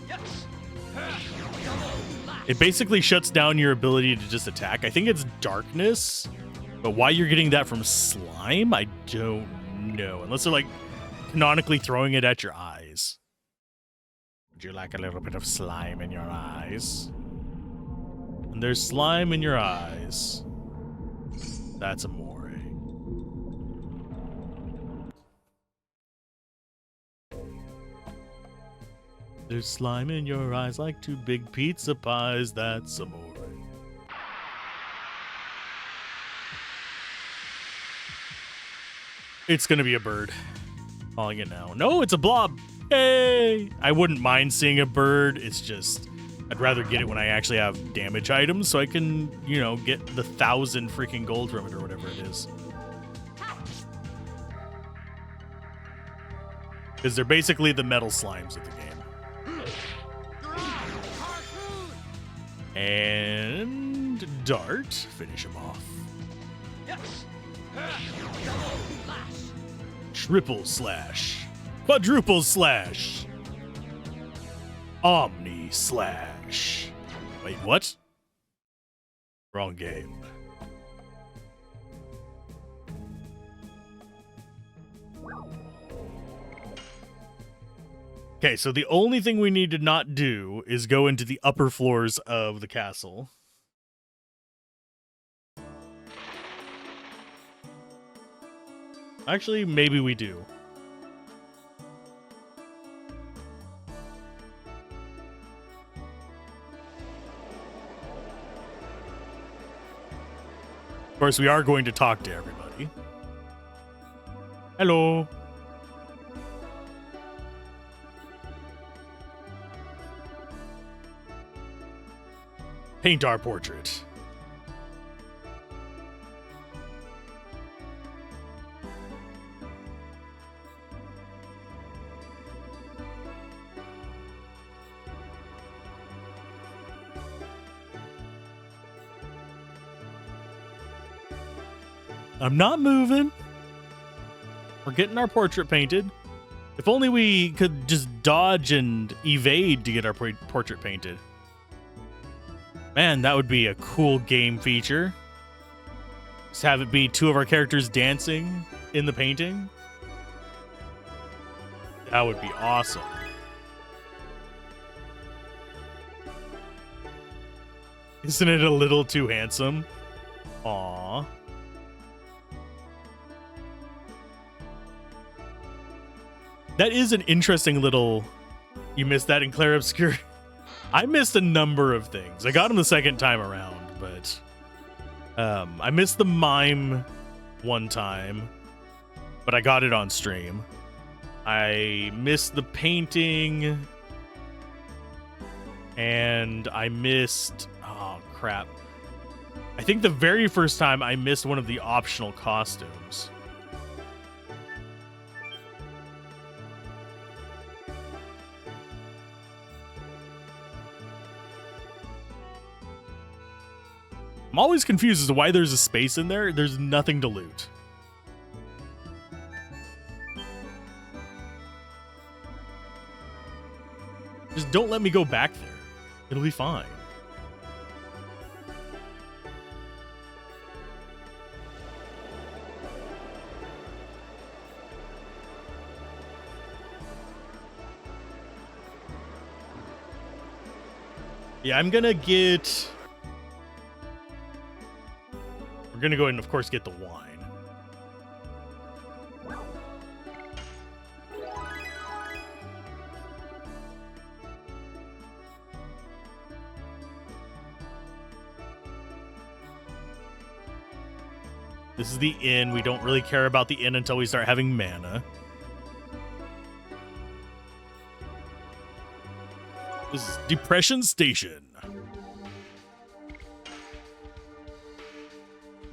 Yes. Double lash.
It basically shuts down your ability to just attack. I think it's darkness, but why you're getting that from slime, I don't know. Unless they're like canonically throwing it at your eyes. Would you like a little bit of slime in your eyes? And there's slime in your eyes. That's amore. There's slime in your eyes like two big pizza pies. That's amore. It's gonna be a bird. Calling it now. No, it's a blob. Hey! I wouldn't mind seeing a bird. It's just, I'd rather get it when I actually have damage items so I can, you know, get the 1,000 freaking gold from it or whatever it is. Because they're basically the metal slimes of the game. And dart. Finish him off.
Yes. Double lash.
Triple slash. Quadruple slash. Omni slash. Wait, what? Wrong game. Okay, so the only thing we need to not do is go into the upper floors of the castle. Actually, maybe we do. Of course, we are going to talk to everybody. Hello. Paint our portrait. I'm not moving. We're getting our portrait painted. If only we could just dodge and evade to get our portrait painted. Man, that would be a cool game feature. Just have it be two of our characters dancing in the painting. That would be awesome. Isn't it a little too handsome? Aww. That is an interesting little... You missed that in Clair Obscur? I missed a number of things. I got them the second time around, but... I missed the mime one time, but I got it on stream. I missed the painting And I missed... Oh, crap. I think the very first time I missed one of the optional costumes. I'm always confused as to why there's a space in there. There's nothing to loot. Just don't let me go back there. It'll be fine. Yeah, I'm gonna get... We're gonna go ahead and, of course, get the wine. This is the inn. We don't really care about the inn until we start having mana. This is Depression Station.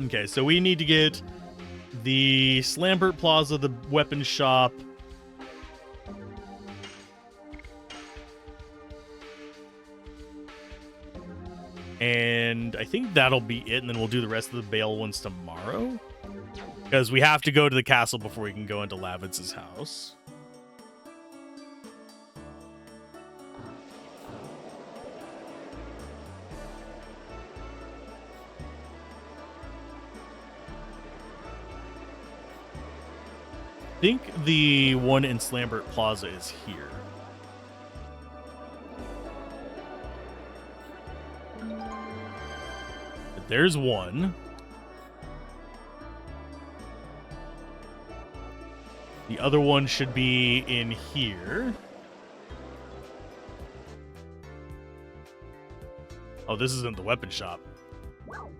Okay, so we need to get the Slambert Plaza, the weapon shop. And I think that'll be it, and then we'll do the rest of the Bale ones tomorrow. Because we have to go to the castle before we can go into Lavitz's house. I think the one in Slambert Plaza is here. But there's one. The other one should be in here. Oh, this isn't the weapon shop. Well,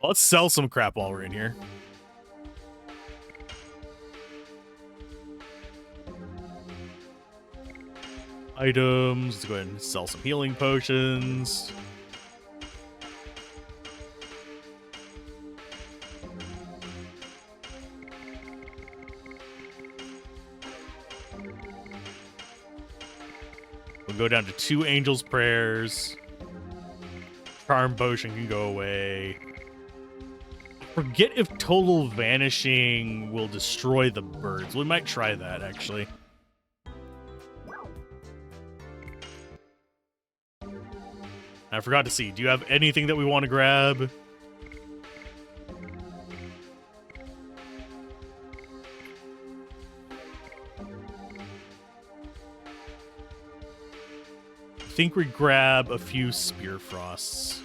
let's sell some crap while we're in here. Items. Let's go ahead and sell some healing potions. We'll go down to 2 Angel's Prayers. Charm Potion can go away. Forget if Total Vanishing will destroy the birds. We might try that, actually. I forgot to see. Do you have anything that we want to grab? I think we grab a few Spear Frosts.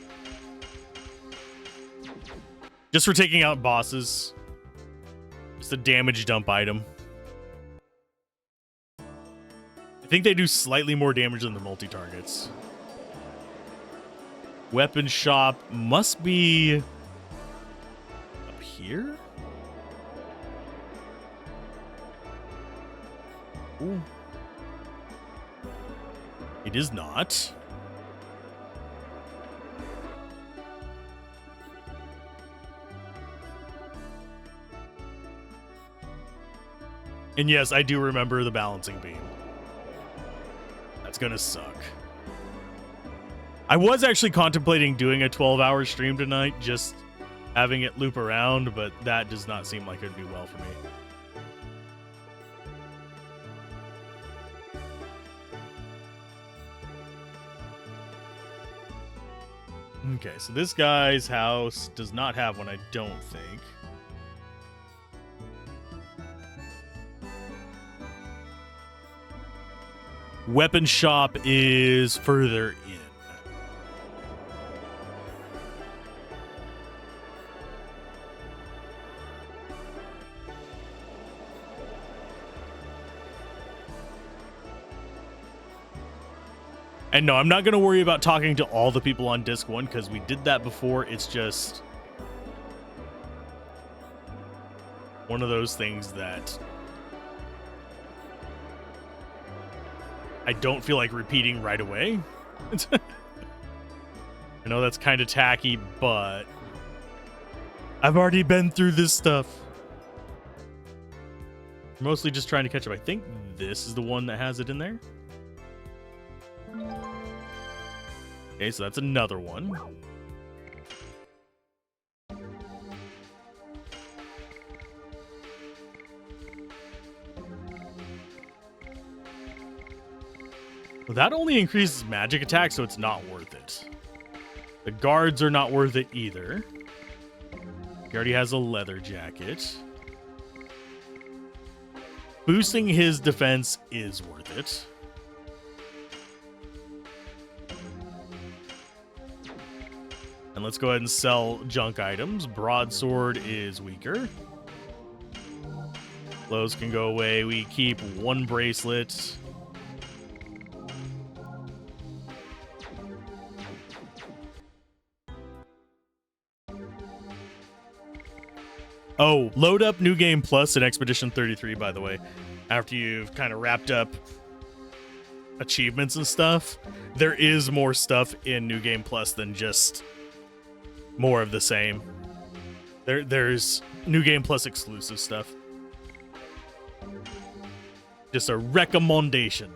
Just for taking out bosses. Just a damage dump item. I think they do slightly more damage than the multi-targets. Weapon shop must be up here? Ooh. It is not. And yes, I do remember the balancing beam. That's gonna suck. I was actually contemplating doing a 12-hour stream tonight, just having it loop around, but that does not seem like it'd be well for me. Okay, so this guy's house does not have one, I don't think. Weapon shop is further in. And no, I'm not going to worry about talking to all the people on Disc 1 because we did that before. It's just one of those things that I don't feel like repeating right away. I know that's kind of tacky, but I've already been through this stuff. Mostly just trying to catch up. I think this is the one that has it in there. Okay, so that's another one. Well, that only increases magic attack, so it's not worth it. The guards are not worth it either. He already has a leather jacket. Boosting his defense is worth it. And let's go ahead and sell junk items. Broadsword is weaker. Clothes can go away. We keep one bracelet. Oh, load up New Game Plus in Expedition 33, by the way. After you've kind of wrapped up achievements and stuff, there is more stuff in New Game Plus than just more of the same. There's New Game Plus exclusive stuff. Just a recommendation.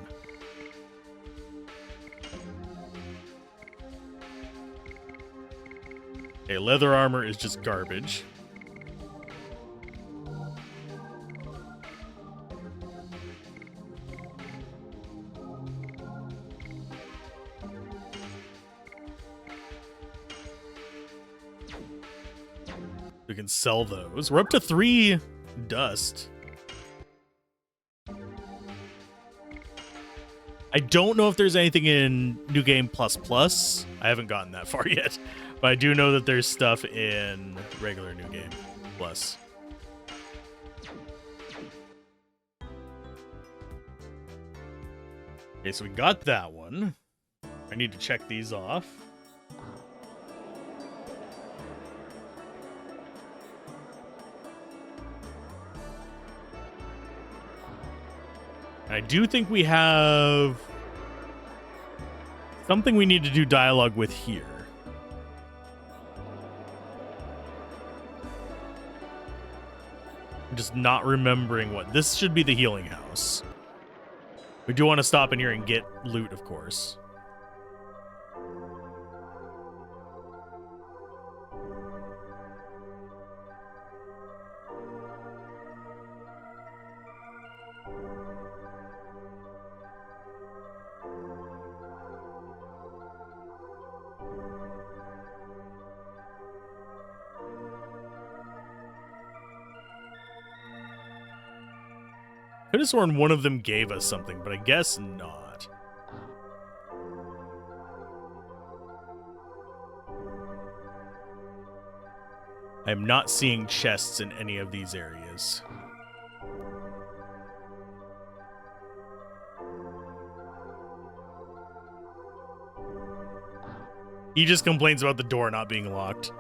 Okay, leather armor is just garbage. We can sell those. We're up to 3 dust. I don't know if there's anything in New Game Plus Plus. I haven't gotten that far yet. But I do know that there's stuff in regular New Game Plus. Okay, so we got that one. I need to check these off. I do think we have something we need to do dialogue with here. I'm just not remembering what. This should be the healing house. We do want to stop in here and get loot, of course. Could have sworn one of them gave us something, but I guess not. I am not seeing chests in any of these areas. He just complains about the door not being locked.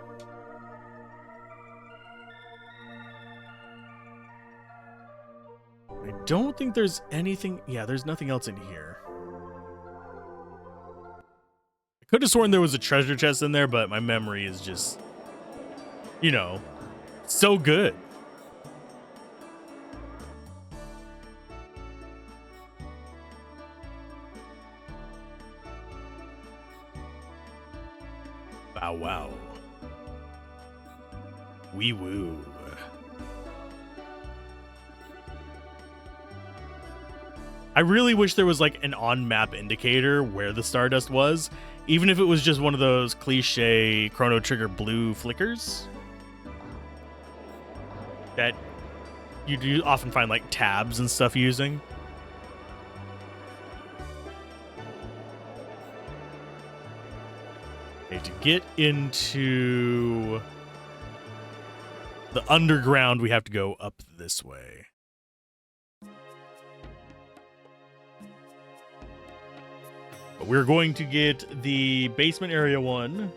I don't think there's anything. Yeah, there's nothing else in here. I could have sworn there was a treasure chest in there, but my memory is just, you know, so good. Bow wow. Wee woo. I really wish there was like an on-map indicator where the Stardust was, even if it was just one of those cliche Chrono Trigger blue flickers that you do often find like tabs and stuff using. Okay, to get into the underground, we have to go up this way. But we're going to get the basement area one.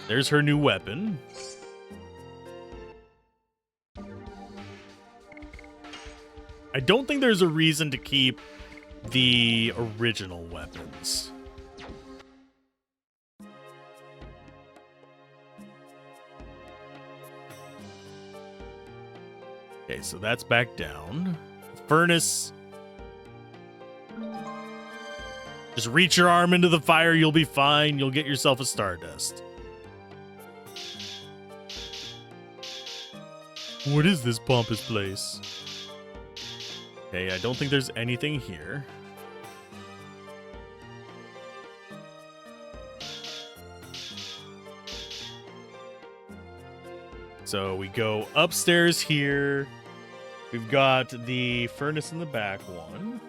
There's her new weapon. I don't think there's a reason to keep the original weapons. Okay, so that's back down. Furnace. Just reach your arm into the fire, you'll be fine. You'll get yourself a Stardust. What is this pompous place? Okay, I don't think there's anything here. So we go upstairs here. We've got the furnace in the back one.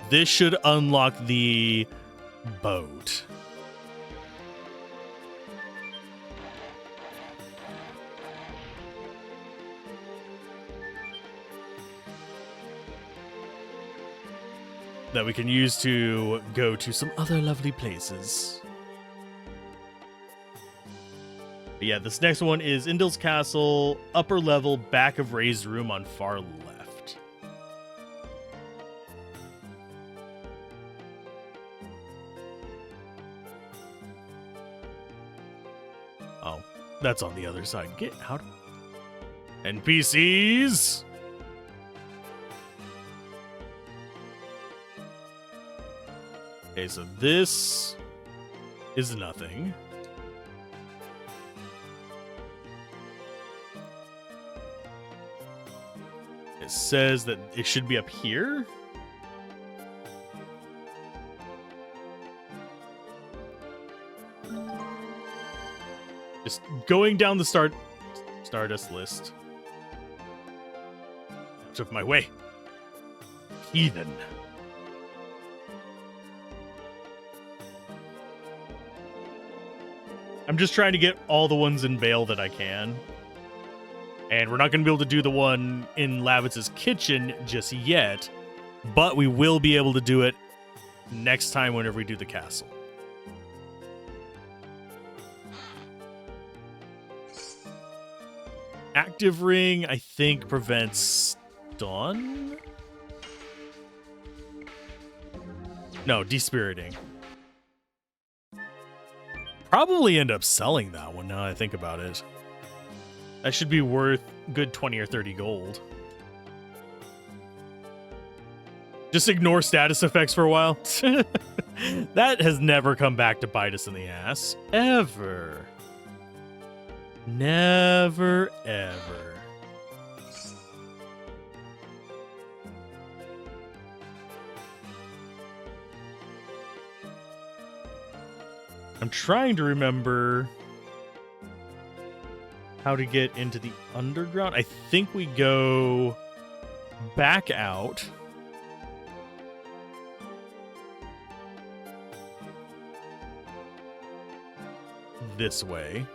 This should unlock the boat. That we can use to go to some other lovely places. But yeah, this next one is Indil's Castle, upper level, back of raised room on far left. Oh, that's on the other side. Get out. NPCs! Okay, so this is nothing. It says that it should be up here. Just going down the Stardust list. Out of my way. Heathen. I'm just trying to get all the ones in Vale that I can. And we're not going to be able to do the one in Lavitz's kitchen just yet. But we will be able to do it next time whenever we do the castle. Active ring, I think, prevents stun? No, despiriting. Probably end up selling that one now that I think about it. That should be worth good 20 or 30 gold. Just ignore status effects for a while. That has never come back to bite us in the ass. Ever. Never, ever. I'm trying to remember how to get into the underground. I think we go back out. This way.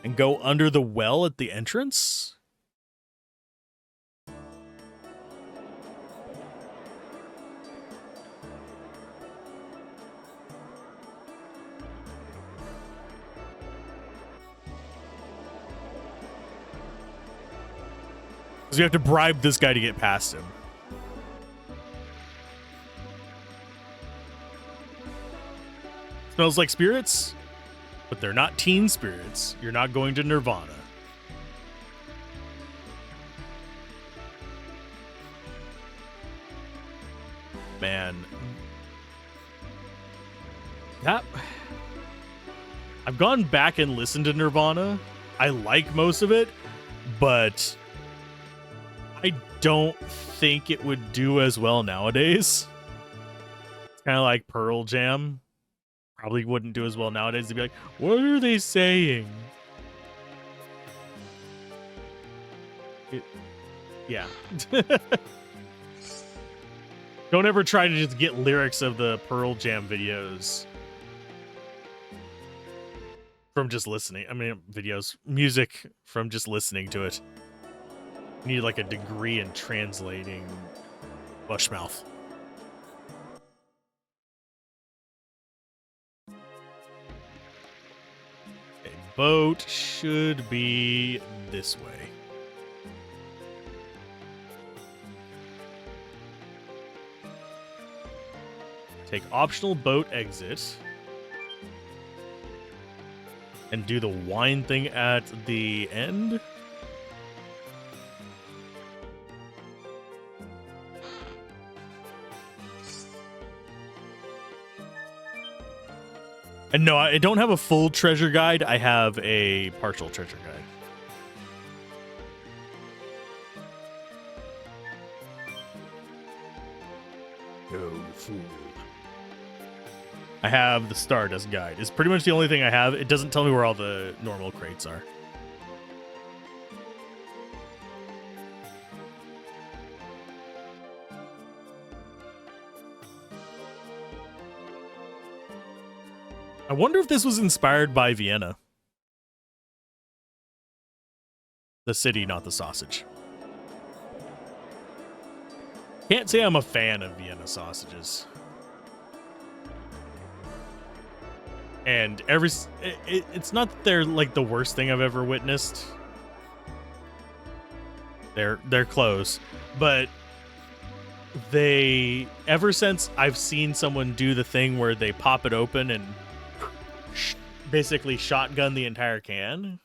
And go under the well at the entrance? Because we have to bribe this guy to get past him. Smells like spirits? But they're not teen spirits. You're not going to Nirvana. Man. I've gone back and listened to Nirvana. I like most of it, but I don't think it would do as well nowadays. It's kind of like Pearl Jam. Probably wouldn't do as well nowadays. They'd be like, what are they saying? Yeah. Don't ever try to just get lyrics of the Pearl Jam videos from just listening. I mean, music from just listening to it. You need like a degree in translating Bushmouth. boat should be this way. Take optional boat exit. And do the wine thing at the end. And no, I don't have a full treasure guide. I have a partial treasure guide. Go fool. I have the Stardust guide. It's pretty much the only thing I have. It doesn't tell me where all the normal crates are. I wonder if this was inspired by Vienna. The city, not the sausage. Can't say I'm a fan of Vienna sausages. And it's not that they're like the worst thing I've ever witnessed. They're close, but ever since I've seen someone do the thing where they pop it open and basically shotgun the entire can,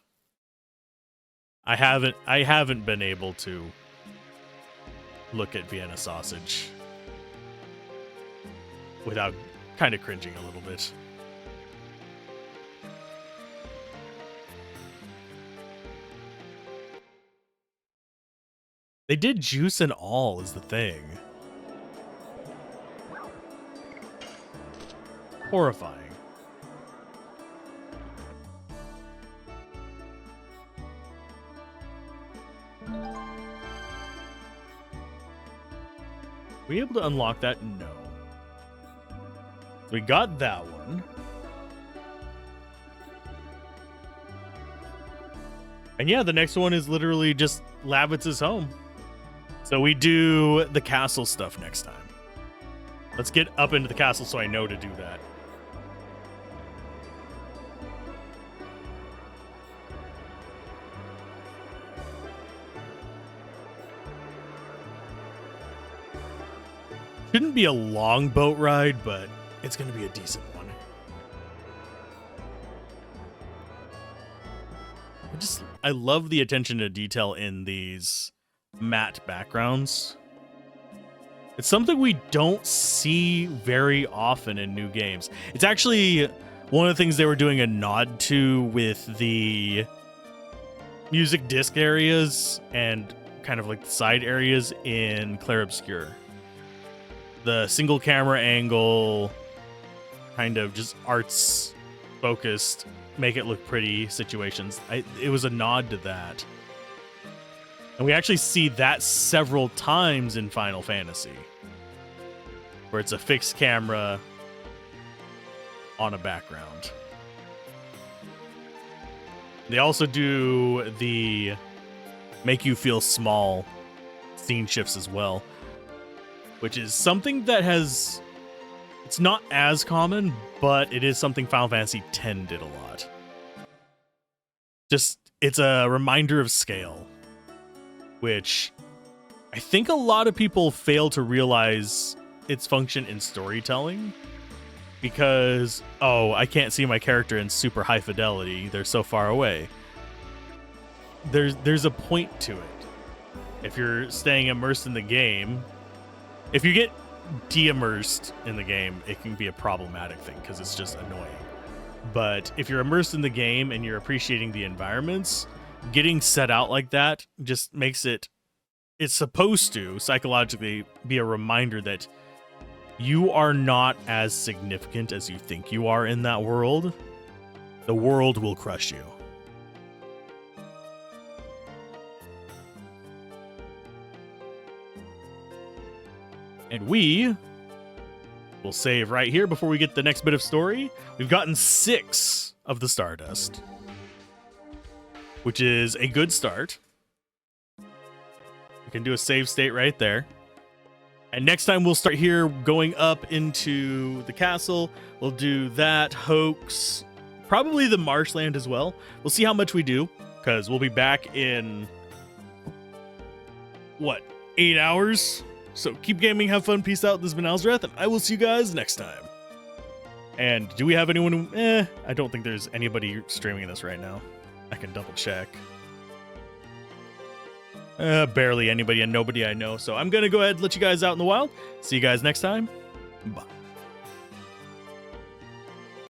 I haven't been able to look at Vienna sausage without kind of cringing a little bit. They did juice and all is the thing. Horrifying. Were we able to unlock that? No. We got that one. And yeah, the next one is literally just Lavitz's home. So we do the castle stuff next time. Let's get up into the castle so I know to do that. Shouldn't be a long boat ride, but it's going to be a decent one. I love the attention to detail in these matte backgrounds. It's something we don't see very often in new games. It's actually one of the things they were doing a nod to with the music disc areas and kind of like the side areas in Clair Obscur. The single camera angle, kind of just arts focused, make it look pretty situations. It was a nod to that. And we actually see that several times in Final Fantasy, where it's a fixed camera on a background. They also do the make you feel small scene shifts as well, which is something that it's not as common, but it is something Final Fantasy X did a lot. Just, it's a reminder of scale, which I think a lot of people fail to realize its function in storytelling because, oh, I can't see my character in super high fidelity. They're so far away. There's a point to it. If you're staying immersed in the game, if you get de-immersed in the game, it can be a problematic thing because it's just annoying. But if you're immersed in the game and you're appreciating the environments, getting set out like that just makes it's supposed to psychologically be a reminder that you are not as significant as you think you are in that world. The world will crush you. And we will save right here before we get the next bit of story. We've gotten 6 of the Stardust, which is a good start. We can do a save state right there. And next time we'll start here going up into the castle. We'll do that, hoax, Probably the marshland as well. We'll see how much we do, because we'll be back in, what, 8 hours? So keep gaming, have fun, peace out. This has been Alzorath, and I will see you guys next time. And do we have anyone who, I don't think there's anybody streaming this right now. I can double check. Barely anybody and nobody I know. So I'm going to go ahead and let you guys out in the wild. See you guys next time. Bye.